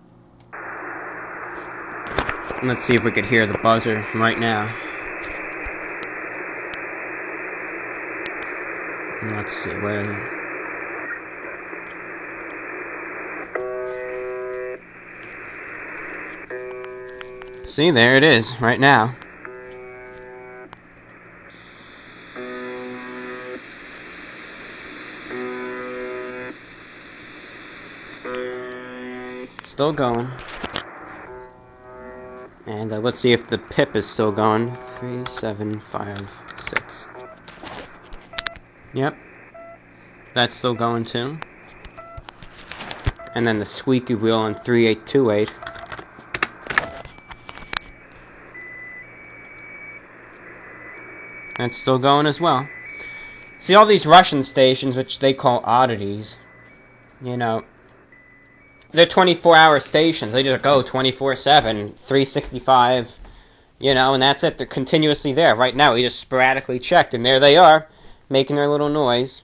And let's see if we could hear the buzzer right now. And let's see where. See, there it is, right now. Still going. And let's see if the pip is still going. 3756. Yep. That's still going too. And then the squeaky wheel on 3828. That's still going as well. See, all these Russian stations, which they call oddities, you know, they're 24-hour stations. They just go 24/7, 365, you know, and that's it. They're continuously there. Right now, we just sporadically checked, and there they are, making their little noise.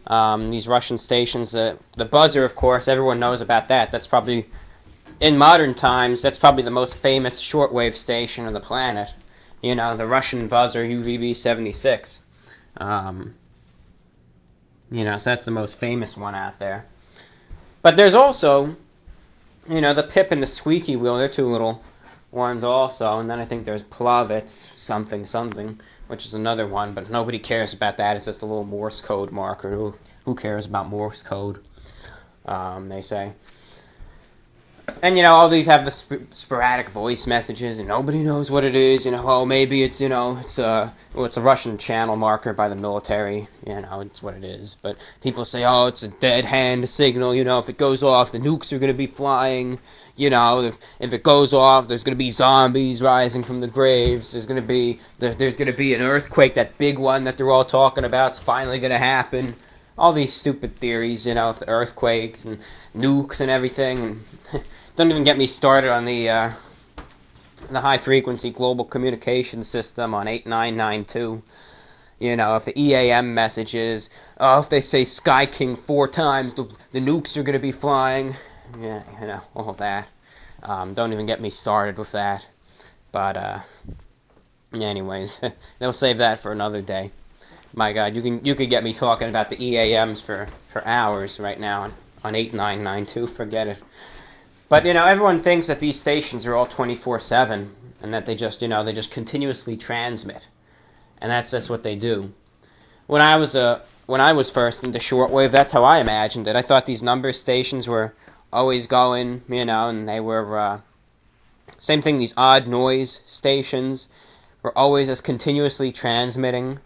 These Russian stations, the buzzer, of course, everyone knows about that. That's probably, in modern times, that's probably the most famous shortwave station on the planet. You know, the Russian buzzer, UVB-76. You know, so that's the most famous one out there. But there's also, you know, the pip and the squeaky wheel. They're two little ones also. And then I think there's Plavitz something, which is another one. But nobody cares about that. It's just a little Morse code marker. Who cares about Morse code, they say. And, you know, all these have the sporadic voice messages, and nobody knows what it is. You know, oh, maybe it's, you know, it's a Russian channel marker by the military. You know, it's what it is. But people say, oh, it's a dead hand signal. You know, if it goes off, the nukes are going to be flying. You know, if it goes off, there's going to be zombies rising from the graves. There's going to be an earthquake, that big one that they're all talking about. It's finally going to happen. All these stupid theories, you know, of the earthquakes and nukes and everything. And don't even get me started on the high-frequency global communication system on 8992. You know, if the EAM messages, if they say Sky King 4 times, the nukes are going to be flying. Yeah, you know, all that. Don't even get me started with that. But, anyways, they'll save that for another day. My God, you could get me talking about the EAMs for hours right now on 8992. Forget it. But, you know, everyone thinks that these stations are all 24/7 and that they just continuously transmit. And that's just what they do. When I was first into shortwave, that's how I imagined it. I thought these number stations were always going, you know, and they were same thing, these odd noise stations were always as continuously transmitting.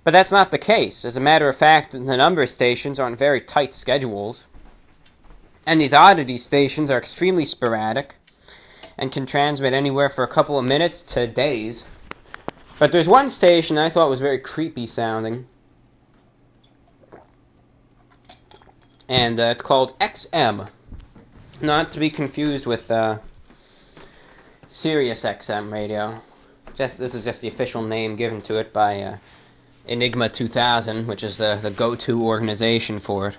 But that's not the case. As a matter of fact, the number stations are on very tight schedules. And these oddity stations are extremely sporadic and can transmit anywhere for a couple of minutes to days. But there's one station I thought was very creepy sounding. And it's called XM. Not to be confused with Sirius XM radio. This is just the official name given to it by Enigma 2000, which is the go-to organization for it.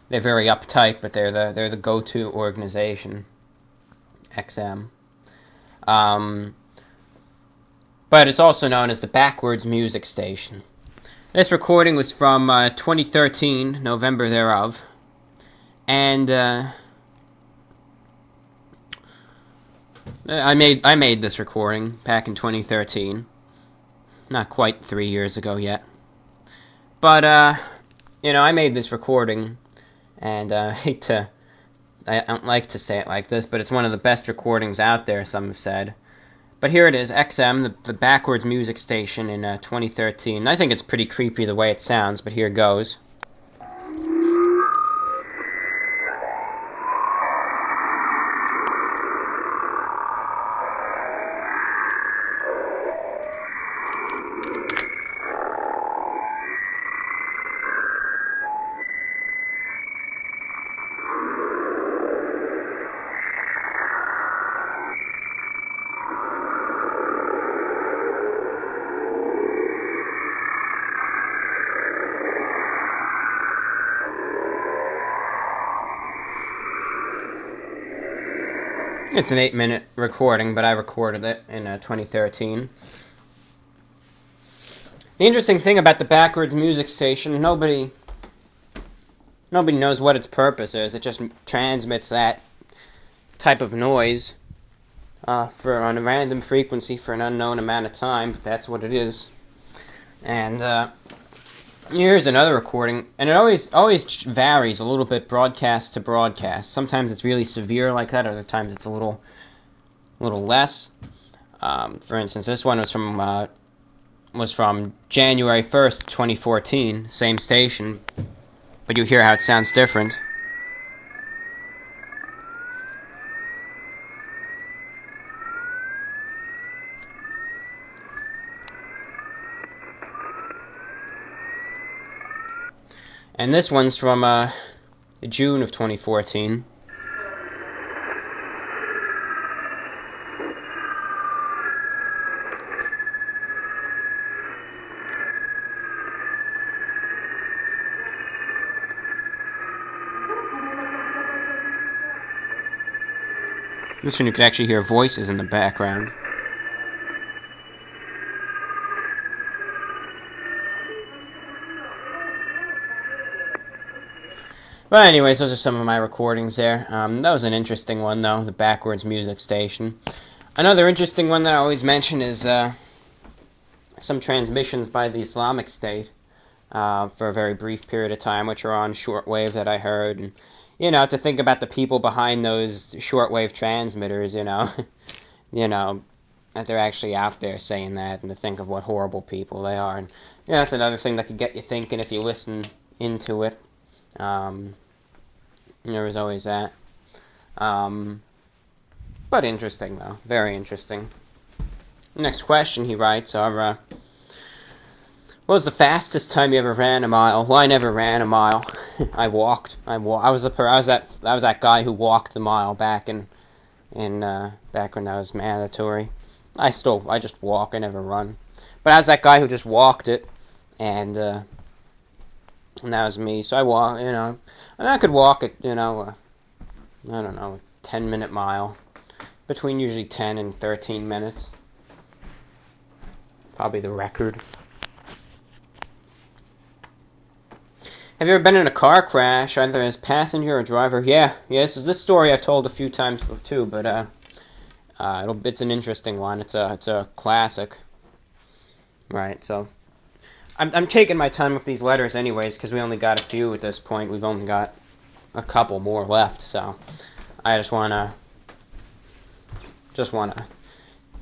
They're very uptight, but they're the go-to organization. XM. But it's also known as the Backwards Music Station. This recording was from 2013, November thereof, and I made this recording back in 2013. Not quite 3 years ago yet. But, you know, I made this recording, and I don't like to say it like this, but it's one of the best recordings out there, some have said. But here it is, XM, the Backwards Music Station in 2013. I think it's pretty creepy the way it sounds, but here it goes. It's an 8-minute recording, but I recorded it in 2013. The interesting thing about the Backwards Music Station, nobody knows what its purpose is. It just transmits that type of noise on a random frequency for an unknown amount of time, but that's what it is. And here's another recording, and it always varies a little bit broadcast to broadcast. Sometimes it's really severe like that, other times it's a little less. For instance, this one was from January 1st, 2014, same station, but you hear how it sounds different. And this one's from June of 2014. This one you can actually hear voices in the background. But anyways, those are some of my recordings there. That was an interesting one, though, the Backwards Music Station. Another interesting one that I always mention is some transmissions by the Islamic State for a very brief period of time, which are on shortwave that I heard. And, to think about the people behind those shortwave transmitters, that they're actually out there saying that, and to think of what horrible people they are. And, that's another thing that could get you thinking if you listen into it. There was always that. But interesting, though. Very interesting. Next question, he writes, what was the fastest time you ever ran a mile? Well, I never ran a mile. I walked. I was that guy who walked the mile back when that was mandatory. I just walk. I never run. But I was that guy who just walked it, and that was me. So I walk. I could walk it. I don't know, 10-minute mile, between usually 10 and 13 minutes. Probably the record. Have you ever been in a car crash, either as passenger or driver? Yeah, this story I've told a few times too, but it's an interesting one. It's a classic, right? So, I'm taking my time with these letters anyways, because we only got a few at this point. We've only got a couple more left, so I just wanna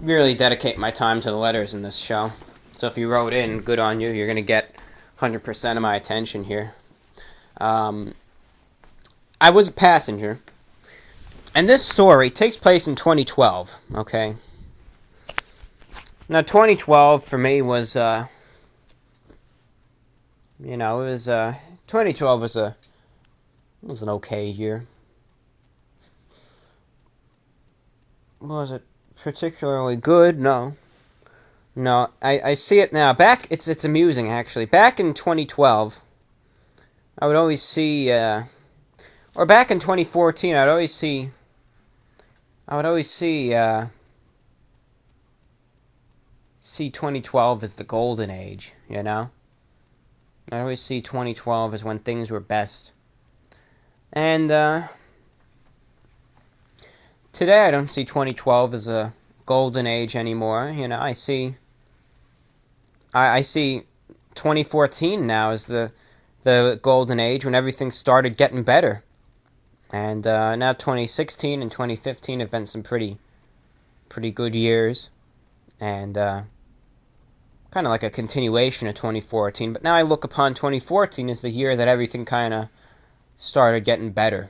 really dedicate my time to the letters in this show. So if you wrote in, good on you. You're gonna get 100% of my attention here. I was a passenger, and this story takes place in 2012, okay? Now, 2012 for me was, 2012 was an okay year. Was it particularly good? No, I see it now. It's amusing, actually. Back in 2012, I would always see, or back in 2014, I would always see, see 2012 as the golden age, I always see 2012 as when things were best. And, today I don't see 2012 as a golden age anymore, I see 2014 now as the golden age when everything started getting better. And now 2016 and 2015 have been some pretty good years, and kind of like a continuation of 2014. But now I look upon 2014 as the year that everything kind of started getting better.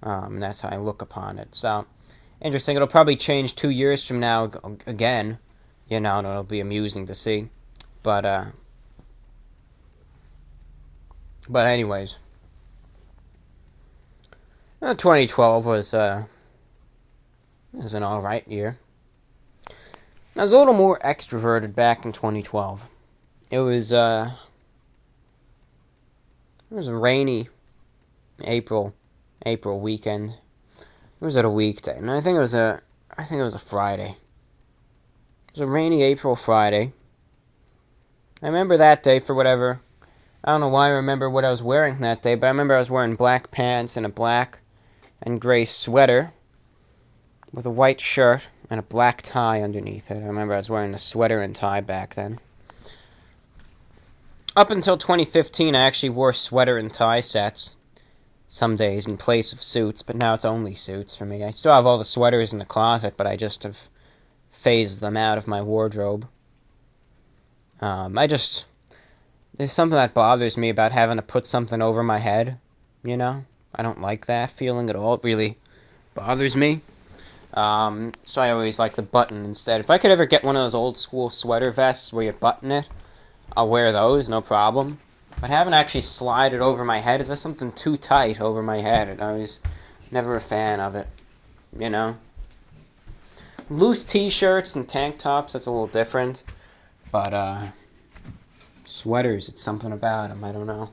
And that's how I look upon it. So, interesting. It'll probably change 2 years from now again. And it'll be amusing to see. But anyways, 2012 was an alright year. I was a little more extroverted back in 2012. It was a rainy April weekend. It was at a weekday, and I think it was a Friday. It was a rainy April Friday. I remember that day for whatever. I don't know why I remember what I was wearing that day, but I remember I was wearing black pants and a black and gray sweater with a white shirt and a black tie underneath it. I remember I was wearing a sweater and tie back then. Up until 2015, I actually wore sweater and tie sets some days in place of suits, but now it's only suits for me. I still have all the sweaters in the closet, but I just have phased them out of my wardrobe. There's something that bothers me about having to put something over my head, I don't like that feeling at all. It really bothers me. So I always like the button instead. If I could ever get one of those old school sweater vests where you button it, I'll wear those, no problem. but I haven't actually slided over my head. Is there something too tight over my head? And I was never a fan of it, you know? Loose t-shirts and tank tops, that's a little different. But, sweaters, it's something about them, I don't know.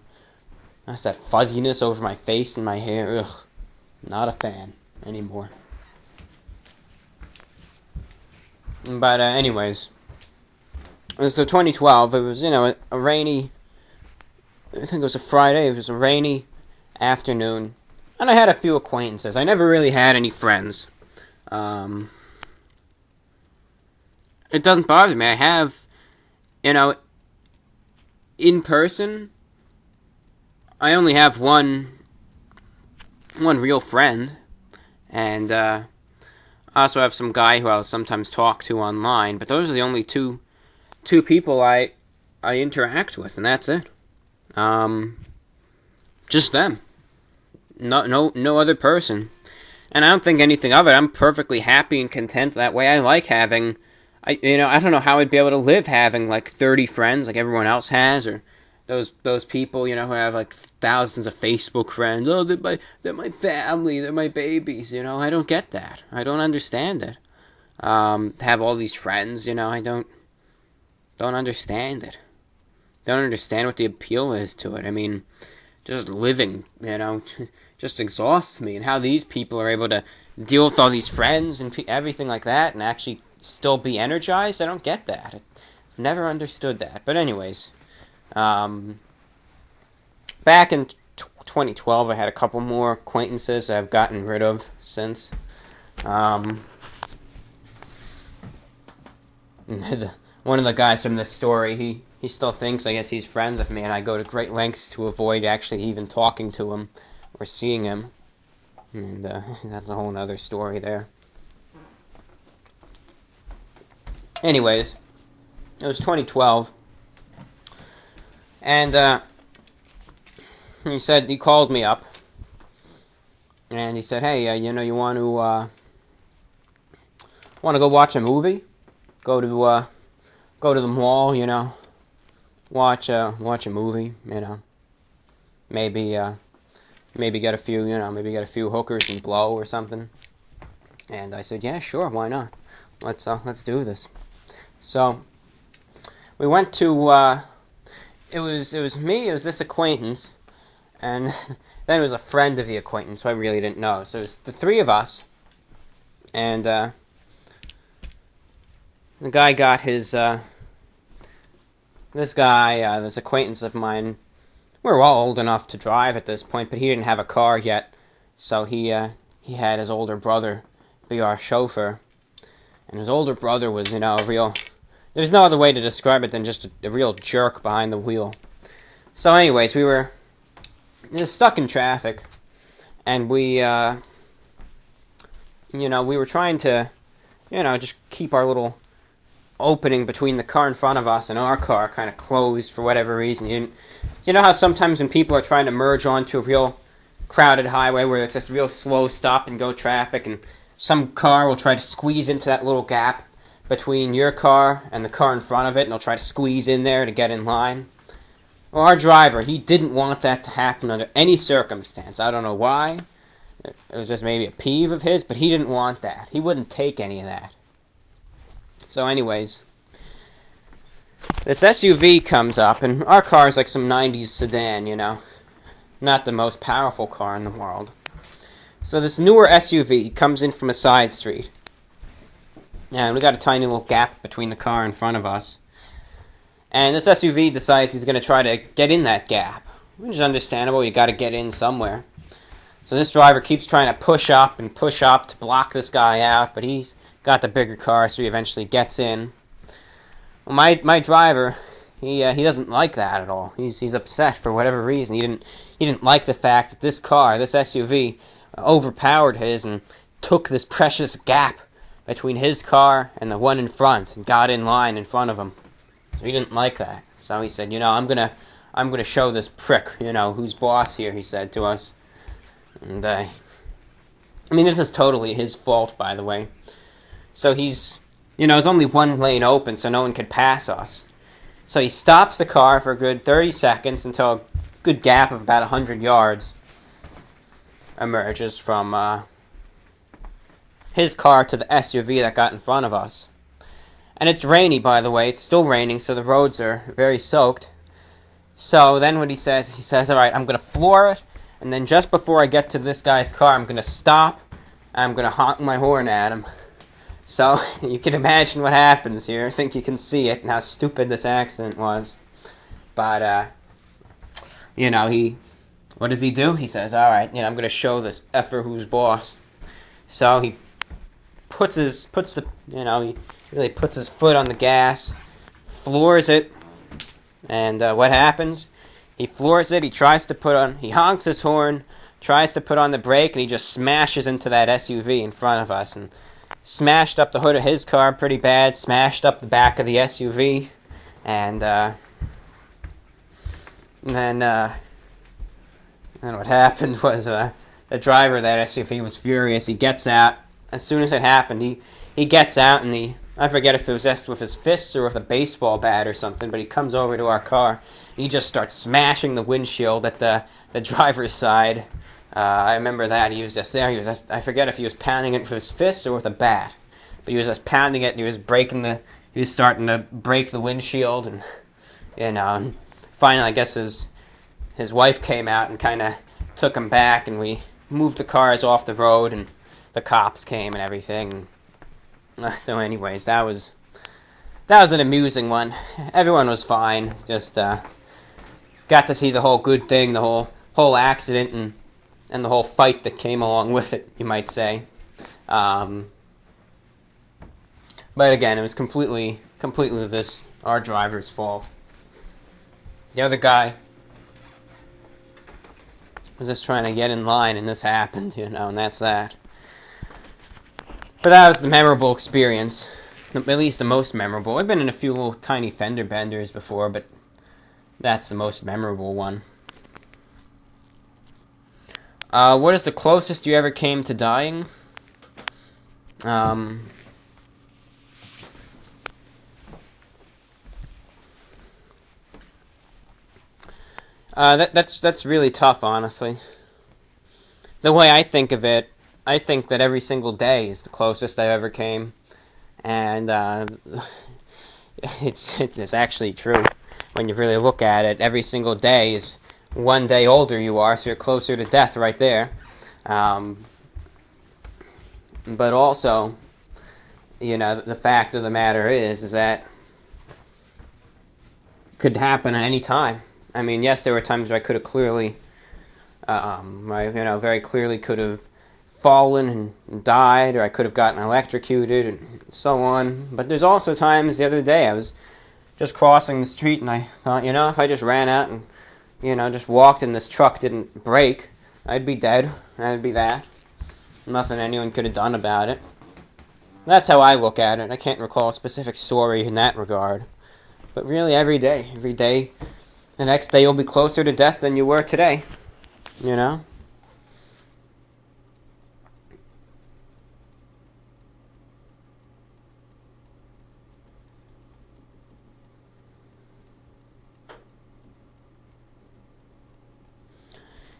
That's that fuzziness over my face and my hair. Ugh, not a fan anymore. But, anyways. So 2012, it was, a rainy, I think it was a Friday, it was a rainy afternoon, and I had a few acquaintances. I never really had any friends. It doesn't bother me. I have, in person, I only have one real friend, and I also have some guy who I'll sometimes talk to online, but those are the only two people I interact with, and that's it. Just them. No other person. And I don't think anything of it. I'm perfectly happy and content that way. I like having, I don't know how I'd be able to live having like 30 friends like everyone else has, or those people, who have like thousands of Facebook friends. Oh, they're my family, they're my babies, I don't get that. I don't understand it. Have all these friends, I don't understand it. Don't understand what the appeal is to it. I mean, just living, just exhausts me. And how these people are able to deal with all these friends and everything like that and actually still be energized, I don't get that. I've never understood that. But anyways, back in 2012, I had a couple more acquaintances I've gotten rid of since. One of the guys from this story, he still thinks, I guess, he's friends with me, and I go to great lengths to avoid actually even talking to him or seeing him. And that's a whole other story there. Anyways, it was 2012, and he called me up, and he said, hey, you want to go watch a movie? Go to the mall, watch a movie, maybe get a few hookers and blow or something. And I said, yeah, sure, why not? Let's do this. So we went to it was me, it was this acquaintance, and then it was a friend of the acquaintance who I really didn't know. So it was the three of us, and the guy got his this acquaintance of mine, we were all old enough to drive at this point, but he didn't have a car yet, so he had his older brother be our chauffeur, and his older brother was, there's no other way to describe it than just a real jerk behind the wheel. So anyways, we were just stuck in traffic, and we were trying to, just keep our little opening between the car in front of us and our car kind of closed for whatever reason. You know how sometimes when people are trying to merge onto a real crowded highway where it's just real slow stop and go traffic, and some car will try to squeeze into that little gap between your car and the car in front of it, and they'll try to squeeze in there to get in line. Well, our driver, he didn't want that to happen under any circumstance. I don't know why. It was just maybe a peeve of his, but he didn't want that. He wouldn't take any of that. So anyways, this SUV comes up, and our car is like some 90s sedan, not the most powerful car in the world. So this newer SUV comes in from a side street, and we got a tiny little gap between the car in front of us, and this SUV decides he's going to try to get in that gap, which is understandable. You got to get in somewhere. So this driver keeps trying to push up to block this guy out, but he's got the bigger car, so he eventually gets in. Well, my driver, he doesn't like that at all. He's upset for whatever reason. He didn't like the fact that this car, this SUV, overpowered his and took this precious gap between his car and the one in front and got in line in front of him. So he didn't like that. So he said, I'm gonna show this prick, who's boss here, he said to us. And this is totally his fault, by the way. So he's, there's only one lane open, so no one could pass us. So he stops the car for a good 30 seconds until a good gap of about 100 yards emerges from his car to the SUV that got in front of us. And it's rainy, by the way. It's still raining, so the roads are very soaked. So then what he says, all right, I'm going to floor it, and then just before I get to this guy's car, I'm going to stop, and I'm going to honk my horn at him. So you can imagine what happens here. I think you can see it and how stupid this accident was. But, what does he do? He says, all right, I'm going to show this effer who's boss. So he he really puts his foot on the gas, floors it, and what happens? He floors it, he honks his horn, tries to put on the brake, and he just smashes into that SUV in front of us, and smashed up the hood of his car pretty bad, smashed up the back of the SUV, and then what happened was the driver of that SUV was furious. He gets out. As soon as it happened, he gets out, and I forget if it was with his fists or with a baseball bat or something, but he comes over to our car. He just starts smashing the windshield at the driver's side. I remember that. He was just there. I forget if he was pounding it with his fists or with a bat. But he was just pounding it, and he was starting to break the windshield, and, and finally, I guess his wife came out and kind of took him back, and we moved the cars off the road, and the cops came and everything. So anyways, that was an amusing one. Everyone was fine. Just got to see the whole good thing, the whole accident, and the whole fight that came along with it, you might say. But again, it was completely our driver's fault. The other guy was just trying to get in line, and this happened, and that's that. But that was the memorable experience, at least the most memorable. I've been in a few little tiny fender benders before, but that's the most memorable one. What is the closest you ever came to dying? That's really tough, honestly. The way I think of it, I think that every single day is the closest I ever came, and it's actually true. When you really look at it, every single day is one day older you are, so you're closer to death right there. But also, the fact of the matter is that it could happen at any time. I mean, yes, there were times where I could have clearly, very clearly could have fallen and died, or I could have gotten electrocuted and so on. But there's also times, the other day I was just crossing the street and I thought, if I just ran out and, just walked and this truck didn't brake, I'd be dead. I'd be that. Nothing anyone could have done about it. That's how I look at it. I can't recall a specific story in that regard. But really every day, the next day you'll be closer to death than you were today.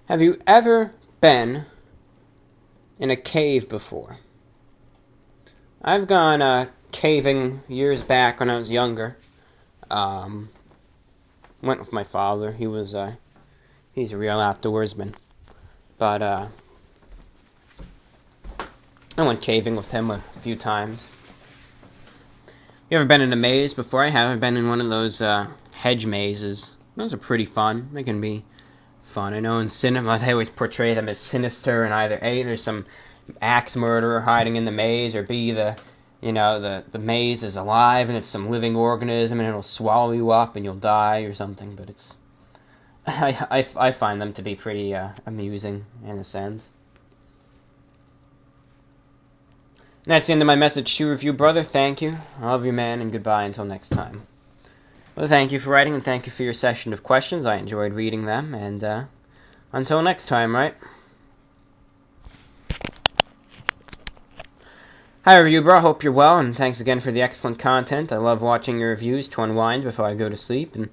Have you ever been in a cave before? I've gone caving years back when I was younger. Went with my father. He's a real outdoorsman. But I went caving with him a few times. You ever been in a maze before? I have. I've been in one of those hedge mazes. Those are pretty fun. They can be fun. I know in cinema they always portray them as sinister, and either A, there's some axe murderer hiding in the maze, or B, the maze is alive and it's some living organism and it'll swallow you up and you'll die or something. But I find them to be pretty amusing in a sense. And that's the end of my message to review, brother. Thank you. I love you, man, and goodbye until next time. Well, thank you for writing, and thank you for your session of questions. I enjoyed reading them, and until next time, right? Hi, Review Bro. Hope you're well, and thanks again for the excellent content. I love watching your reviews to unwind before I go to sleep and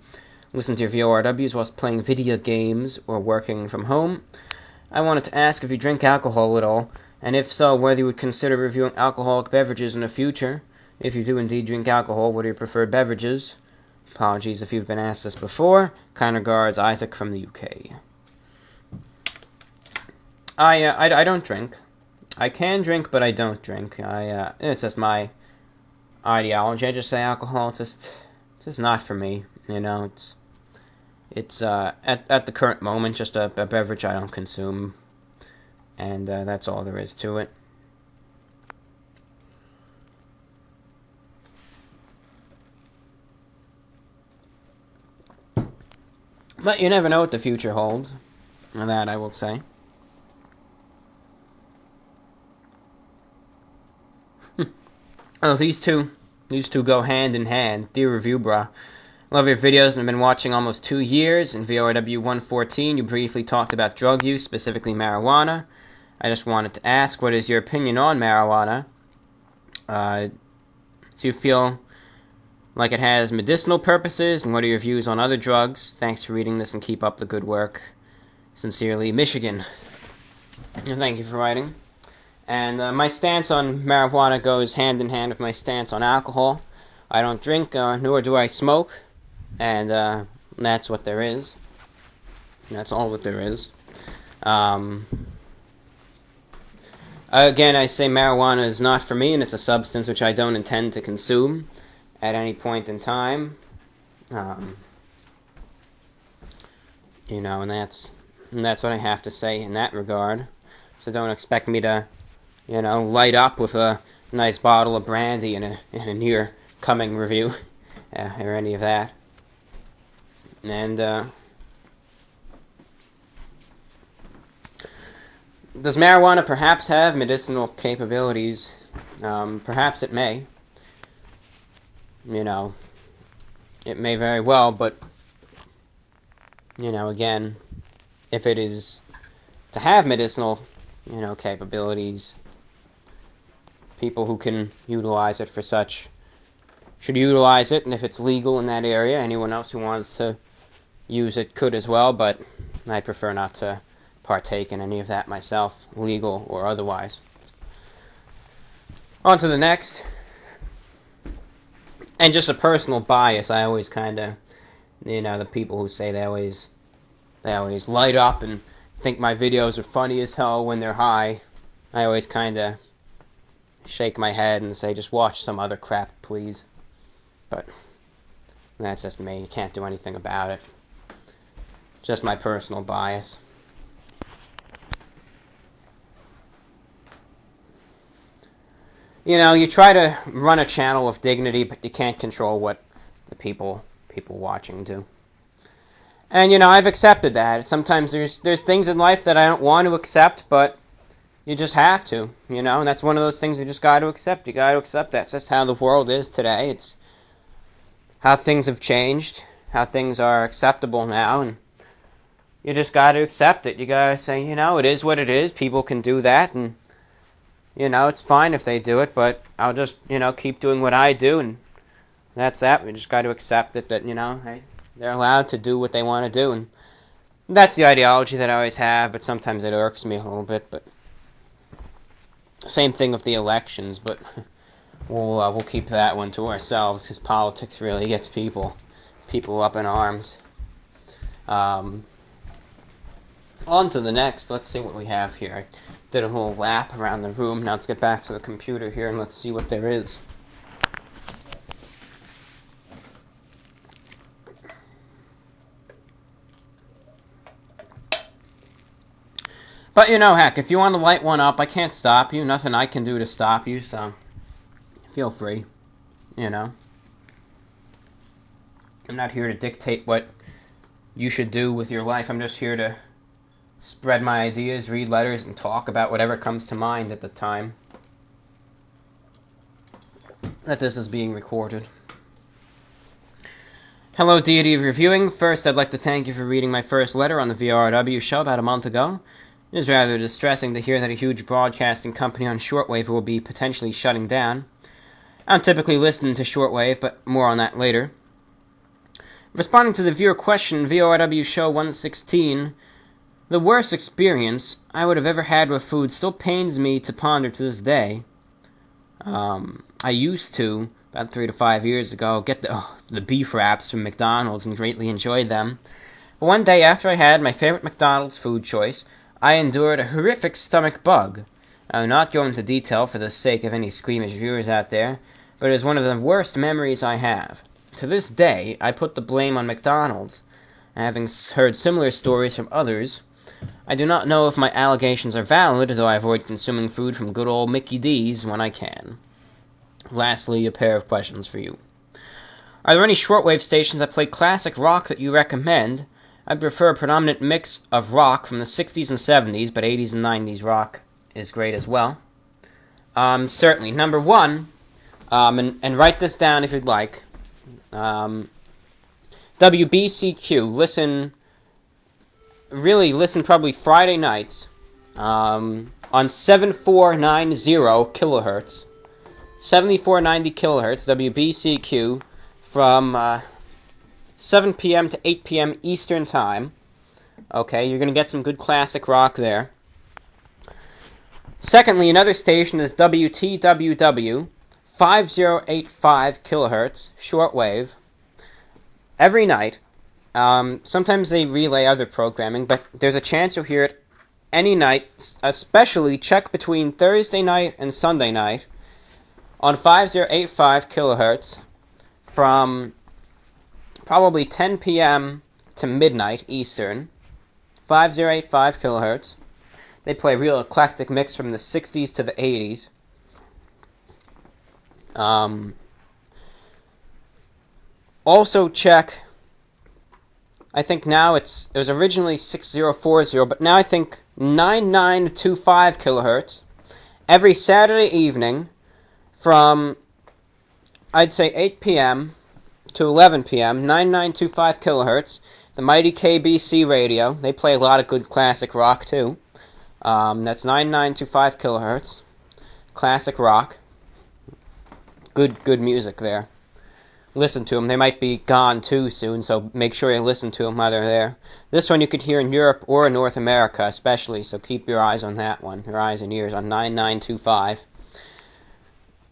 listen to your VORWs whilst playing video games or working from home. I wanted to ask if you drink alcohol at all, and if so, whether you would consider reviewing alcoholic beverages in the future. If you do indeed drink alcohol, what are your preferred beverages? Apologies if you've been asked this before. Kind regards, Isaac from the UK. I don't drink. I can drink, but I don't drink. It's just my ideology. I just say alcohol. It's just not for me. You know, it's at the current moment just a beverage I don't consume, and that's all there is to it. But you never know what the future holds. That I will say. Oh, these two go hand in hand. Dear Review Bra, love your videos and I've been watching almost 2 years. In VORW 114, you briefly talked about drug use, specifically marijuana. I just wanted to ask, what is your opinion on marijuana? Do you feel like it has medicinal purposes, and what are your views on other drugs? Thanks for reading this and keep up the good work. Sincerely, Michigan. Thank you for writing. And my stance on marijuana goes hand in hand with my stance on alcohol. I don't drink, nor do I smoke, and that's what there is. That's all that there is. Again, I say marijuana is not for me, and it's a substance which I don't intend to consume at any point in time. You know, and that's what I have to say in that regard. So don't expect me to, you know, light up with a nice bottle of brandy in a near coming review, or any of that. And does marijuana perhaps have medicinal capabilities? Perhaps it may. You know, it may very well, but, you know, again, if it is to have medicinal, you know, capabilities, people who can utilize it for such should utilize it, and if it's legal in that area, anyone else who wants to use it could as well, but I prefer not to partake in any of that myself, legal or otherwise. On to the next. And just a personal bias, I always kind of, you know, the people who say they always light up and think my videos are funny as hell when they're high, I always kind of shake my head and say, just watch some other crap, please. But that's just me. You can't do anything about it. Just my personal bias. You know, you try to run a channel with dignity, but you can't control what the people watching do. And, you know, I've accepted that. Sometimes there's things in life that I don't want to accept, but you just have to, you know, and that's one of those things you just got to accept. You got to accept that. It's just how the world is today. It's how things have changed, how things are acceptable now, and you just got to accept it. You got to say, you know, it is what it is. People can do that, and, you know, it's fine if they do it, but I'll just, you know, keep doing what I do, and that's that. We just got to accept it that, you know, hey, they're allowed to do what they want to do, and that's the ideology that I always have, but sometimes it irks me a little bit, but same thing with the elections, but we'll keep that one to ourselves, because politics really gets people up in arms. On to the next. Let's see what we have here. I did a little lap around the room. Now let's get back to the computer here and let's see what there is. But, you know, heck, if you want to light one up, I can't stop you. Nothing I can do to stop you, so feel free, you know. I'm not here to dictate what you should do with your life. I'm just here to spread my ideas, read letters, and talk about whatever comes to mind at the time that this is being recorded. Hello, Deity of Reviewing. First, I'd like to thank you for reading my first letter on the VRW show about a month ago. It is rather distressing to hear that a huge broadcasting company on shortwave will be potentially shutting down. I don't typically listen to shortwave, but more on that later. Responding to the viewer question, VORW Show 116, the worst experience I would have ever had with food still pains me to ponder to this day. I used to, about 3 to 5 years ago, get the beef wraps from McDonald's and greatly enjoyed them. But one day after I had my favorite McDonald's food choice, I endured a horrific stomach bug. I will not go into detail for the sake of any squeamish viewers out there, but it is one of the worst memories I have. To this day, I put the blame on McDonald's, and having heard similar stories from others, I do not know if my allegations are valid, though I avoid consuming food from good old Mickey D's when I can. Lastly, a pair of questions for you. Are there any shortwave stations that play classic rock that you recommend? I'd prefer a predominant mix of rock from the 60s and 70s, but 80s and 90s rock is great as well. Certainly. Number one, and write this down if you'd like, WBCQ. Listen probably Friday nights on 7490 kilohertz. 7490 kilohertz, WBCQ, from 7 p.m. to 8 p.m. Eastern Time. Okay, you're going to get some good classic rock there. Secondly, another station is WTWW, 5085 kilohertz, shortwave, every night. Sometimes they relay other programming, but there's a chance you'll hear it any night, especially check between Thursday night and Sunday night on 5085 kilohertz from probably 10 p.m. to midnight Eastern. 5085 kilohertz. They play a real eclectic mix from the 60s to the 80s. Also check, I think now it was originally 6040, but now I think 9925 kilohertz every Saturday evening from, I'd say 8 p.m. to 11 p.m., 9925 kilohertz, the mighty KBC radio. They play a lot of good classic rock, too. That's 9925 kilohertz, classic rock. Good music there. Listen to them. They might be gone, too, soon, so make sure you listen to them while they're there. This one you could hear in Europe or in North America, especially, so keep your eyes on that one, your eyes and ears on 9925.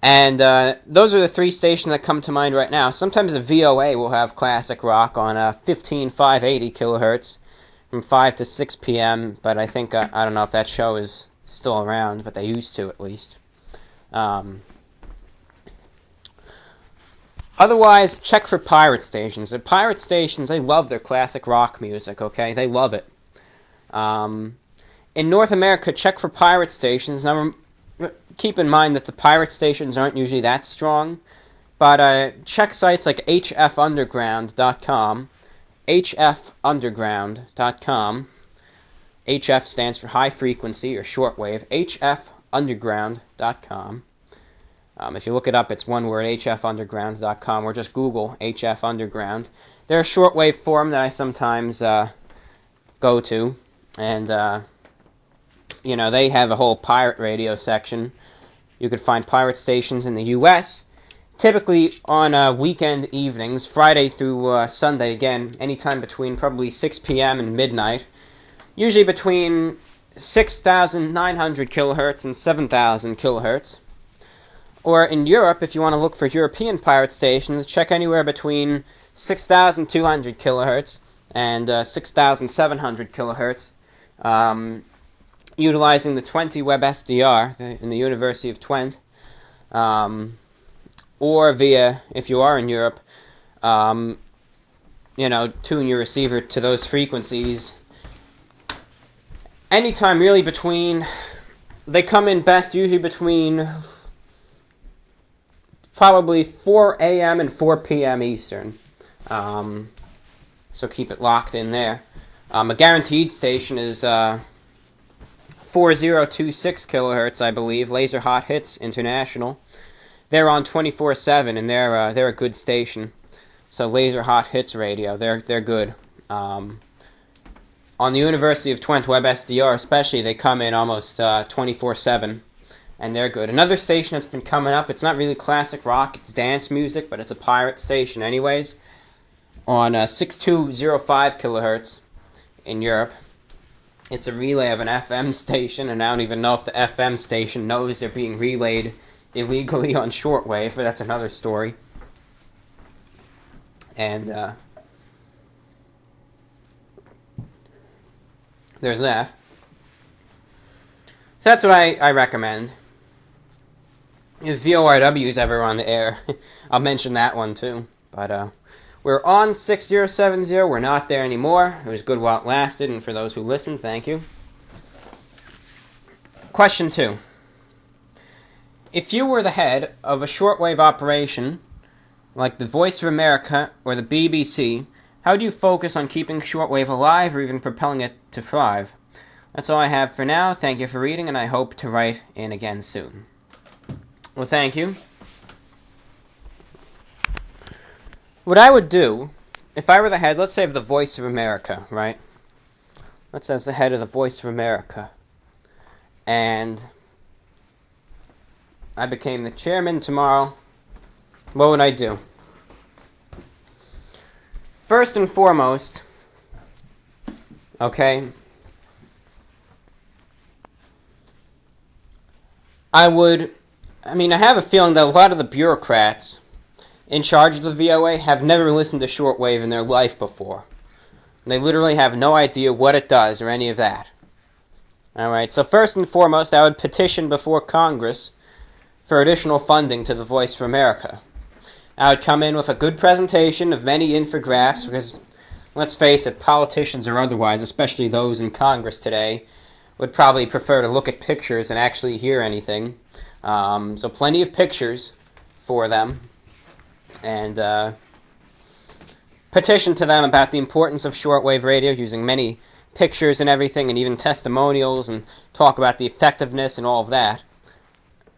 And those are the three stations that come to mind right now. Sometimes the VOA will have classic rock on 15580 kilohertz from 5 to 6 p.m., but I think, I don't know if that show is still around, but they used to at least. Otherwise, check for pirate stations. The pirate stations, they love their classic rock music, okay? They love it. In North America, check for pirate stations. Now, keep in mind that the pirate stations aren't usually that strong, but check sites like hfunderground.com, hfunderground.com. HF stands for high frequency or shortwave, hfunderground.com. If you look it up, it's one word, hfunderground.com, or just Google HF Underground. They're a shortwave forum that I sometimes go to, and they have a whole pirate radio section. You could find pirate stations in the U.S., typically on weekend evenings, Friday through Sunday, again, anytime between probably 6 p.m. and midnight, usually between 6,900 kilohertz and 7,000 kilohertz. Or in Europe, if you want to look for European pirate stations, check anywhere between 6,200 kilohertz and 6,700 kilohertz. Utilizing the Twente Web SDR in the University of Twente, or via, if you are in Europe, tune your receiver to those frequencies. Anytime really they come in best usually between probably 4 a.m. and 4 p.m. Eastern. So keep it locked in there. A guaranteed station is 4026 kilohertz, I believe, Laser Hot Hits International. They're on 24/7, and they're a good station. So Laser Hot Hits Radio, they're good. on the University of Twente Web SDR especially, they come in almost 24/7, and they're good. Another station that's been coming up, it's not really classic rock, it's dance music, but it's a pirate station anyways, on 6205 kilohertz in Europe. It's a relay of an FM station, and I don't even know if the FM station knows they're being relayed illegally on shortwave, but that's another story. And there's that. So that's what I recommend. If VORW is ever on the air, I'll mention that one too. But we're on 6070. We're not there anymore. It was good while it lasted, and for those who listened, thank you. Question 2. If you were the head of a shortwave operation, like the Voice of America or the BBC, how do you focus on keeping shortwave alive or even propelling it to thrive? That's all I have for now. Thank you for reading, and I hope to write in again soon. Well, thank you. What I would do, if I were the head, let's say of the Voice of America, right? Let's say I was the head of the Voice of America, and I became the chairman tomorrow, what would I do? First and foremost, okay, I have a feeling that a lot of the bureaucrats in charge of the VOA have never listened to shortwave in their life before. They literally have no idea what it does or any of that. Alright, so first and foremost, I would petition before Congress for additional funding to the Voice for America. I would come in with a good presentation of many infographics, because, let's face it, politicians or otherwise, especially those in Congress today, would probably prefer to look at pictures and actually hear anything. So plenty of pictures for them, and petition to them about the importance of shortwave radio, using many pictures and everything, and even testimonials, and talk about the effectiveness and all of that.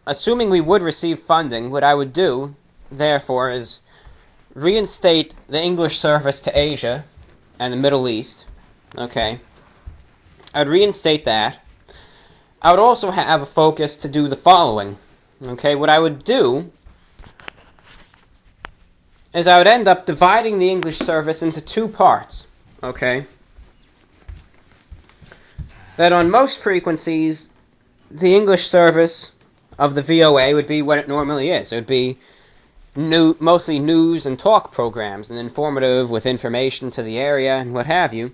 Assuming we would receive funding, what I would do, therefore, is reinstate the English service to Asia and the Middle East. Okay. I'd reinstate that. I would also have a focus to do the following. Okay, what I would do is I would end up dividing the English service into two parts. Okay. That on most frequencies, the English service of the VOA would be what it normally is. It would be mostly news and talk programs, and informative with information to the area and what have you.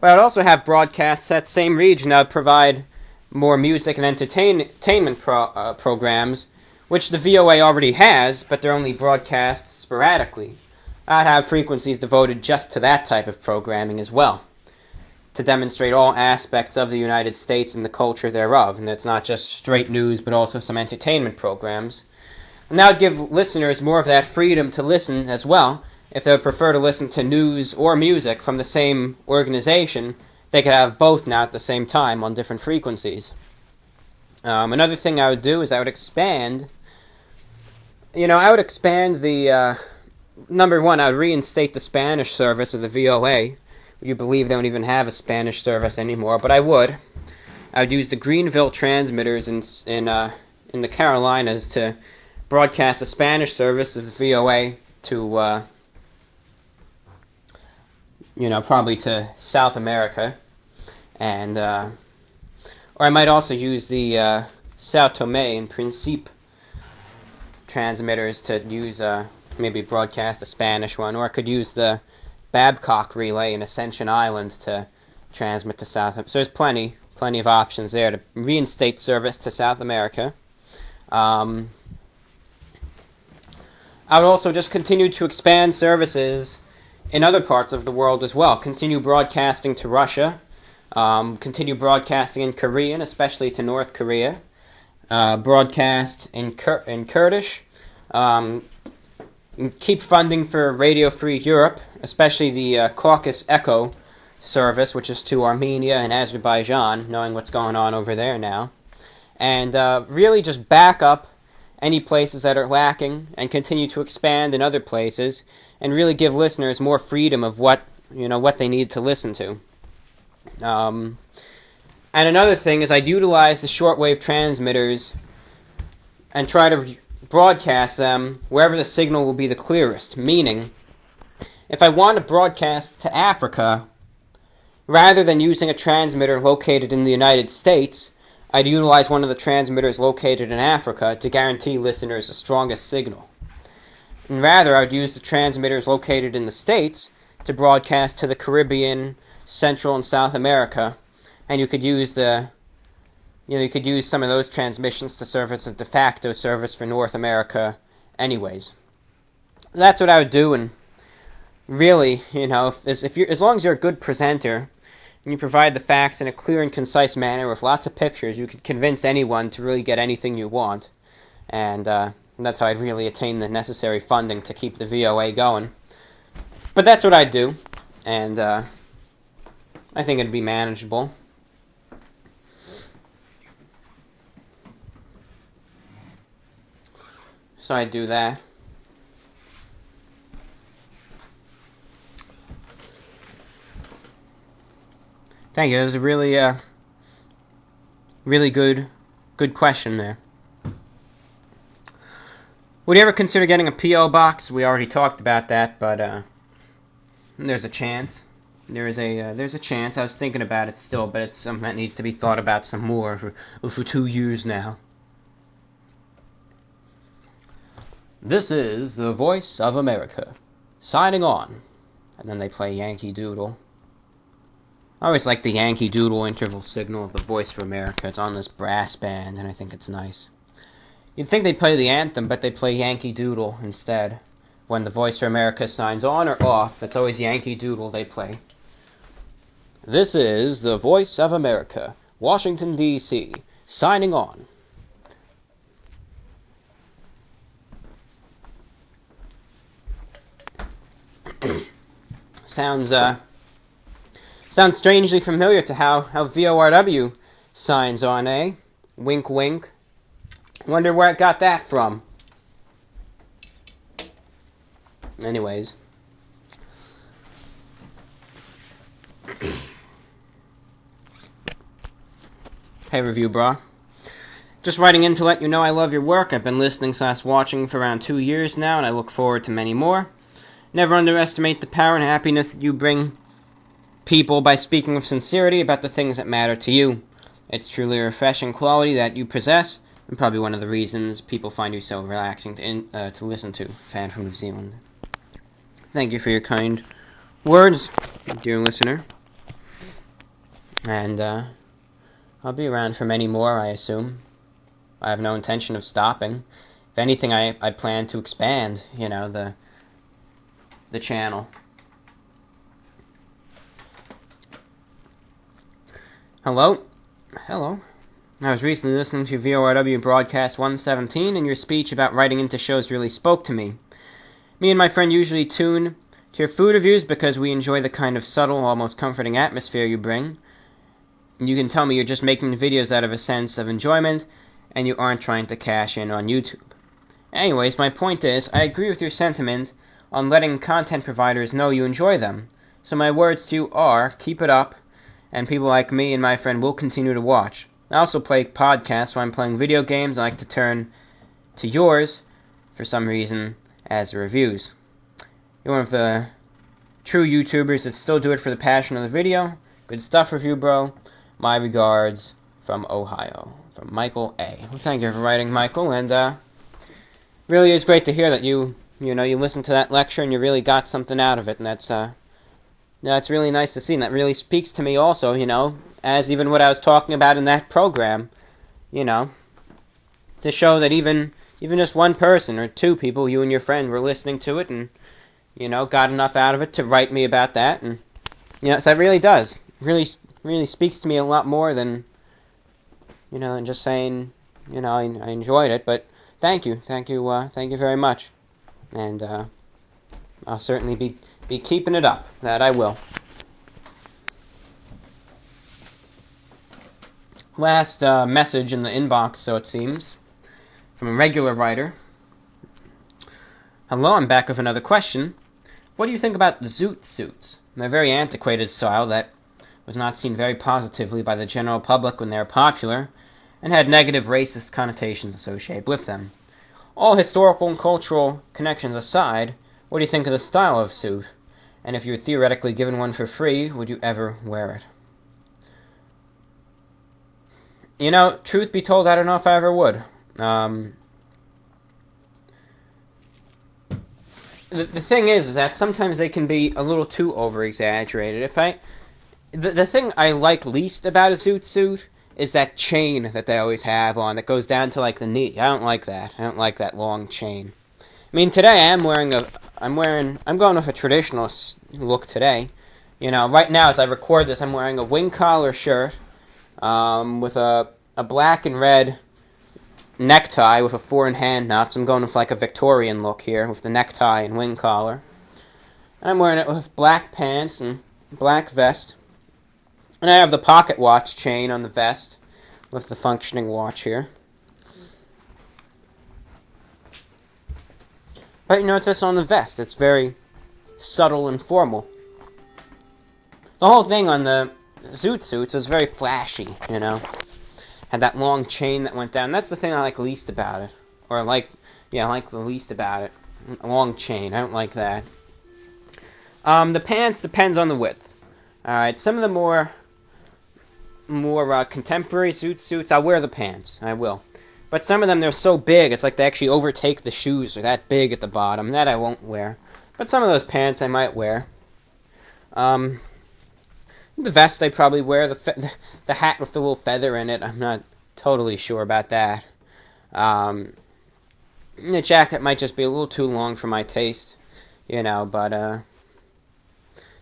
But I'd also have broadcasts that same region that would provide more music and entertainment programs, which the VOA already has, but they're only broadcast sporadically. I'd have frequencies devoted just to that type of programming as well, to demonstrate all aspects of the United States and the culture thereof, and it's not just straight news, but also some entertainment programs. And that would give listeners more of that freedom to listen as well. If they would prefer to listen to news or music from the same organization, they could have both now at the same time on different frequencies. Another thing I would do is I would expand the, number one, I would reinstate the Spanish service of the VOA. You believe they don't even have a Spanish service anymore, but I would. I would use the Greenville transmitters in the Carolinas to broadcast the Spanish service of the VOA to, probably to South America, and or I might also use the Sao Tome and Principe transmitters to use maybe broadcast a Spanish one, or I could use the Babcock relay in Ascension Island to transmit to South. So there's plenty of options there to reinstate service to South America. I would also just continue to expand services in other parts of the world as well. Continue broadcasting to Russia. Continue broadcasting in Korean, especially to North Korea. Broadcast in Kurdish. Keep funding for Radio Free Europe, especially the Caucasus Echo service, which is to Armenia and Azerbaijan, knowing what's going on over there now. And really just back up any places that are lacking and continue to expand in other places and really give listeners more freedom of what they need to listen to. And another thing is I'd utilize the shortwave transmitters and try to broadcast them wherever the signal will be the clearest. Meaning, if I want to broadcast to Africa, rather than using a transmitter located in the United States, I'd utilize one of the transmitters located in Africa to guarantee listeners the strongest signal. And rather, I would use the transmitters located in the States to broadcast to the Caribbean, Central and South America, and you could use some of those transmissions to serve as a de facto service for North America anyways. That's what I would do, and really, as long as you're a good presenter, and you provide the facts in a clear and concise manner with lots of pictures, you could convince anyone to really get anything you want. And that's how I'd really attain the necessary funding to keep the VOA going. But that's what I'd do, and I think it'd be manageable. So I'd do that. Thank you. That was a really good question there. Would you ever consider getting a P.O. box? We already talked about that, but there's a chance. There's a chance. I was thinking about it still, but it's something that needs to be thought about some more for 2 years now. This is the Voice of America, signing on. And then they play Yankee Doodle. I always like the Yankee Doodle interval signal of the Voice of America. It's on this brass band, and I think it's nice. You'd think they'd play the anthem, but they play Yankee Doodle instead. When the Voice of America signs on or off, it's always Yankee Doodle they play. This is the Voice of America, Washington, D.C., signing on. Sounds strangely familiar to how VORW signs on, eh? Wink, wink. Wonder where I got that from. Anyways. Hey, Review Bra. Just writing in to let you know I love your work. I've been listening/watching for around 2 years now, and I look forward to many more. Never underestimate the power and happiness that you bring people by speaking with sincerity about the things that matter to you. It's truly a refreshing quality that you possess, and probably one of the reasons people find you so relaxing to listen to. Fan from New Zealand. Thank you for your kind words, dear listener. And I'll be around for many more, I assume. I have no intention of stopping. If anything, I plan to expand, the channel. Hello. I was recently listening to VORW broadcast 117, and your speech about writing into shows really spoke to me. Me and my friend usually tune to your food reviews because we enjoy the kind of subtle, almost comforting atmosphere you bring. You can tell me you're just making videos out of a sense of enjoyment, and you aren't trying to cash in on YouTube. Anyways, my point is, I agree with your sentiment on letting content providers know you enjoy them. So my words to you are, keep it up, and people like me and my friend will continue to watch. I also play podcasts when I'm playing video games. I like to turn to yours, for some reason, as the reviews. You're one of the true YouTubers that still do it for the passion of the video. Good stuff, Review Bro. My regards from Ohio, from Michael A. Well, thank you for writing, Michael, and really is great to hear that you listened to that lecture and you really got something out of it, and that's really nice to see, and that really speaks to me also, as even what I was talking about in that program, to show that even just one person or two people, you and your friend, were listening to it and, got enough out of it to write me about that, and, so that really does. Really speaks to me a lot more than, than just saying, I enjoyed it, but thank you very much, and, I'll certainly be keeping it up. That I will. Last message in the inbox, so it seems, from a regular writer. Hello, I'm back with another question. What do you think about zoot suits? A very antiquated style that was not seen very positively by the general public when they were popular, and had negative racist connotations associated with them. All historical and cultural connections aside, what do you think of the style of suit? And if you were theoretically given one for free, would you ever wear it? You know, truth be told, I don't know if I ever would. The thing is that sometimes they can be a little too over-exaggerated. The thing I like least about a zoot suit is that chain that they always have on that goes down to like the knee. I don't like that. I don't like that long chain. I mean, today I'm going with a traditional look today. You know, right now as I record this, I'm wearing a wing collar shirt with a black and red necktie with a 4-in-hand knot. So I'm going with like a Victorian look here with the necktie and wing collar. And I'm wearing it with black pants and black vest. And I have the pocket watch chain on the vest with the functioning watch here. But you know, it's just on the vest. It's very subtle and formal. The whole thing on the zoot suits was very flashy, you know. Had that long chain that went down. That's the thing I like least about it. I like the least about it. A long chain. I don't like that. The pants depends on the width. Alright, some of the more contemporary suits, I'll wear the pants. I will. But some of them, they're so big, it's like they actually overtake the shoes. They're that big at the bottom. That I won't wear. But some of those pants I might wear. The vest I probably wear. The hat with the little feather in it, I'm not totally sure about that. The jacket might just be a little too long for my taste. You know, but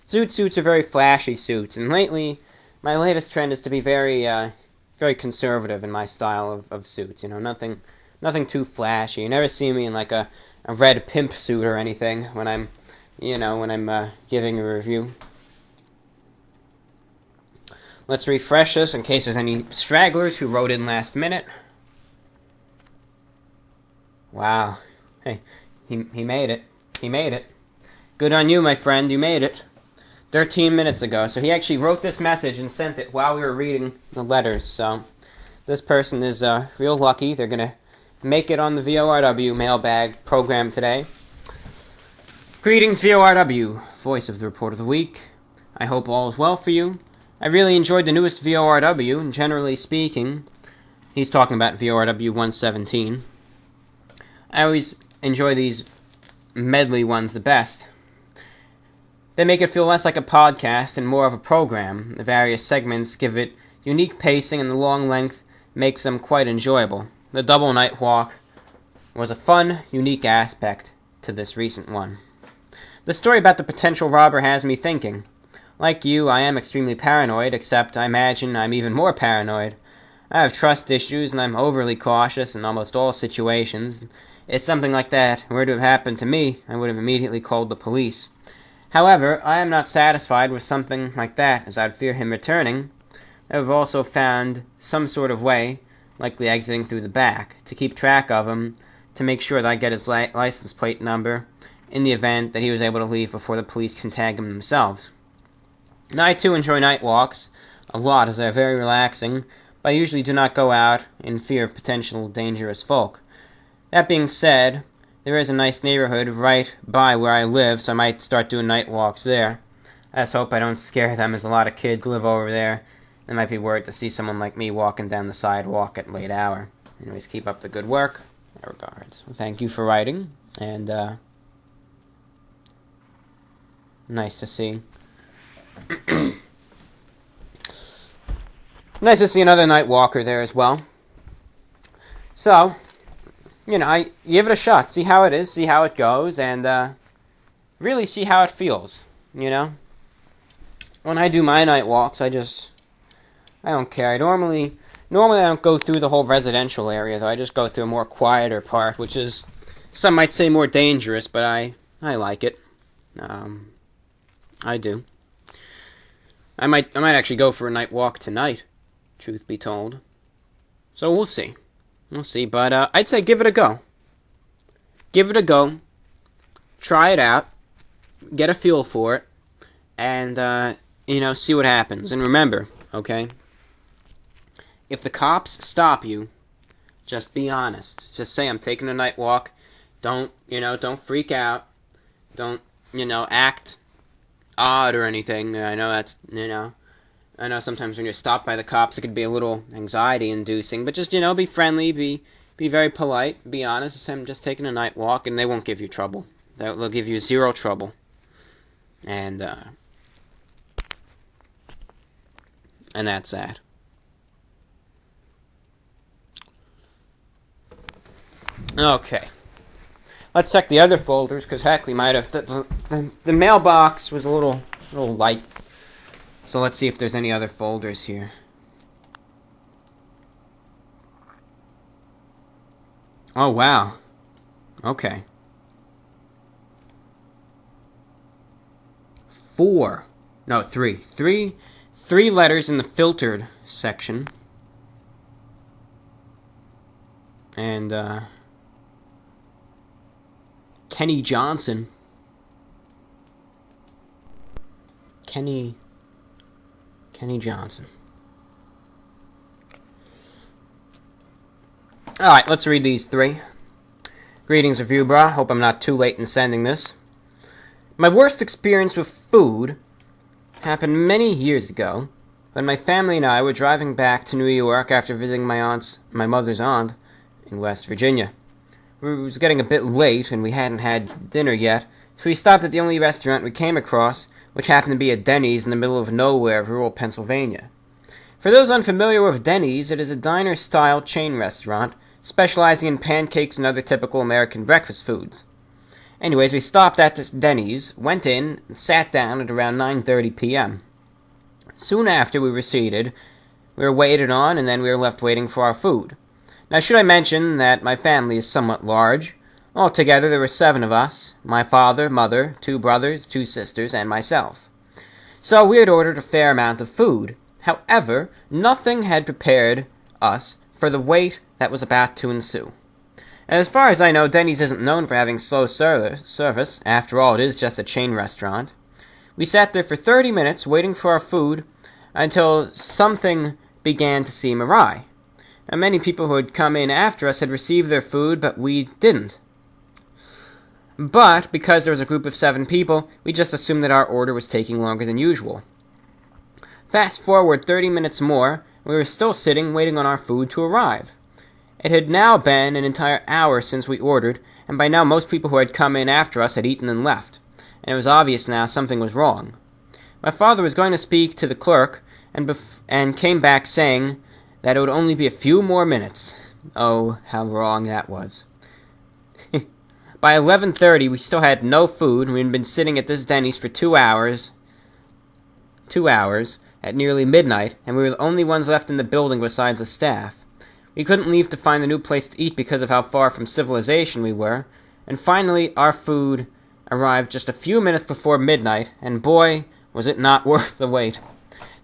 zoot suits are very flashy suits. And lately, my latest trend is to be very conservative in my style of suits. You know, nothing too flashy. You never see me in like a red pimp suit or anything when I'm giving a review. Let's refresh this in case there's any stragglers who wrote in last minute. Wow. Hey, he made it. He made it. Good on you, my friend. You made it. 13 minutes ago. So he actually wrote this message and sent it while we were reading the letters. So this person is real lucky. They're going to make it on the VORW mailbag program today. Greetings, VORW, voice of the Report of the Week. I hope all is well for you. I really enjoyed the newest VORW, and generally speaking, he's talking about VORW 117. I always enjoy these medley ones the best. They make it feel less like a podcast and more of a program. The various segments give it unique pacing, and the long length makes them quite enjoyable. The double night walk was a fun, unique aspect to this recent one. The story about the potential robber has me thinking. Like you, I am extremely paranoid, except I imagine I'm even more paranoid. I have trust issues, and I'm overly cautious in almost all situations. If something like that were to have happened to me, I would have immediately called the police. However, I am not satisfied with something like that, as I'd fear him returning. I have also found some sort of way, likely exiting through the back, to keep track of him, to make sure that I get his license plate number, in the event that he was able to leave before the police can tag him themselves. And I too enjoy night walks a lot, as they are very relaxing, but I usually do not go out in fear of potential dangerous folk. That being said, there is a nice neighborhood right by where I live, so I might start doing night walks there. I just hope I don't scare them, as a lot of kids live over there. They might be worried to see someone like me walking down the sidewalk at a late hour. Anyways, keep up the good work. My regards. Well, thank you for writing, and nice to see. Nice to see another night walker there as well. So, you know, I give it a shot, see how it is, see how it goes, and really see how it feels, you know? When I do my night walks, I don't care. I normally I don't go through the whole residential area, though. I just go through a more quieter part, which is, some might say more dangerous, but I like it. I do. I might actually go for a night walk tonight, truth be told. So we'll see. We'll see, but I'd say give it a go. Give it a go. Try it out. Get a feel for it. And see what happens. And remember, okay, if the cops stop you, just be honest. Just say, I'm taking a night walk. Don't freak out. Don't, act odd or anything. I know that's, I know sometimes when you're stopped by the cops, it could be a little anxiety-inducing. But just, be friendly, be very polite, be honest. Say, I'm just taking a night walk, and they won't give you trouble. They'll give you zero trouble. And that's that. Okay. Let's check the other folders, because heck, we might have... The mailbox was a little light. So let's see if there's any other folders here. Oh, wow. Okay. 3 letters in the filtered section. And, Kenny Johnson. Kenny Johnson. Alright, let's read these 3. Greetings, Review Bra. Hope I'm not too late in sending this. My worst experience with food happened many years ago when my family and I were driving back to New York after visiting my mother's aunt in West Virginia. It was getting a bit late and we hadn't had dinner yet, so we stopped at the only restaurant we came across, which happened to be a Denny's in the middle of nowhere, rural Pennsylvania. For those unfamiliar with Denny's, it is a diner-style chain restaurant specializing in pancakes and other typical American breakfast foods. Anyways, we stopped at this Denny's, went in, and sat down at around 9:30 p.m. Soon after we were seated, we were waited on, and then we were left waiting for our food. Now, should I mention that my family is somewhat large? Altogether, there were 7 of us: my father, mother, 2 brothers, 2 sisters, and myself. So we had ordered a fair amount of food. However, nothing had prepared us for the wait that was about to ensue. And as far as I know, Denny's isn't known for having slow service. After all, it is just a chain restaurant. We sat there for 30 minutes waiting for our food until something began to seem awry. And many people who had come in after us had received their food, but we didn't. But, because there was a group of 7 people, we just assumed that our order was taking longer than usual. Fast forward 30 minutes more, and we were still sitting waiting on our food to arrive. It had now been an entire hour since we ordered, and by now most people who had come in after us had eaten and left, and it was obvious now something was wrong. My father was going to speak to the clerk, and came back saying that it would only be a few more minutes. Oh, how wrong that was. By 11:30, we still had no food, and we had been sitting at this Denny's for 2 hours. 2 hours, at nearly midnight, and we were the only ones left in the building besides the staff. We couldn't leave to find a new place to eat because of how far from civilization we were, and finally our food arrived just a few minutes before midnight, and boy, was it not worth the wait.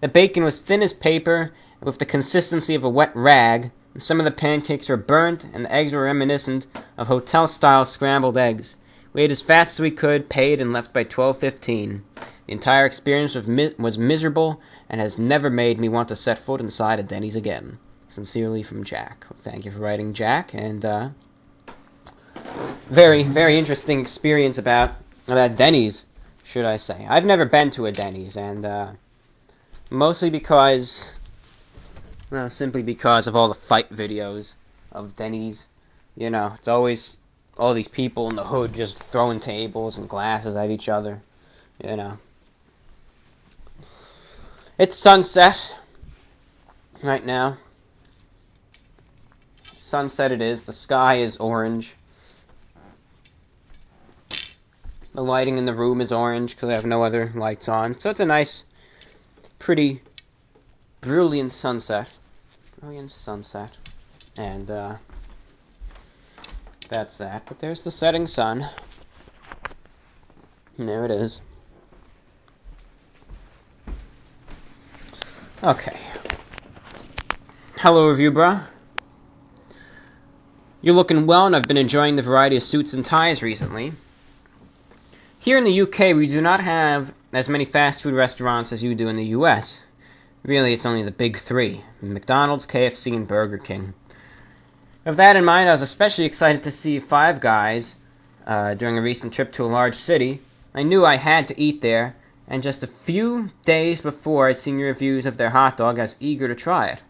The bacon was thin as paper, with the consistency of a wet rag, and some of the pancakes were burnt, and the eggs were reminiscent of hotel-style scrambled eggs. We ate as fast as we could, paid, and left by 12:15. The entire experience was miserable, and has never made me want to set foot inside a Denny's again. Sincerely, from Jack. Thank you for writing, Jack, and very, very interesting experience about Denny's, should I say. I've never been to a Denny's, and mostly because... Well, simply because of all the fight videos of Denny's. It's always all these people in the hood just throwing tables and glasses at each other. It's sunset right now. Sunset it is. The sky is orange. The lighting in the room is orange because I have no other lights on. So it's a nice, pretty, brilliant sunset. And that's that. But there's the setting sun. And there it is. Okay. Hello, Review Bra. You're looking well, and I've been enjoying the variety of suits and ties recently. Here in the UK, we do not have as many fast food restaurants as you do in the US. Really, it's only the big three: McDonald's, KFC, and Burger King. With that in mind, I was especially excited to see Five Guys during a recent trip to a large city. I knew I had to eat there, and just a few days before I'd seen reviews of their hot dog, I was eager to try it.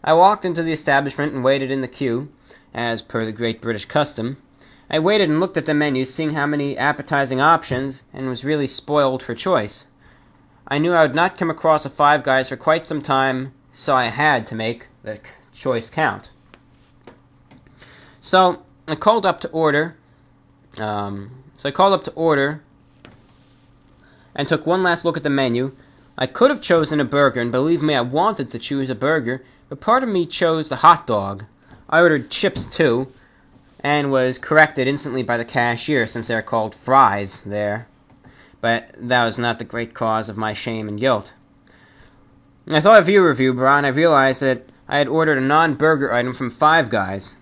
I walked into the establishment and waited in the queue, as per the Great British custom. I waited and looked at the menu, seeing how many appetizing options, and was really spoiled for choice. I knew I would not come across a Five Guys for quite some time, so I had to make the choice count. So I called up to order. And took one last look at the menu. I could have chosen a burger, and believe me, I wanted to choose a burger, but part of me chose the hot dog. I ordered chips too, and was corrected instantly by the cashier, since they're called fries there. But that was not the great cause of my shame and guilt. I thought of your review, Bra, and I realized that I had ordered a non-burger item from Five Guys.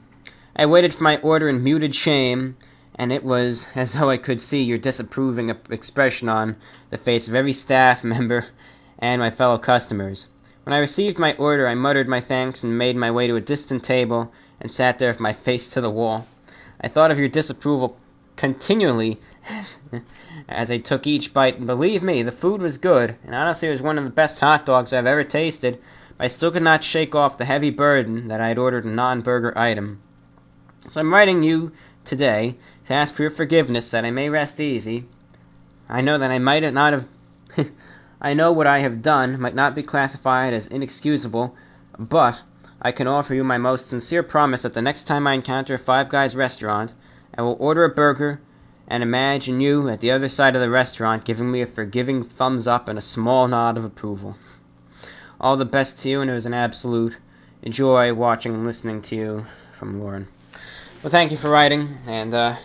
I waited for my order in muted shame, and it was as though I could see your disapproving expression on the face of every staff member and my fellow customers. When I received my order, I muttered my thanks and made my way to a distant table and sat there with my face to the wall. I thought of your disapproval continually as I took each bite, and believe me, the food was good, and honestly it was one of the best hot dogs I've ever tasted, but I still could not shake off the heavy burden that I had ordered a non-burger item. So I'm writing you today to ask for your forgiveness, that I may rest easy. I know that I might not have... I know what I have done might not be classified as inexcusable, but I can offer you my most sincere promise that the next time I encounter a Five Guys restaurant, I will order a burger and imagine you at the other side of the restaurant giving me a forgiving thumbs up and a small nod of approval. All the best to you, and it was an absolute joy watching and listening to you. From Lauren. Well, thank you for writing, and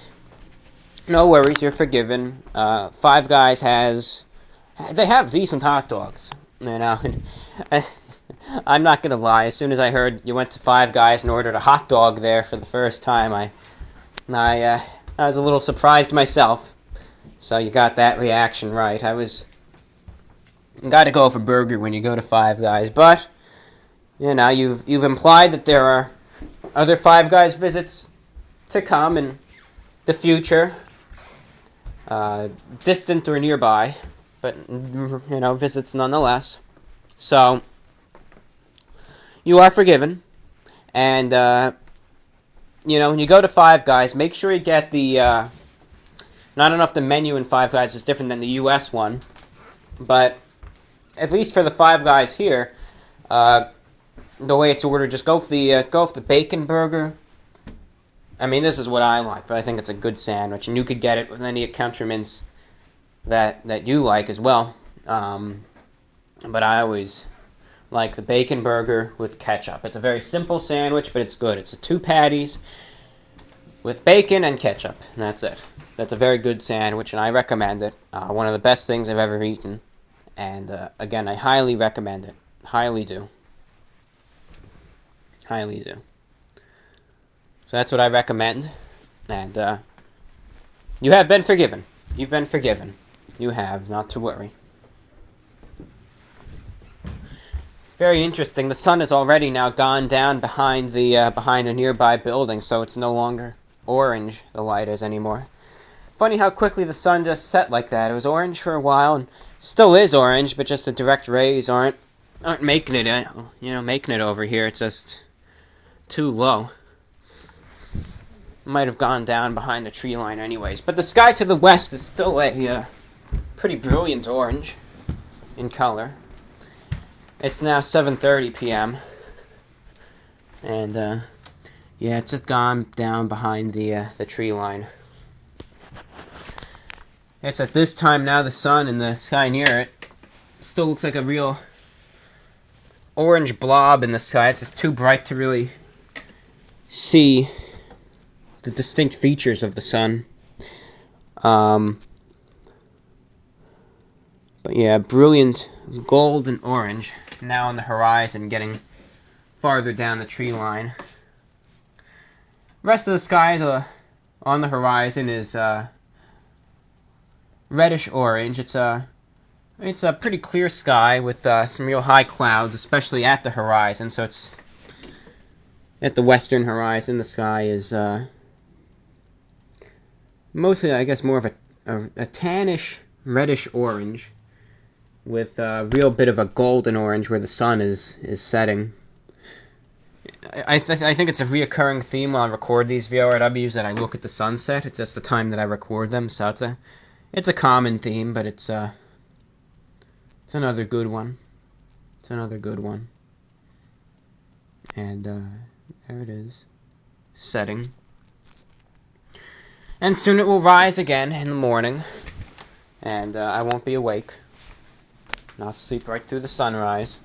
no worries, you're forgiven. Five Guys they have decent hot dogs, you know. I'm not gonna lie, as soon as I heard you went to Five Guys and ordered a hot dog there for the first time, I was a little surprised myself. So you got that reaction right. You gotta go for burger when you go to Five Guys, but you know, you've implied that there are other Five Guys visits to come in the future, distant or nearby, but you know, visits nonetheless. So you are forgiven, and you know, when you go to Five Guys, make sure you get the not enough the menu in Five Guys is different than the U.S. one, but at least for the Five Guys here, the way it's ordered, just go for the bacon burger. I mean, this is what I like, but I think it's a good sandwich, and you could get it with any accoutrements that you like as well. But I always like the bacon burger with ketchup. It's a very simple sandwich, but it's good. It's 2 patties with bacon and ketchup, and that's it. That's a very good sandwich, and I recommend it. One of the best things I've ever eaten, and again, I highly recommend it. Highly do. Highly do. So that's what I recommend, and you have been forgiven. You've been forgiven. You have, not to worry. Very interesting. The sun has already now gone down behind a nearby building, so it's no longer orange, the light is anymore. Funny how quickly the sun just set like that. It was orange for a while, and still is orange, but just the direct rays aren't making it, making it over here. It's just too low. Might have gone down behind the tree line anyways. But the sky to the west is still a pretty brilliant orange in color. It's now 7:30 p.m. And yeah, it's just gone down behind the tree line. It's at this time now the sun and the sky near it still looks like a real orange blob in the sky. It's just too bright to really see the distinct features of the sun. But yeah, brilliant gold and orange now on the horizon, getting farther down the tree line. Rest of the skies on the horizon is reddish orange. It's a pretty clear sky with some real high clouds, especially at the horizon. So it's at the western horizon. The sky is mostly, I guess, more of a tannish reddish orange with a real bit of a golden orange where the sun is setting. I think it's a reoccurring theme while I record these VORWs that I look at the sunset. It's just the time that I record them, so it's a common theme, but it's another good one. It's another good one. And there it is, setting. And soon it will rise again in the morning, and I won't be awake. And I'll sleep right through the sunrise.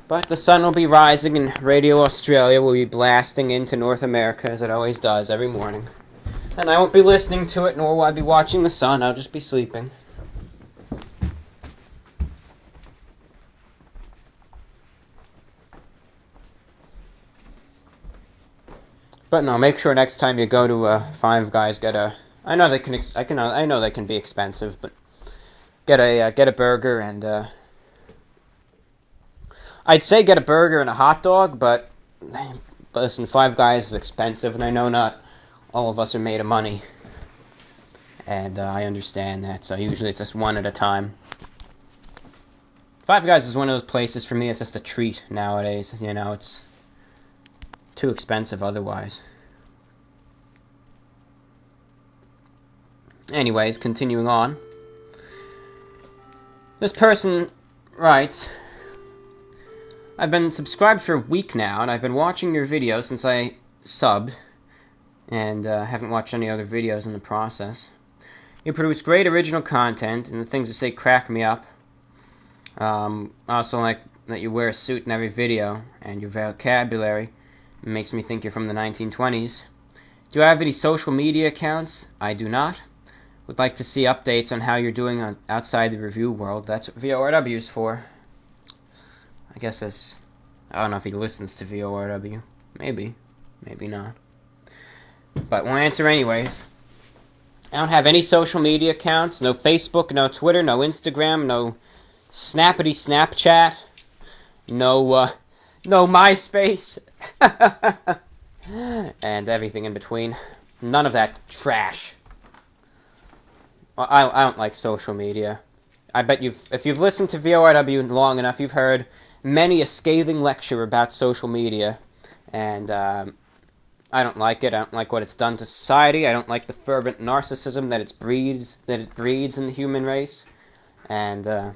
But the sun will be rising and Radio Australia will be blasting into North America as it always does every morning. And I won't be listening to it, nor will I be watching the sun. I'll just be sleeping. But no, make sure next time you go to Five Guys, get a. I know they can be expensive, but get a burger and. I'd say get a burger and a hot dog, but listen, Five Guys is expensive, and I know not all of us are made of money, and I understand that. So usually it's just one at a time. Five Guys is one of those places for me. It's just a treat nowadays. You know, it's too expensive otherwise. Anyways, continuing on. This person writes, I've been subscribed for a week now, and I've been watching your videos since I subbed, and haven't watched any other videos in the process. You produce great original content, and the things you say crack me up. I also like that you wear a suit in every video, and your vocabulary makes me think you're from the 1920s. Do you have any social media accounts? I do not. Would like to see updates on how you're doing outside the review world. That's what VORW is for. I guess that's... I don't know if he listens to VORW. Maybe. Maybe not. But we'll answer anyways. I don't have any social media accounts. No Facebook, no Twitter, no Instagram, no Snappity Snapchat. No MySpace. And everything in between. None of that trash. I don't like social media. I bet if you've listened to VORW long enough, you've heard many a scathing lecture about social media, and I don't like it. I don't like what it's done to society. I don't like the fervent narcissism that it breeds in the human race, and I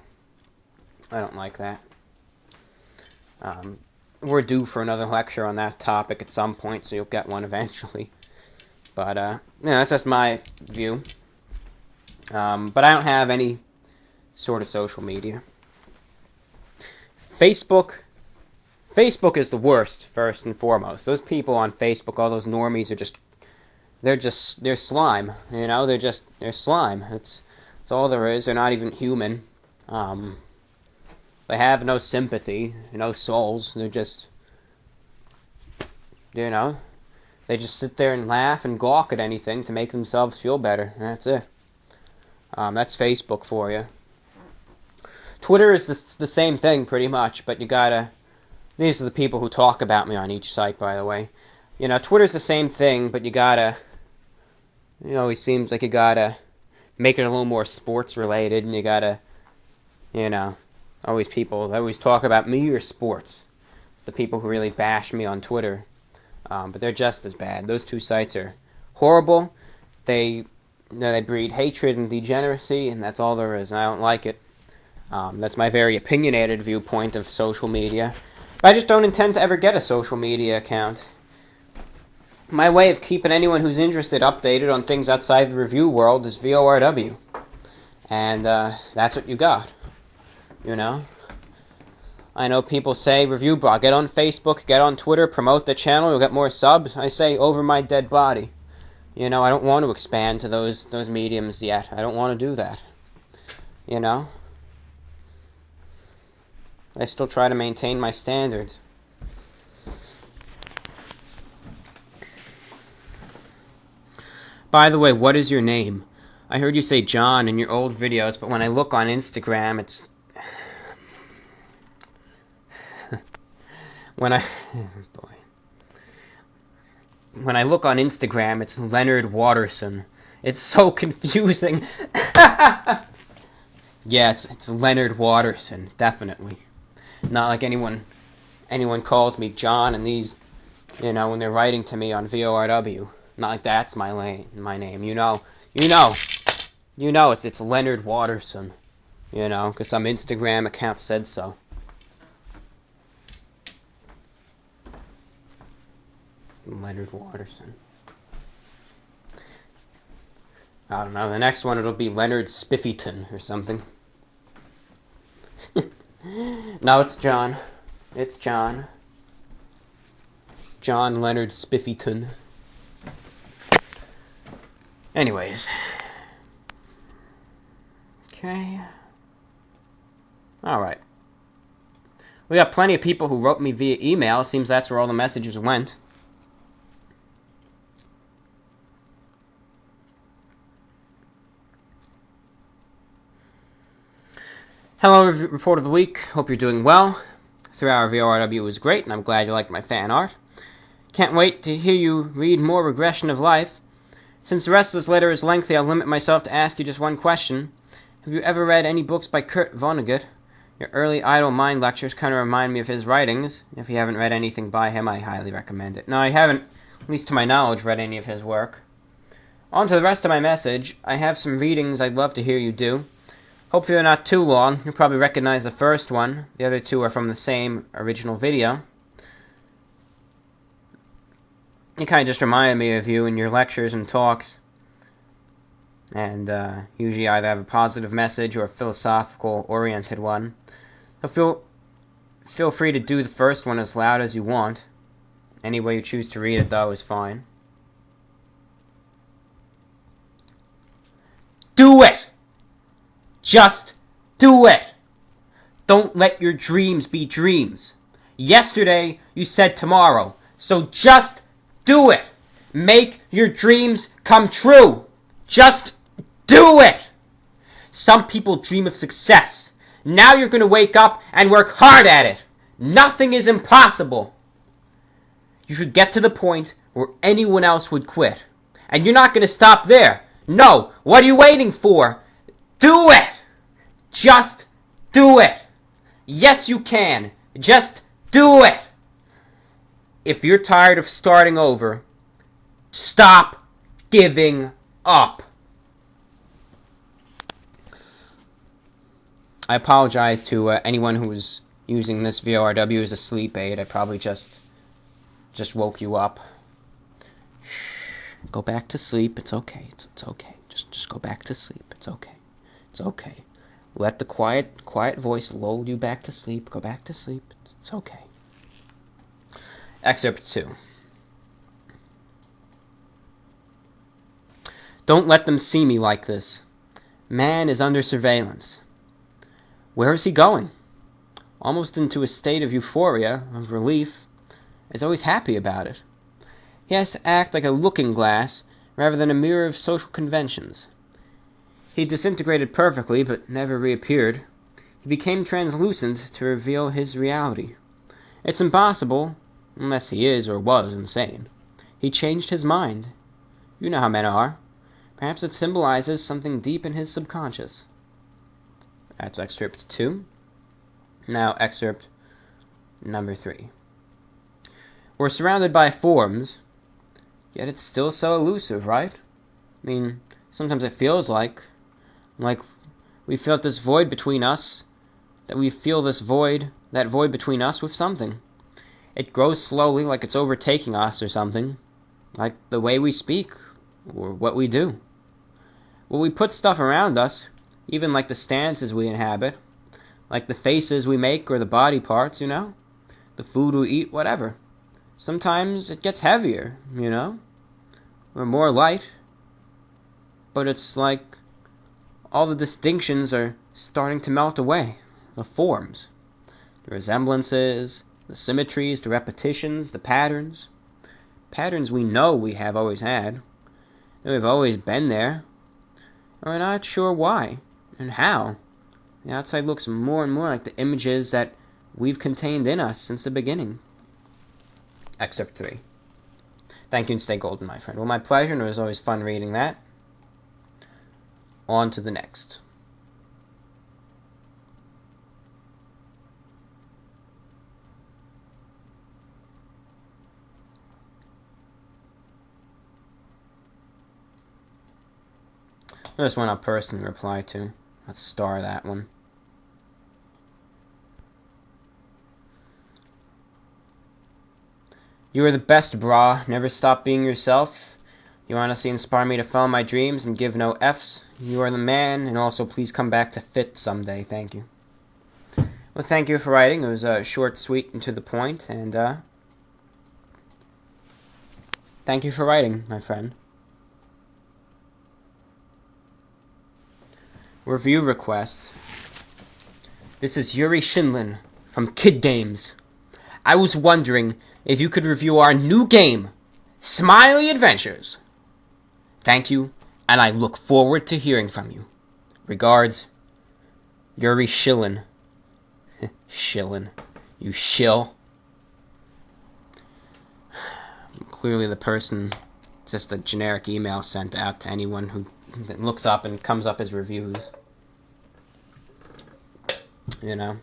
don't like that. We're due for another lecture on that topic at some point, so you'll get one eventually. But that's just my view. But I don't have any sort of social media. Facebook is the worst, first and foremost. Those people on Facebook, all those normies they're slime, you know, they're slime. That's all there is. They're not even human. They have no sympathy, no souls. They're just, you know, they just sit there and laugh and gawk at anything to make themselves feel better. That's it. That's Facebook for you. Twitter is the same thing, pretty much, but you gotta... These are the people who talk about me on each site, by the way. You know, Twitter's the same thing, but you gotta... It always seems like you gotta make it a little more sports-related, and you gotta... You know, people always talk about me or sports. The people who really bash me on Twitter. But they're just as bad. Those two sites are horrible. They breed hatred and degeneracy, and that's all there is, and I don't like it. That's my very opinionated viewpoint of social media. But I just don't intend to ever get a social media account. My way of keeping anyone who's interested updated on things outside the review world is VORW. And that's what you got. You know? I know people say, review blog, get on Facebook, get on Twitter, promote the channel, you'll get more subs. I say, over my dead body. You know, I don't want to expand to those mediums yet. I don't want to do that. You know? I still try to maintain my standards. By the way, what is your name? I heard you say John in your old videos, but when I look on Instagram, it's... When I look on Instagram, it's Leonard Watterson. It's so confusing. Yeah, it's Leonard Watterson, definitely. Not like anyone calls me John and these, when they're writing to me on VORW. Not like that's my name. It's Leonard Watterson. Because some Instagram account said so. Leonard Watterson. I don't know. The next one, it'll be Leonard Spiffyton or something. No, it's John. It's John. John Leonard Spiffyton. Anyways. Okay. Alright. We got plenty of people who wrote me via email. It seems that's where all the messages went. Hello, Report of the Week. Hope you're doing well. 3-hour VORW was great, and I'm glad you liked my fan art. Can't wait to hear you read more Regression of Life. Since the rest of this letter is lengthy, I'll limit myself to ask you just one question. Have you ever read any books by Kurt Vonnegut? Your early Idle Mind lectures kind of remind me of his writings. If you haven't read anything by him, I highly recommend it. No, I haven't, at least to my knowledge, read any of his work. On to the rest of my message. I have some readings I'd love to hear you do. Hopefully they're not too long. You'll probably recognize the first one. The other two are from the same original video. It kind of just reminded me of you in your lectures and talks. And usually either have a positive message or a philosophical-oriented one. So feel free to do the first one as loud as you want. Any way you choose to read it, though, is fine. Do it! Just do it! Don't let your dreams be dreams. Yesterday, you said tomorrow. So just do it! Make your dreams come true! Just do it! Some people dream of success. Now you're going to wake up and work hard at it. Nothing is impossible. You should get to the point where anyone else would quit. And you're not going to stop there. No! What are you waiting for? Do it! Just do it! Yes, you can. Just do it! If you're tired of starting over, stop giving up. I apologize to anyone who was using this VORW as a sleep aid. I probably just woke you up. Shh. Go back to sleep. It's okay. It's okay. Just go back to sleep. It's okay. It's okay. Let the quiet voice lull you back to sleep. Go back to sleep. It's okay. Excerpt 2. Don't let them see me like this. Man is under surveillance. Where is he going? Almost into a state of euphoria, of relief. Is always happy about it. He has to act like a looking glass rather than a mirror of social conventions. He disintegrated perfectly, but never reappeared. He became translucent to reveal his reality. It's impossible, unless he is or was insane. He changed his mind. You know how men are. Perhaps it symbolizes something deep in his subconscious. That's excerpt 2. Now excerpt number 3. We're surrounded by forms, yet it's still so elusive, right? I mean, sometimes it feels like we felt this void between us, that we feel that void between us with something. It grows slowly, like it's overtaking us or something, like the way we speak, or what we do. Well, we put stuff around us, even like the stances we inhabit, like the faces we make or the body parts, the food we eat, whatever. Sometimes it gets heavier, or more light, but it's like all the distinctions are starting to melt away, the forms, the resemblances, the symmetries, the repetitions, the patterns. Patterns we know we have always had, and we've always been there. We're not sure why and how. The outside looks more and more like the images that we've contained in us since the beginning. Excerpt 3. Thank you and stay golden, my friend. Well, my pleasure, and it was always fun reading that. On to the next. There's one I'll personally reply to. Let's star that one. You are the best, brah. Never stop being yourself. You honestly inspire me to follow my dreams and give no Fs. You are the man, and also please come back to fit someday. Thank you. Well, thank you for writing. It was short, sweet, and to the point, and thank you for writing, my friend. Review request. This is Yuri Shinlin from Kid Games. I was wondering if you could review our new game, Smiley Adventures. Thank you, and I look forward to hearing from you. Regards, Yuri Shillin. Shillin. You shill. Clearly the person, just a generic email sent out to anyone who looks up and comes up as reviews. You know?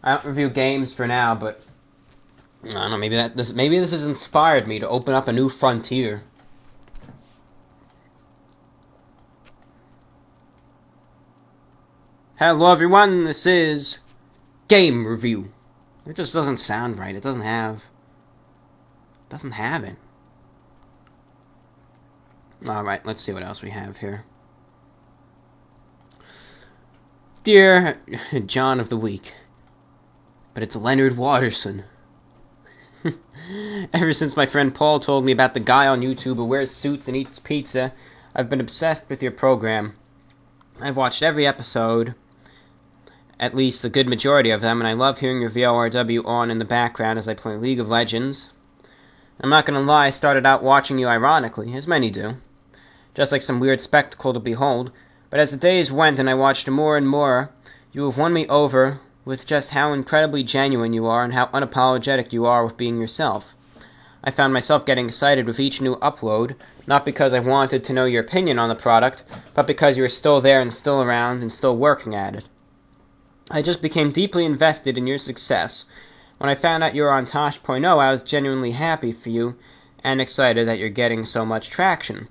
I don't review games for now, but I don't know, maybe this has inspired me to open up a new frontier. Hello everyone, this is Game Review. It just doesn't sound right. It doesn't have it. Alright, let's see what else we have here. Dear John of the Week. But it's Leonard Watterson. Ever since my friend Paul told me about the guy on YouTube who wears suits and eats pizza, I've been obsessed with your program. I've watched every episode, at least the good majority of them, and I love hearing your VORW on in the background as I play League of Legends. I'm not gonna lie, I started out watching you ironically, as many do, just like some weird spectacle to behold, but as the days went and I watched more and more, you have won me over with just how incredibly genuine you are and how unapologetic you are with being yourself. I found myself getting excited with each new upload, not because I wanted to know your opinion on the product, but because you were still there and still around and still working at it. I just became deeply invested in your success. When I found out you were on Tosh.0, I was genuinely happy for you and excited that you're getting so much traction.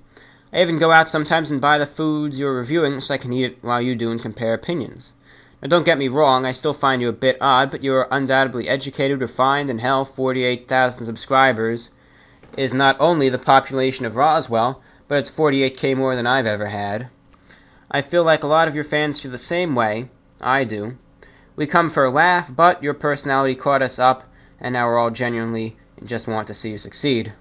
I even go out sometimes and buy the foods you're reviewing so I can eat it while you do and compare opinions. Now, don't get me wrong, I still find you a bit odd, but you are undoubtedly educated, refined, and hell, 48,000 subscribers is not only the population of Roswell, but it's 48k more than I've ever had. I feel like a lot of your fans feel the same way. I do. We come for a laugh, but your personality caught us up, and now we're all genuinely just want to see you succeed.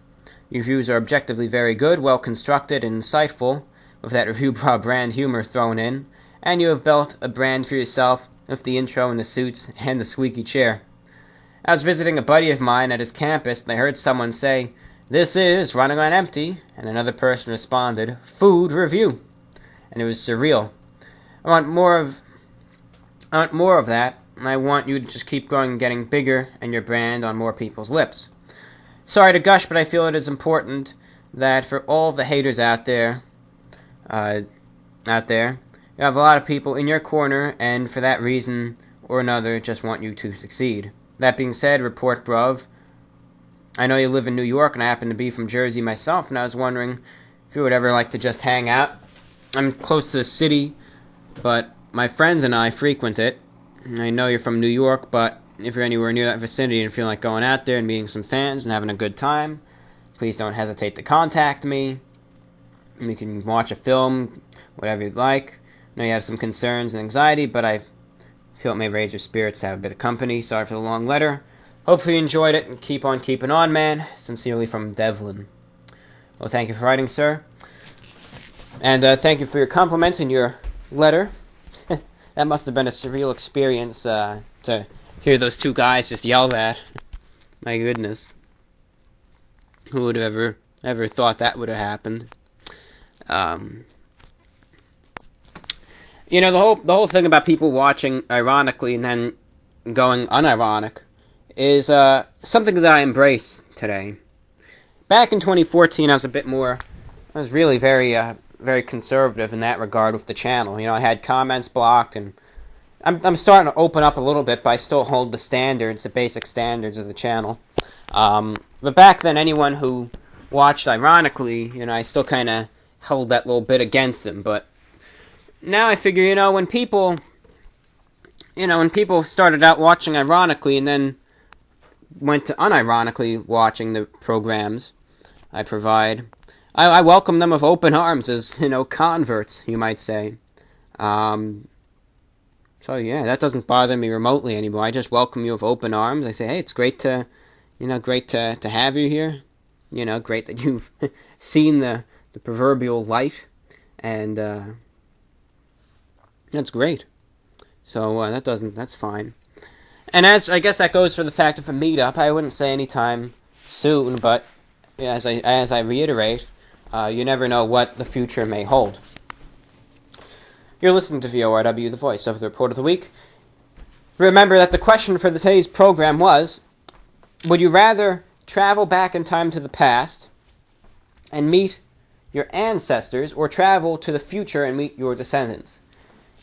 Your views are objectively very good, well-constructed, and insightful, with that review brand humor thrown in, and you have built a brand for yourself with the intro and the suits and the squeaky chair. I was visiting a buddy of mine at his campus, and I heard someone say, "This is Running on Empty," and another person responded, "Food Review," and it was surreal. I want more of that, and I want you to just keep going and getting bigger and your brand on more people's lips. Sorry to gush, but I feel it is important that for all the haters out there, you have a lot of people in your corner, and for that reason or another, just want you to succeed. That being said, report bruv. I know you live in New York, and I happen to be from Jersey myself, and I was wondering if you would ever like to just hang out. I'm close to the city, but my friends and I frequent it. I know you're from New York, but if you're anywhere near that vicinity and feel like going out there and meeting some fans and having a good time, please don't hesitate to contact me. We can watch a film, whatever you'd like. I know you have some concerns and anxiety, but I feel it may raise your spirits to have a bit of company. Sorry for the long letter. Hopefully you enjoyed it, and keep on keeping on, man. Sincerely from Devlin. Well, thank you for writing, sir. And thank you for your compliments and your letter. That must have been a surreal experience to hear those two guys just yell that. My goodness. Who would have ever thought that would have happened? You know, the whole thing about people watching ironically and then going unironic is something that I embrace today. Back in 2014, I was really very conservative in that regard with the channel. You know, I had comments blocked, and I'm starting to open up a little bit, but I still hold the basic standards of the channel. But back then, anyone who watched ironically, you know, I still kind of held that little bit against them. But now I figure, you know, when people started out watching ironically and then went to unironically watching the programs I provide, I welcome them with open arms as, you know, converts, you might say. So yeah, that doesn't bother me remotely anymore. I just welcome you with open arms. I say, hey, it's great to have you here. You know, great that you've seen the proverbial light, and that's great. So that's fine. And I guess that goes for the fact of a meetup. I wouldn't say anytime soon, but as I reiterate, you never know what the future may hold. You're listening to VORW, the voice of the Report of the Week. Remember that the question for today's program was, would you rather travel back in time to the past and meet your ancestors, or travel to the future and meet your descendants?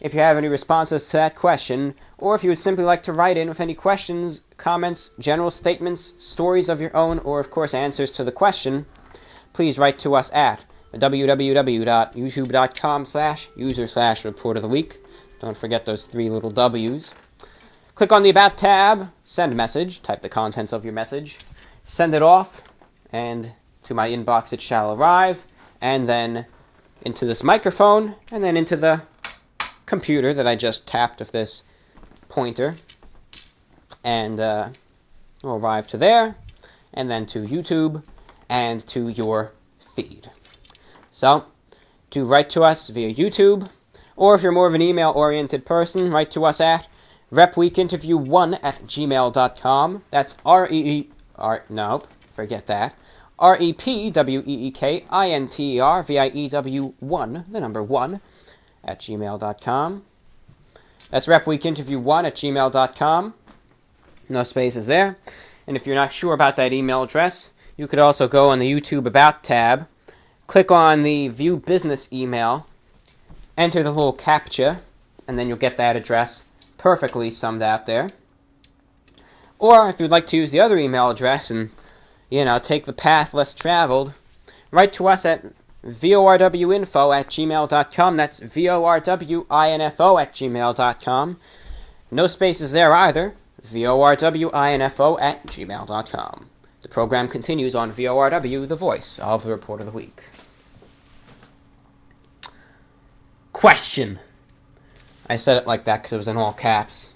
If you have any responses to that question, or if you would simply like to write in with any questions, comments, general statements, stories of your own, or of course answers to the question, please write to us at www.youtube.com/user/reportoftheweek. Don't forget those 3 little W's. Click on the About tab, send message, type the contents of your message, send it off, and to my inbox it shall arrive, and then into this microphone, and then into the computer that I just tapped with this pointer, and will arrive to there, and then to YouTube, and to your feed. So, to write to us via YouTube, or if you're more of an email-oriented person, write to us at repweekinterview1@gmail.com. That's repweekinterview1, the number 1, at gmail.com. That's repweekinterview1@gmail.com. No spaces there. And if you're not sure about that email address, you could also go on the YouTube About tab, click on the View Business Email, enter the little CAPTCHA, and then you'll get that address perfectly summed out there. Or if you'd like to use the other email address and, you know, take the path less traveled, write to us at vorwinfo@gmail.com. That's vorwinfo@gmail.com. No spaces there either. vorwinfo@gmail.com. The program continues on VORW, the voice of the Report of the Week. Question. I said it like that because it was in all caps.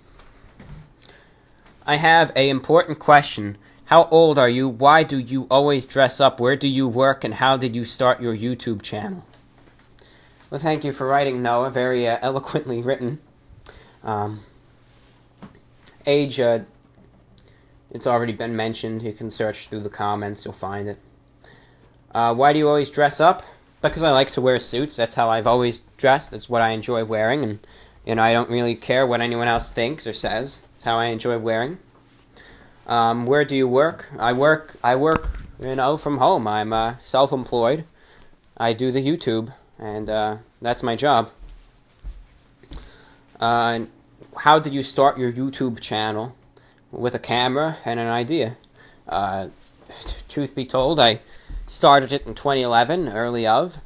I have an important question. How old are you? Why do you always dress up? Where do you work? And how did you start your YouTube channel? Well, thank you for writing, Noah. Very eloquently written. Age, it's already been mentioned. You can search through the comments. You'll find it. Why do you always dress up? Because I like to wear suits. That's how I've always dressed. It's what I enjoy wearing. And, you know, I don't really care what anyone else thinks or says. It's how I enjoy wearing. Where do you work? I work, you know, from home. I'm self-employed. I do the YouTube, and that's my job. How did you start your YouTube channel? With a camera and an idea. Truth be told, I started it in 2011,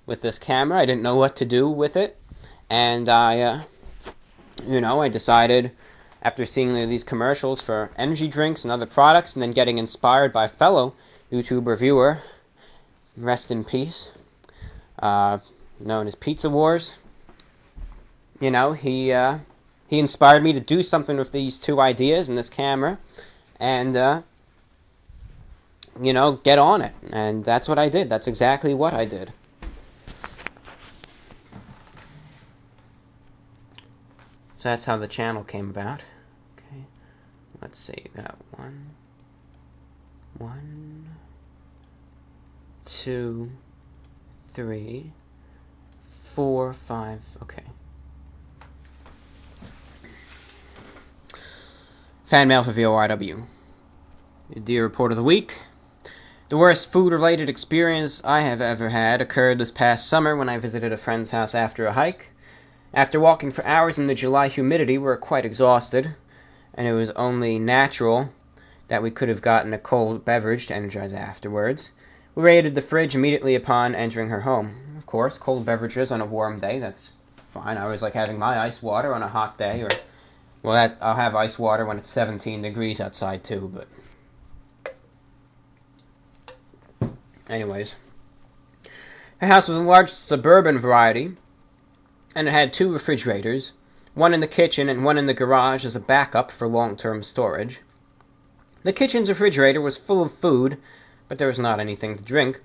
with this camera. I didn't know what to do with it, and I decided, after seeing these commercials for energy drinks and other products, and then getting inspired by a fellow YouTube reviewer, rest in peace, known as Pizza Wars. You know, he inspired me to do something with these 2 ideas and this camera, and, get on it. And that's what I did. That's exactly what I did. So that's how the channel came about. Okay, let's see, got one. 2, 3, 4, 5. Okay. Fan mail for VORW. Dear Report of the Week. The worst food-related experience I have ever had occurred this past summer when I visited a friend's house after a hike. After walking for hours in the July humidity, we were quite exhausted, and it was only natural that we could have gotten a cold beverage to energize afterwards. We raided the fridge immediately upon entering her home. Of course, cold beverages on a warm day, that's fine. I always like having my ice water on a hot day, I'll have ice water when it's 17 degrees outside too, but... Anyways. Her house was a large suburban variety, and it had 2 refrigerators, one in the kitchen and one in the garage as a backup for long-term storage. The kitchen's refrigerator was full of food, but there was not anything to drink,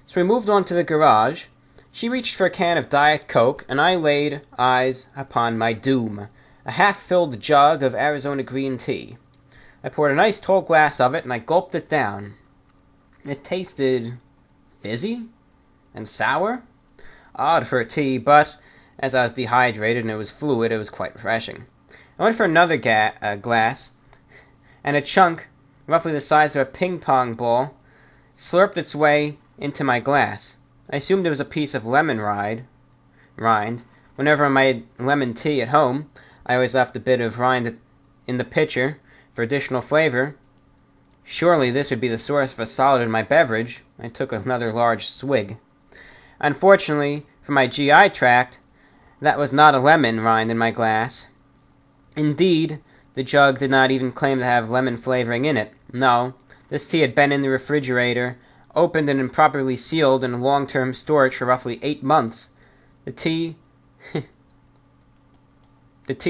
so we moved on to the garage. She reached for a can of Diet Coke, and I laid eyes upon my doom, a half-filled jug of Arizona green tea. I poured a nice tall glass of it, and I gulped it down. It tasted fizzy and sour, odd for a tea, but as I was dehydrated and it was fluid, it was quite refreshing. I went for another glass, and a chunk, roughly the size of a ping-pong ball, slurped its way into my glass. I assumed it was a piece of lemon rind. Whenever I made lemon tea at home, I always left a bit of rind in the pitcher for additional flavor. Surely this would be the source of a solid in my beverage. I took another large swig. Unfortunately, for my GI tract, that was not a lemon rind in my glass. Indeed, the jug did not even claim to have lemon flavoring in it. No, this tea had been in the refrigerator, opened and improperly sealed in long-term storage for roughly 8 months. The tea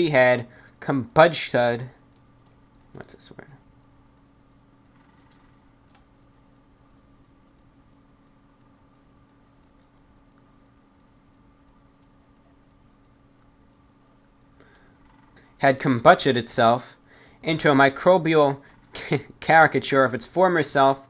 had kombucha. What's this word? Had kombucha'd itself into a microbial caricature of its former self,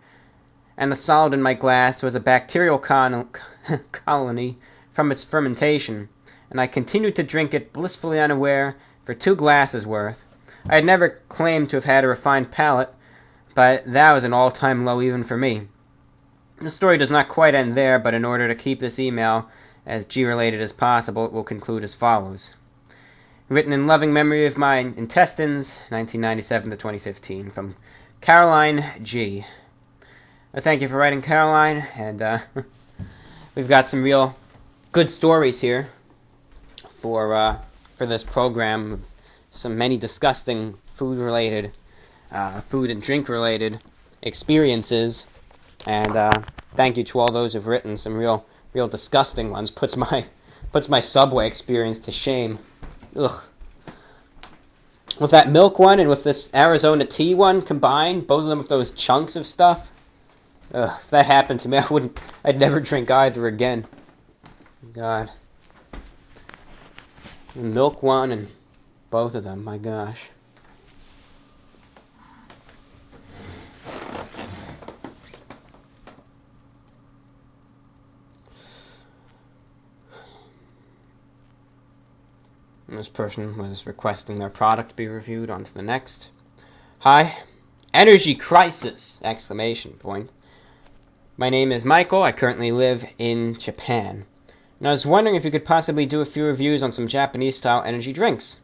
and the solid in my glass was a bacterial colony from its fermentation, and I continued to drink it blissfully unaware for 2 glasses worth. I had never claimed to have had a refined palate, but that was an all-time low even for me. The story does not quite end there, but in order to keep this email as G-related as possible, it will conclude as follows. Written in loving memory of my intestines, 1997 to 2015, from Caroline G. Thank you for writing, Caroline, and we've got some real good stories here for this program of some many disgusting food and drink-related experiences, and thank you to all those who've written some real disgusting ones. Puts my Subway experience to shame. Ugh. With that milk one and with this Arizona tea one combined, both of them with those chunks of stuff, if that happened to me, I'd never drink either again. God. The milk one and both of them, my gosh. And this person was requesting their product be reviewed. On to the next. Hi. Energy crisis! Exclamation point. My name is Michael. I currently live in Japan. And I was wondering if you could possibly do a few reviews on some Japanese-style energy drinks.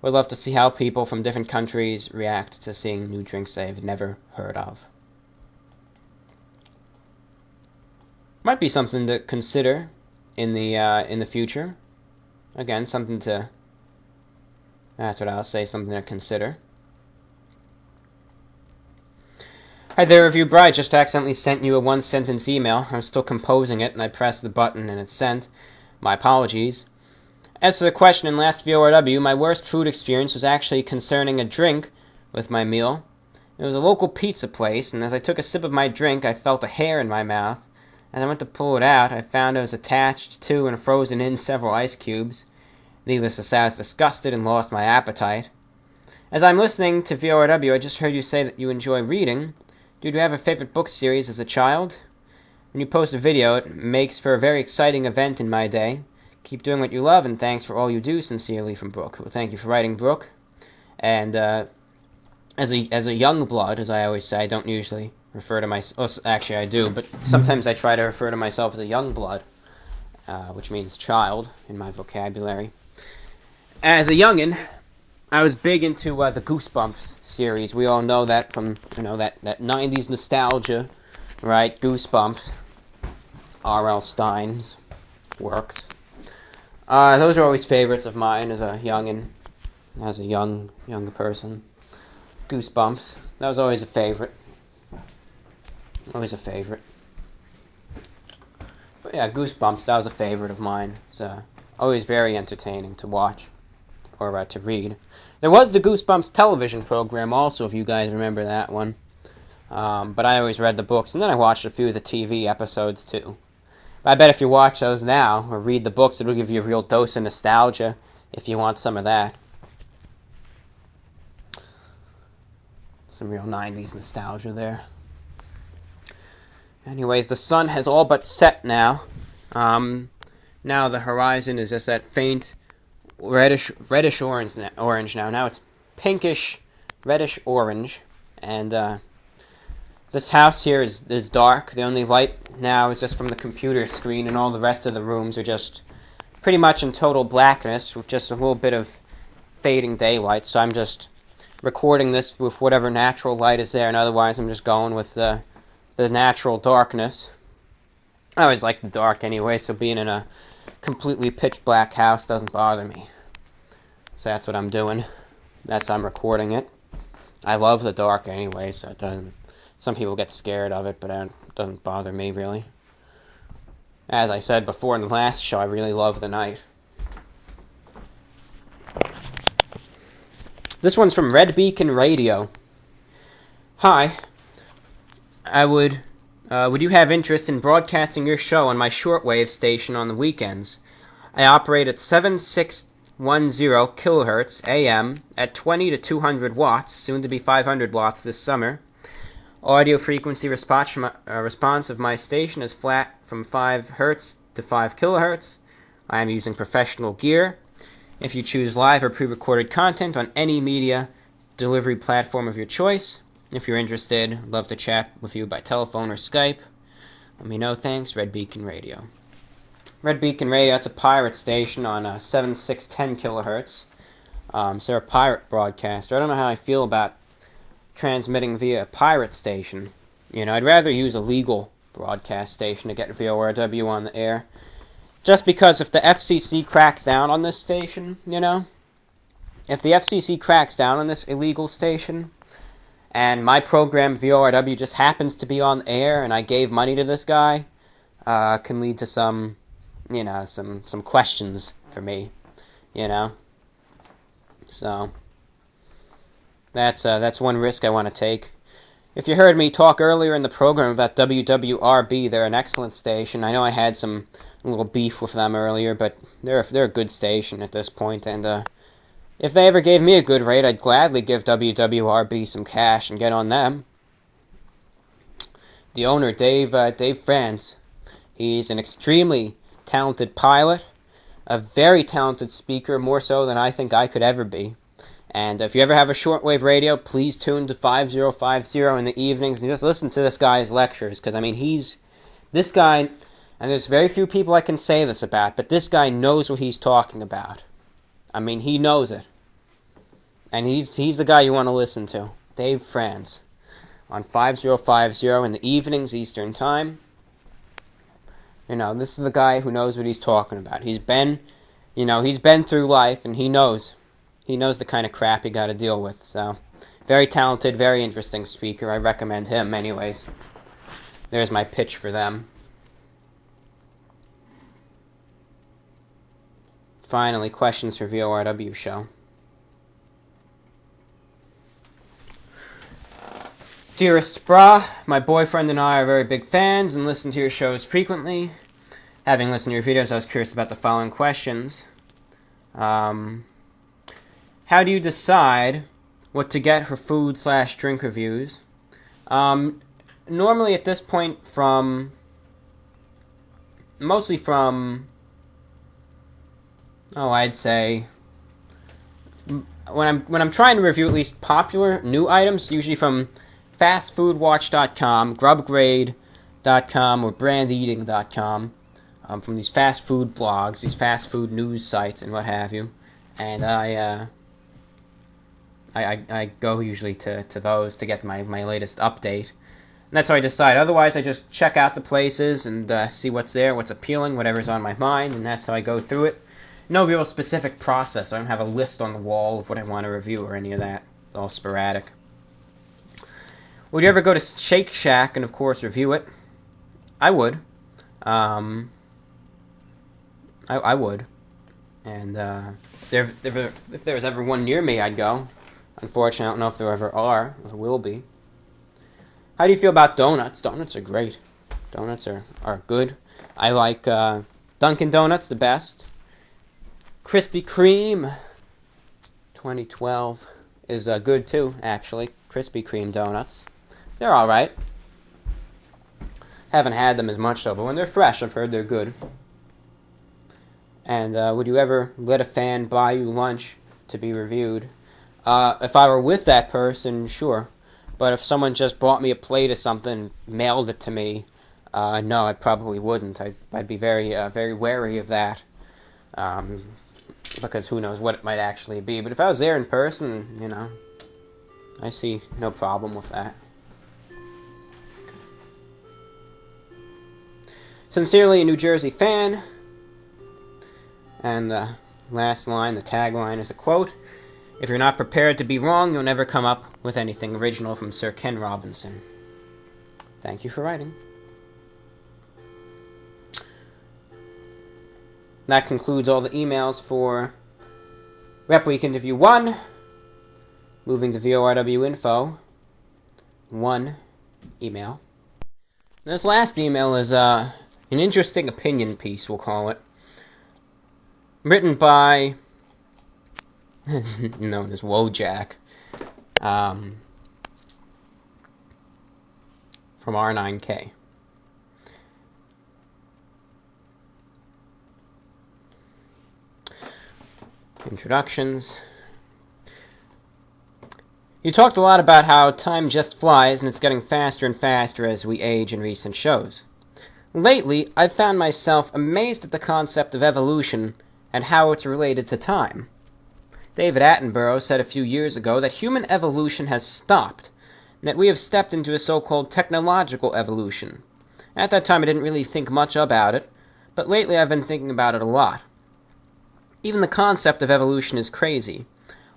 Would love to see how people from different countries react to seeing new drinks they've never heard of. Might be something to consider in the future. Again, that's what I'll say, something to consider. Hi there, Review Bro. I just accidentally sent you a 1-sentence email. I'm still composing it, and I pressed the button and it's sent. My apologies. As for the question in last VORW, my worst food experience was actually concerning a drink with my meal. It was a local pizza place, and as I took a sip of my drink, I felt a hair in my mouth. As I went to pull it out, I found it was attached to and frozen in several ice cubes. Needless to say, I was disgusted and lost my appetite. As I'm listening to VORW, I just heard you say that you enjoy reading. Did you have a favorite book series as a child? when you post a video, it makes for a very exciting event in my day. Keep doing what you love, and thanks for all you do. Sincerely, from Brooke. Well, thank you for writing, Brooke. And as a young blood, as I always say, I don't usually refer to myself. Actually, I do, but sometimes I try to refer to myself as a young blood, which means child in my vocabulary. As a youngin', I was big into the Goosebumps series. We all know that from that 90s nostalgia, right? Goosebumps, R.L. Stein's works. Those are always favorites of mine as a youngin', as a young person. Goosebumps, that was always a favorite. Always a favorite. But yeah, Goosebumps, that was a favorite of mine. It's always very entertaining to watch or to read. There was the Goosebumps television program also, if you guys remember that one. But I always read the books, and then I watched a few of the TV episodes too. But I bet if you watch those now, or read the books, it'll give you a real dose of nostalgia, if you want some of that. Some real 90s nostalgia there. Anyways, the sun has all but set now. Now the horizon is just that faint reddish orange now. Now it's pinkish reddish orange, and this house here is dark. The only light now is just from the computer screen, and all the rest of the rooms are just pretty much in total blackness with just a little bit of fading daylight. So I'm just recording this with whatever natural light is there, and otherwise I'm just going with the natural darkness. I always like the dark anyway, so being in a completely pitch black house doesn't bother me. So that's what I'm doing. That's how I'm recording it. I love the dark anyway, so it doesn't. Some people get scared of it, but it doesn't bother me really. As I said before in the last show, I really love the night. This one's from Red Beacon Radio. Hi. Would you have interest in broadcasting your show on my shortwave station on the weekends? I operate at 7610 kilohertz AM at 20 to 200 watts, soon to be 500 watts this summer. Audio frequency response of my station is flat from 5 hertz to 5 kilohertz. I am using professional gear. If you choose live or pre-recorded content on any media delivery platform of your choice, if you're interested, I'd love to chat with you by telephone or Skype. Let me know. Thanks. Red Beacon Radio. Red Beacon Radio, it's a pirate station on 7610 kilohertz. So they're a pirate broadcaster. I don't know how I feel about transmitting via a pirate station. I'd rather use a legal broadcast station to get VORW on the air. Just because if the FCC cracks down on this station, if the FCC cracks down on this illegal station, and my program, VORW, just happens to be on air, and I gave money to this guy, can lead to some questions for me, So, that's one risk I want to take. If you heard me talk earlier in the program about WWRB, they're an excellent station. I know I had a little beef with them earlier, but they're a good station at this point, and if they ever gave me a good rate, I'd gladly give WWRB some cash and get on them. The owner, Dave France, he's an extremely talented pilot, a very talented speaker, more so than I think I could ever be. And if you ever have a shortwave radio, please tune to 5050 in the evenings and just listen to this guy's lectures, because, this guy, and there's very few people I can say this about, but this guy knows what he's talking about. He knows it. And he's the guy you want to listen to. Dave France. On 5050 in the evenings, Eastern Time. This is the guy who knows what he's talking about. He's been through life, and he knows. He knows the kind of crap you got to deal with. So, very talented, very interesting speaker. I recommend him anyways. There's my pitch for them. Finally, questions for VORW show. Dearest Bra, my boyfriend and I are very big fans and listen to your shows frequently. Having listened to your videos, I was curious about the following questions. How do you decide what to get for food/drink reviews? Normally at this point from mostly from, I'd say, when I'm trying to review at least popular new items, usually from fastfoodwatch.com, grubgrade.com, or brandeating.com, from these fast food blogs, these fast food news sites, and what have you. And I go usually to those to get my latest update. And that's how I decide. Otherwise, I just check out the places and see what's there, what's appealing, whatever's on my mind, and that's how I go through it. No real specific process. I don't have a list on the wall of what I want to review or any of that. It's all sporadic. Would you ever go to Shake Shack and, of course, review it? I would. I would. And if there was ever one near me, I'd go. Unfortunately, I don't know if there ever are. There will be. How do you feel about donuts? Donuts are great. Donuts are good. I like Dunkin' Donuts the best. Krispy Kreme 2012 is good too, actually. Krispy Kreme donuts. They're alright. Haven't had them as much though, but when they're fresh, I've heard they're good. And would you ever let a fan buy you lunch to be reviewed? If I were with that person, sure. But if someone just brought me a plate of something and mailed it to me, no, I probably wouldn't. I'd be very, very wary of that. Because who knows what it might actually be. But if I was there in person, I see no problem with that. Sincerely, a New Jersey fan. And the last line, the tagline, is a quote. If you're not prepared to be wrong, you'll never come up with anything original, from Sir Ken Robinson. Thank you for writing. That concludes all the emails for Rep Week Interview 1. Moving to VORW info. 1 email. This last email is an interesting opinion piece, we'll call it. Written by known as Wojak, from R9K. Introductions. You talked a lot about how time just flies and it's getting faster and faster as we age in recent shows. Lately, I've found myself amazed at the concept of evolution and how it's related to time. David Attenborough said a few years ago that human evolution has stopped, and that we have stepped into a so-called technological evolution. At that time, I didn't really think much about it, but lately I've been thinking about it a lot. Even the concept of evolution is crazy.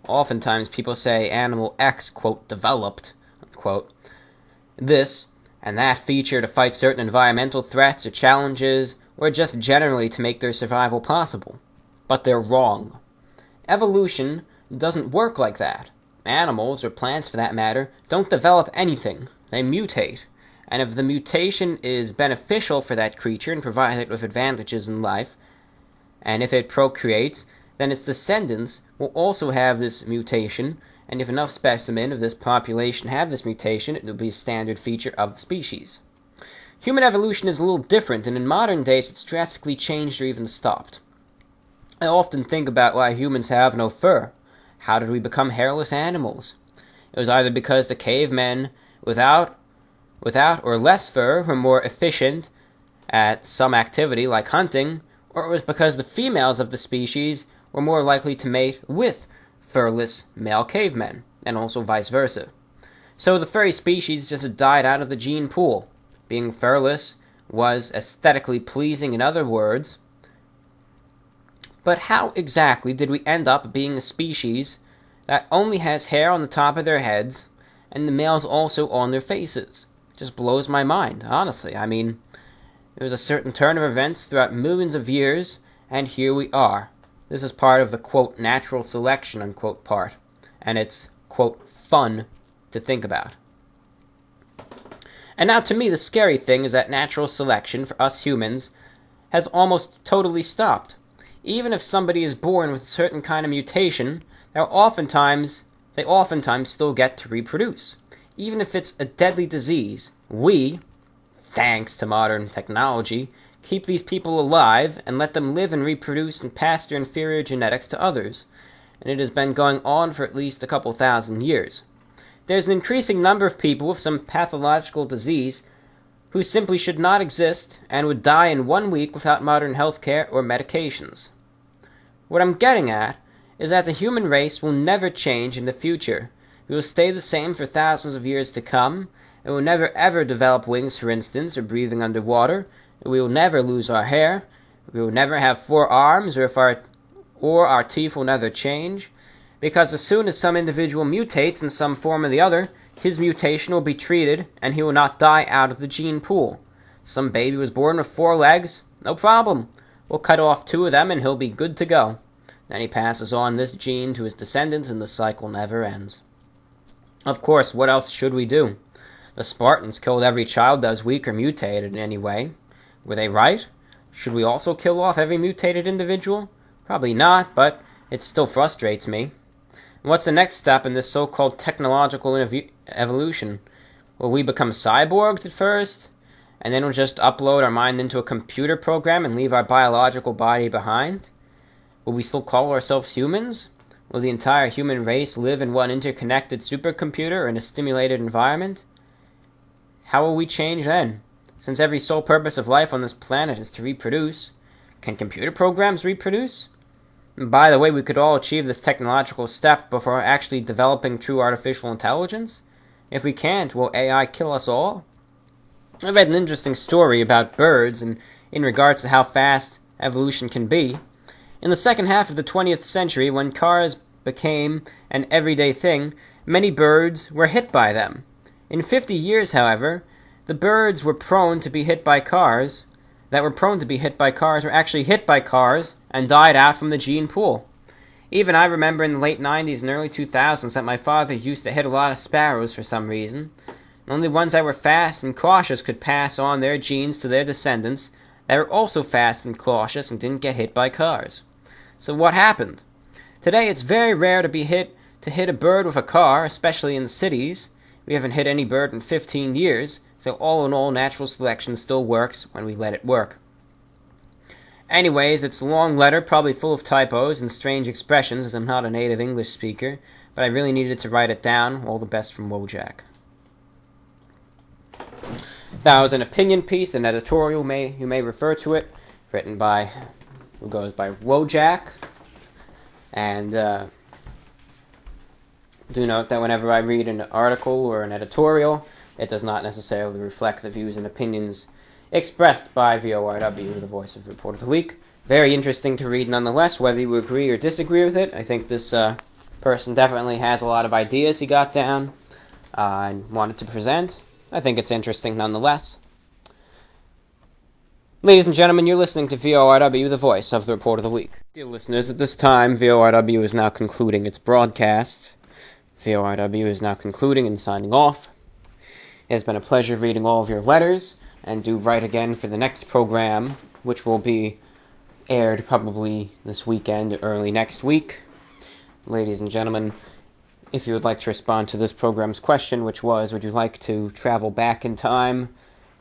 Oftentimes people say animal X, quote, developed, unquote, this and that feature to fight certain environmental threats or challenges, or just generally to make their survival possible. But they're wrong. Evolution doesn't work like that. Animals, or plants for that matter, don't develop anything. They mutate. And if the mutation is beneficial for that creature and provides it with advantages in life, and if it procreates, then its descendants will also have this mutation, and if enough specimen of this population have this mutation, it will be a standard feature of the species. Human evolution is a little different, and in modern days it's drastically changed or even stopped. I often think about why humans have no fur. How did we become hairless animals? It was either because the cavemen without or less fur were more efficient at some activity like hunting, or it was because the females of the species were more likely to mate with furless male cavemen, and also vice versa. So the furry species just died out of the gene pool. Being furless was aesthetically pleasing, in other words. But how exactly did we end up being a species that only has hair on the top of their heads, and the males also on their faces? It just blows my mind, honestly. I mean, there was a certain turn of events throughout millions of years, and here we are. This is part of the, quote, natural selection, unquote, part. And it's, quote, fun to think about. And now, to me, the scary thing is that natural selection for us humans has almost totally stopped. Even if somebody is born with a certain kind of mutation, they oftentimes still get to reproduce. Even if it's a deadly disease, we, thanks to modern technology, keep these people alive and let them live and reproduce and pass their inferior genetics to others. And it has been going on for at least a couple thousand years. There's an increasing number of people with some pathological disease who simply should not exist and would die in 1 week without modern health care or medications. What I'm getting at is that the human race will never change in the future. We will stay the same for thousands of years to come, and will never ever develop wings, for instance, or breathing underwater. We will never lose our hair. We will never have 4 arms, or our teeth will never change, because as soon as some individual mutates in some form or the other, his mutation will be treated, and he will not die out of the gene pool. Some baby was born with 4 legs, no problem. We'll cut off 2 of them, and he'll be good to go. Then he passes on this gene to his descendants, and the cycle never ends. Of course, what else should we do? The Spartans killed every child that was weak or mutated in any way. Were they right? Should we also kill off every mutated individual? Probably not, but it still frustrates me. And what's the next step in this so-called technological evolution? Will we become cyborgs at first, and then we'll just upload our mind into a computer program and leave our biological body behind? Will we still call ourselves humans? Will the entire human race live in one interconnected supercomputer in a stimulated environment? How will we change then? Since every sole purpose of life on this planet is to reproduce, can computer programs reproduce? And by the way, we could all achieve this technological step before actually developing true artificial intelligence. If we can't, will AI kill us all? I read an interesting story about birds and in regards to how fast evolution can be. In the second half of the 20th century, when cars became an everyday thing, many birds were hit by them. In 50 years, however, the birds were prone to be hit by cars were actually hit by cars and died out from the gene pool. Even I remember in the late 90s and early 2000s that my father used to hit a lot of sparrows for some reason. Only ones that were fast and cautious could pass on their genes to their descendants that were also fast and cautious and didn't get hit by cars. So what happened? Today it's very rare to hit a bird with a car, especially in the cities. We haven't hit any bird in 15 years, so all in all, natural selection still works when we let it work. Anyways, it's a long letter, probably full of typos and strange expressions, as I'm not a native English speaker, but I really needed to write it down. All the best from Wojak. That was an opinion piece, an editorial, you may refer to it, written by, who goes by Wojak, and do note that whenever I read an article or an editorial, it does not necessarily reflect the views and opinions expressed by VORW, the voice of the Report of the Week. Very interesting to read nonetheless, whether you agree or disagree with it. I think this person definitely has a lot of ideas he got down and wanted to present. I think it's interesting nonetheless. Ladies and gentlemen, you're listening to VORW, the voice of the Report of the Week. Dear listeners, at this time, VORW is now concluding its broadcast. VORW is now concluding and signing off. It has been a pleasure reading all of your letters, and do write again for the next program, which will be aired probably this weekend or early next week. Ladies and gentlemen, if you would like to respond to this program's question, which was, would you like to travel back in time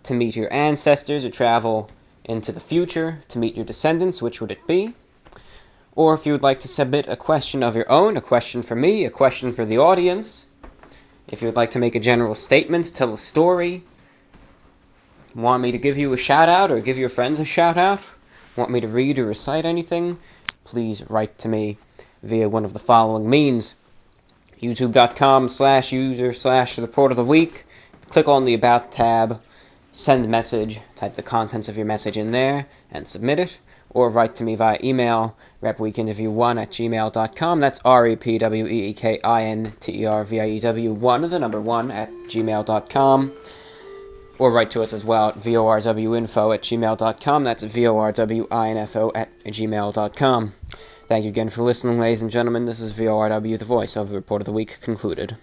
to meet your ancestors, or travel into the future to meet your descendants, which would it be? Or if you would like to submit a question of your own, a question for me, a question for the audience, if you would like to make a general statement, tell a story, want me to give you a shout-out or give your friends a shout-out, want me to read or recite anything, please write to me via one of the following means. youtube.com/user/reportoftheweek. Click on the About tab, send a message, type the contents of your message in there, and submit it. Or write to me via email, repweekinterview1@gmail.com. That's repweekinterview1, the number 1, @gmail.com. Or write to us as well at vorwinfo@gmail.com. That's vorwinfo@gmail.com. Thank you again for listening, ladies and gentlemen. This is VORW, the voice of the Report of the Week, concluded.